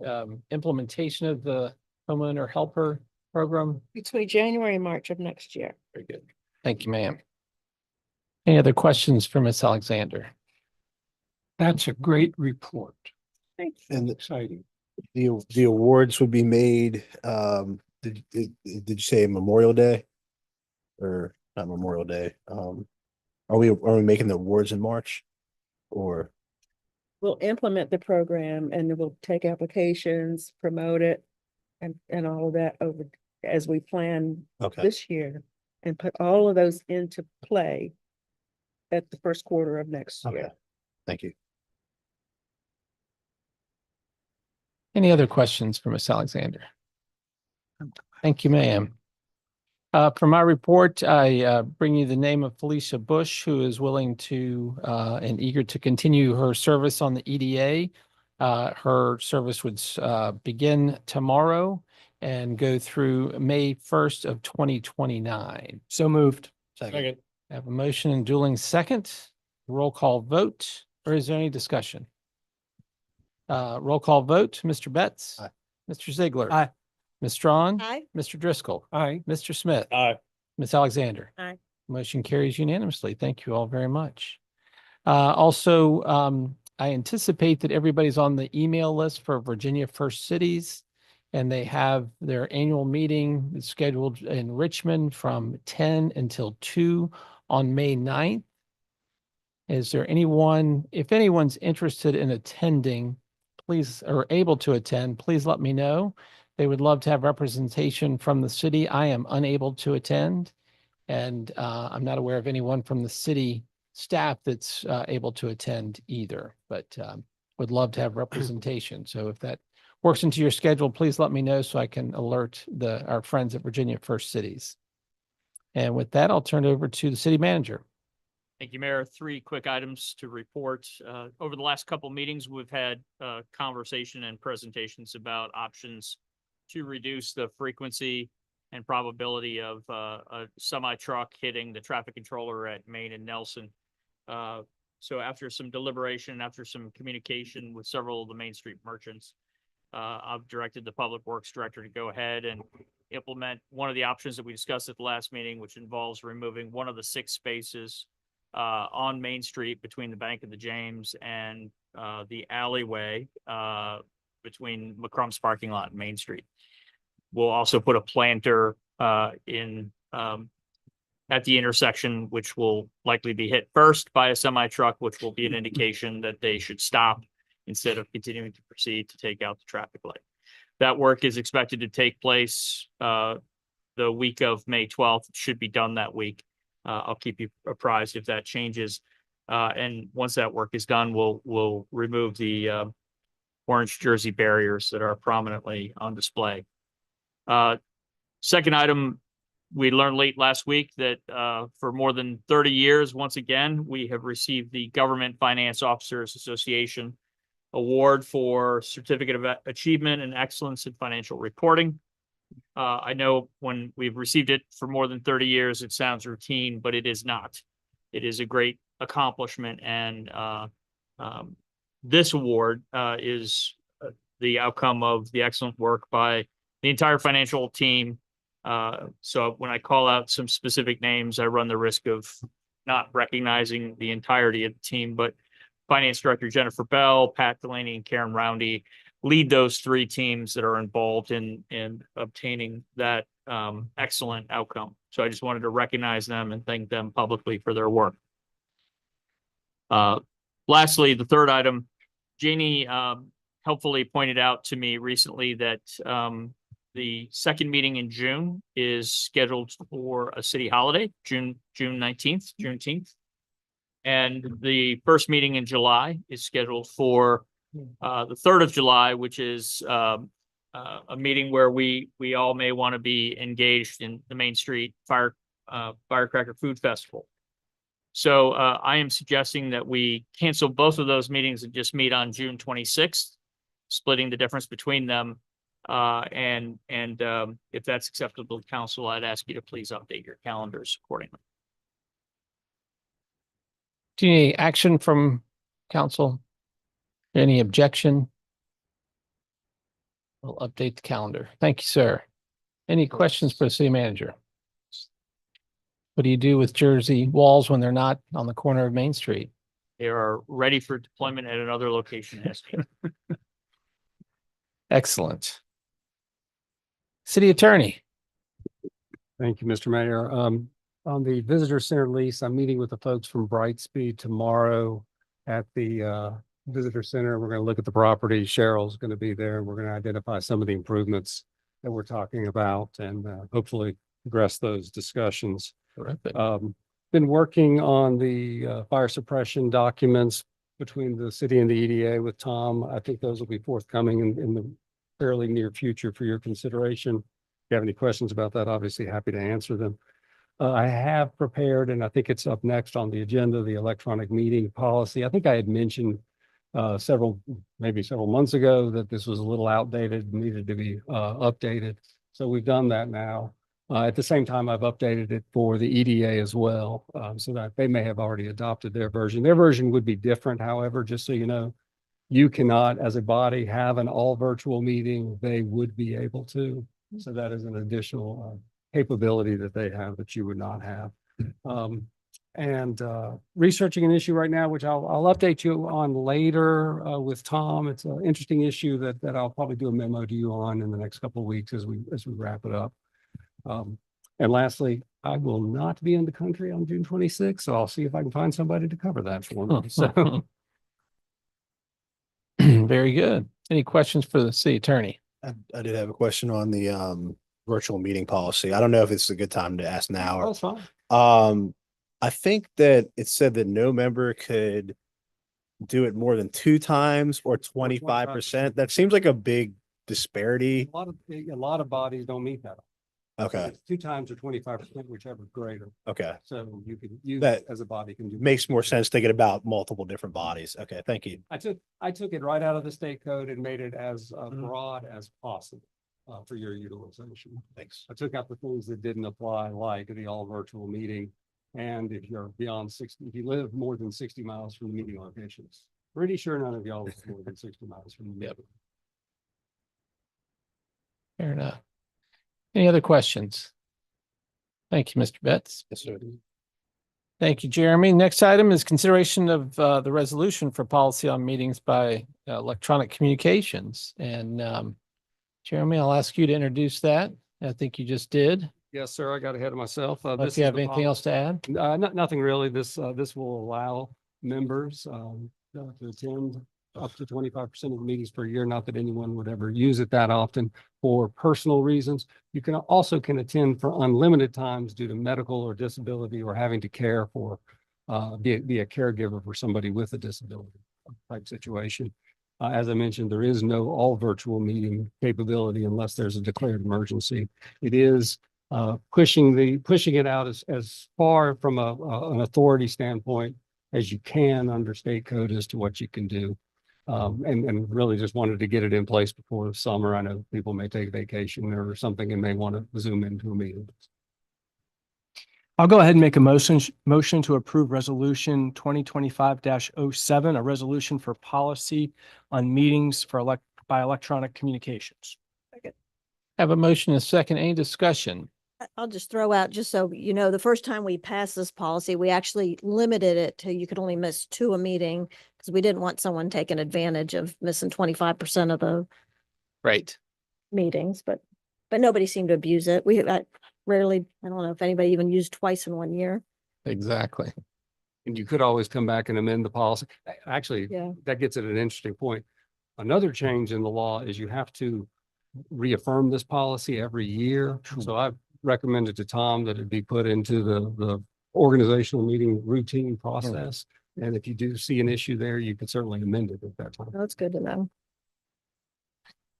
implementation of the homeowner helper program? Between January and March of next year. Very good. Thank you, ma'am. Any other questions for Ms. Alexander? That's a great report. And Exciting. the awards would be made, did you say Memorial Day? Or not Memorial Day? Are we making the awards in March? Or? We'll implement the program and we'll take applications, promote it and all of that over as we plan Okay. this year and put all of those into play at the first quarter of next year. Okay. Thank you. Any other questions for Ms. Alexander? Thank you, ma'am. For my report, I bring you the name of Felicia Bush, who is willing to and eager to continue her service on the EDA. Her service would begin tomorrow and go through May 1st of 2029. So moved. Second. I have a motion and dueling second. Roll call vote, or is there any discussion? Roll call vote, Mr. Betts. Aye. Mr. Ziegler. Aye. Ms. Strawn. Aye. Mr. Driscoll. Aye. Mr. Smith. Aye. Ms. Alexander. Aye. Motion carries unanimously. Thank you all very much. Also, I anticipate that everybody's on the email list for Virginia First Cities, and they have their annual meeting scheduled in Richmond from 10 until 2 on May 9th. Is there anyone, if anyone's interested in attending, please, or able to attend, please let me know. They would love to have representation from the city. I am unable to attend, and I'm not aware of anyone from the city staff that's able to attend either, but would love to have representation. So if that works into your schedule, please let me know so I can alert our friends at Virginia First Cities. And with that, I'll turn it over to the city manager. Thank you, Mayor. 3 quick items to report. Over the last couple meetings, we've had conversation and presentations about options to reduce the frequency and probability of a semi truck hitting the traffic controller at Main and Nelson. So after some deliberation, after some communication with several of the Main Street merchants, I've directed the Public Works Director to go ahead and implement one of the options that we discussed at the last meeting, which involves removing one of the 6 spaces on Main Street between the Bank of the James and the alleyway between McCrum's parking lot and Main Street. We'll also put a planter in at the intersection, which will likely be hit first by a semi truck, which will be an indication that they should stop instead of continuing to proceed to take out the traffic light. That work is expected to take place the week of May 12th. It should be done that week. I'll keep you apprised if that changes. And once that work is done, we'll remove the orange jersey barriers that are prominently on display. Second item, we learned late last week that for more than 30 years, once again, we have received the Government Finance Officers Association Award for Certificate of Achievement and Excellence in Financial Reporting. I know when we've received it for more than 30 years, it sounds routine, but it is not. It is a great accomplishment, and this award is the outcome of the excellent work by the entire financial team. So when I call out some specific names, I run the risk of not recognizing the entirety of the team, but Finance Director Jennifer Bell, Pat Delaney, and Karen Roundy lead those three teams that are involved in obtaining that excellent outcome. So I just wanted to recognize them and thank them publicly for their work. Lastly, the third item, Janie helpfully pointed out to me recently that the second meeting in June is scheduled for a city holiday, June 19th, Juneteenth. And the first meeting in July is scheduled for the 3rd of July, which is a meeting where we all may want to be engaged in the Main Street Firecracker Food Festival. So I am suggesting that we cancel both of those meetings and just meet on June 26th, splitting the difference between them. And if that's acceptable to council, I'd ask you to please update your calendars accordingly. Do you need any action from council? Any objection? We'll update the calendar. Thank you, sir. Any questions for the city manager? What do you do with Jersey walls when they're not on the corner of Main Street? They are ready for deployment at another location. Excellent. City attorney. Thank you, Mr. Mayor. On the visitor center lease, I'm meeting with the folks from Brightspeed tomorrow at the visitor center. We're going to look at the property. Cheryl's going to be there. We're going to identify some of the improvements that we're talking about and hopefully progress those discussions. Terrific. Been working on the fire suppression documents between the city and the EDA with Tom. I think those will be forthcoming in the fairly near future for your consideration. If you have any questions about that, obviously happy to answer them. I have prepared, and I think it's up next on the agenda, the electronic meeting policy. I think I had mentioned maybe several months ago that this was a little outdated, needed to be updated. So we've done that now. At the same time, I've updated it for the EDA as well, so that they may have already adopted their version. Their version would be different, however, just so you know, you cannot, as a body, have an all virtual meeting. They would be able to. So that is an additional capability that they have that you would not have. Researching an issue right now, which I'll update you on later with Tom. It's an interesting issue that I'll probably do a memo to you on in the next couple of weeks as we wrap it up. And lastly, I will not be in the country on June 26th, so I'll see if I can find somebody to cover that for me. So very good. Any questions for the city attorney? I did have a question on the virtual meeting policy. I don't know if it's a good time to ask now. that's fine. I think that it said that no member could do it more than 2 times or 25%. That seems like a big disparity. A lot of bodies don't meet that. Okay. It's 2 times or 25%, whichever is greater. Okay. So you can use That it as a body can do. Makes more sense thinking about multiple different bodies. Okay, thank you. I took it right out of the state code and made it as broad as possible for your utilization. Thanks. I took out the things that didn't apply, like the all virtual meeting. And if you're beyond 60, if you live more than 60 miles from the meeting locations, pretty sure none of y'all live more than 60 miles from the meeting. Fair enough. Any other questions? Thank you, Mr. Betts. Yes, sir. Thank you, Jeremy. Next item is consideration of the resolution for policy on meetings by electronic communications. And Jeremy, I'll ask you to introduce that. I think you just did. Yes, sir. I got ahead of myself. If you have anything else to add? Nothing really. This will allow members to attend up to 25% of the meetings per year. Not that anyone would ever use it that often for personal reasons. You can also attend for unlimited times due to medical or disability or having to care for, be a caregiver for somebody with a disability type situation. As I mentioned, there is no all virtual meeting capability unless there's a declared emergency. It is pushing it out as far from an authority standpoint as you can under state code as to what you can do. And really just wanted to get it in place before the summer. I know people may take vacation or something and may want to zoom into a meeting. I'll go ahead and make a motion to approve resolution 2025-07, a resolution for policy on meetings by electronic communications. Have a motion and a second. Any discussion? I'll just throw out, just so you know, the first time we passed this policy, we actually limited it to you could only miss 2 a meeting because we didn't want someone taking advantage of missing 25% of the Right. meetings, but nobody seemed to abuse it. I rarely, I don't know if anybody even used twice in 1 year. Exactly. And you could always come back and amend the policy. Actually, Yeah. that gets at an interesting point. Another change in the law is you have to reaffirm this policy every year. So I've recommended to Tom that it be put into the organizational meeting routine process. And if you do see an issue there, you can certainly amend it at that time. That's good to know.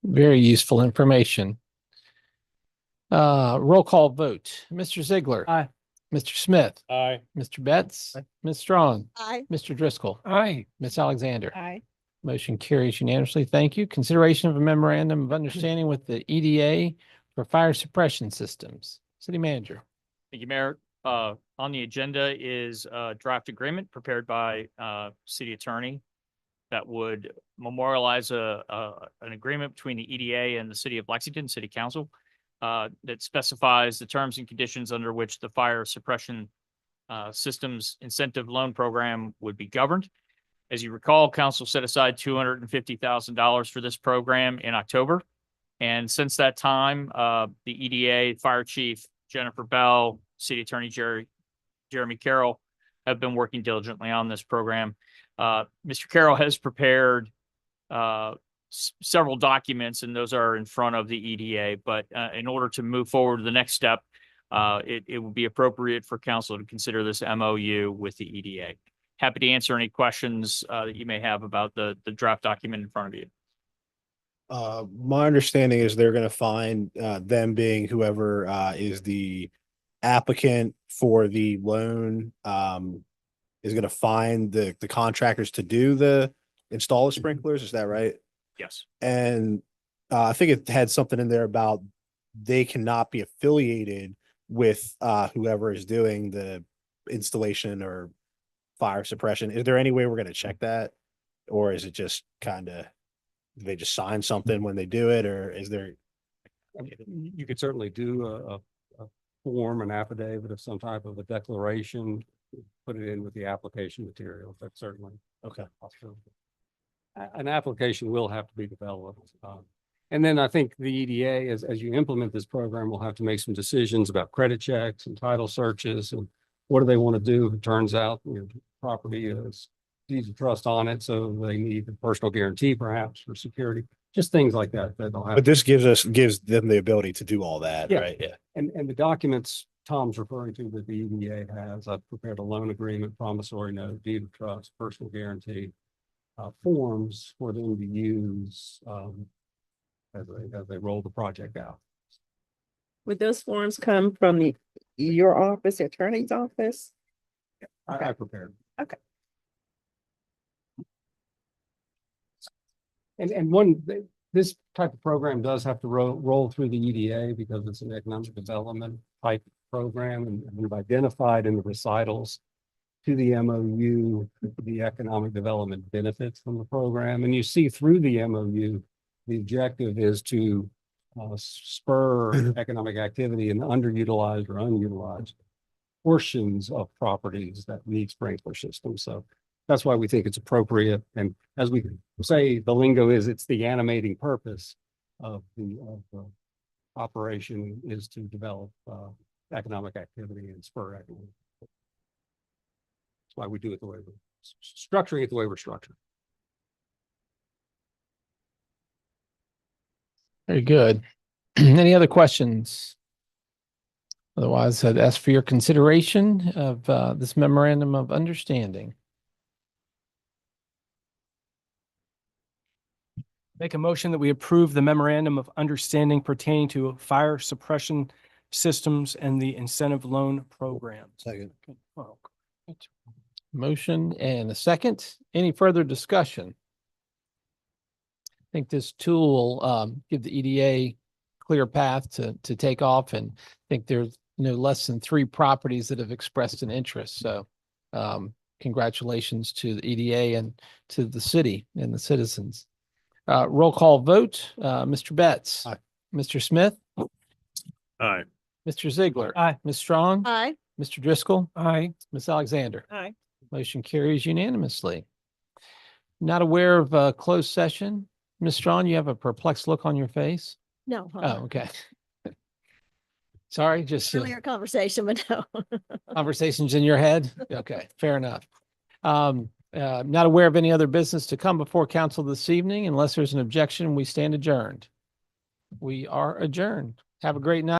Very useful information. Roll call vote. Mr. Ziegler. Aye. Mr. Smith. Aye. Mr. Betts. Ms. Strong. Aye. Mr. Driscoll. Aye. Ms. Alexander. Aye. Motion carries unanimously. Thank you. Consideration of a memorandum of understanding with the EDA for fire suppression systems. City manager. Thank you, Mayor. On the agenda is a draft agreement prepared by city attorney that would memorialize an agreement between the EDA and the city of Lexington City Council that specifies the terms and conditions under which the fire suppression systems incentive loan program would be governed. As you recall, council set aside $250,000 for this program in October. And since that time, the EDA, Fire Chief Jennifer Bell, City Attorney Jeremy Carroll have been working diligently on this program. Mr. Carroll has prepared several documents, and those are in front of the EDA. But in order to move forward to the next step, it would be appropriate for council to consider this MOU with the EDA. Happy to answer any questions that you may have about the draft document in front of you. My understanding is they're gonna find, them being whoever, is the applicant for the loan, is gonna find the contractors to do install the sprinklers. Is that right? Yes. And, I think it had something in there about they cannot be affiliated with, whoever is doing the installation or fire suppression. Is there any way we're gonna check that? Or is it just kinda, they just sign something when they do it, or is there? You could certainly do a form, an affidavit of some type of a declaration, put it in with the application material. That's certainly. Okay. An application will have to be developed. And then I think the EDA, as you implement this program, will have to make some decisions about credit checks and title searches and what do they want to do if it turns out, property is deeds of trust on it, so they need a personal guarantee perhaps for security, just things like that. But this gives them the ability to do all that, Yeah. right? Yeah. And the documents Tom's referring to that the EDA has, I've prepared a loan agreement, promissory note, deed of trust, personal guarantee, forms for them to use as they roll the project out. Would those forms come from your office, attorney's office? I prepared. Okay. And this type of program does have to roll through the EDA because it's an economic development type program, and we've identified in the recitals to the MOU the economic development benefits from the program. And you see through the MOU, the objective is to spur economic activity in underutilized or unutilized portions of properties that need sprinkler systems. So that's why we think it's appropriate. And as we say, the lingo is it's the animating purpose of the operation is to develop economic activity and spur economic. That's why we do it the way we're structuring it the way we're structured. Very good. Any other questions? Otherwise, I'd ask for your consideration of this memorandum of understanding. Make a motion that we approve the memorandum of understanding pertaining to fire suppression systems and the incentive loan program. Second. Oh, great. Motion and a second. Any further discussion? I think this tool will give the EDA clear path to take off, and I think there's no less than 3 properties that have expressed an interest. So congratulations to the EDA and to the city and the citizens. Roll call vote. Mr. Betts. Aye. Mr. Smith. Aye. Mr. Ziegler. Aye. Ms. Strong. Aye. Mr. Driscoll. Aye. Ms. Alexander. Aye. Motion carries unanimously. Not aware of a closed session. Ms. Strong, you have a perplexed look on your face? No. Oh, okay. Sorry, just Earlier conversation, but no. conversations in your head? Okay, fair enough. Not aware of any other business to come before council this evening. Unless there's an objection, we stand adjourned. We are adjourned. Have a great night.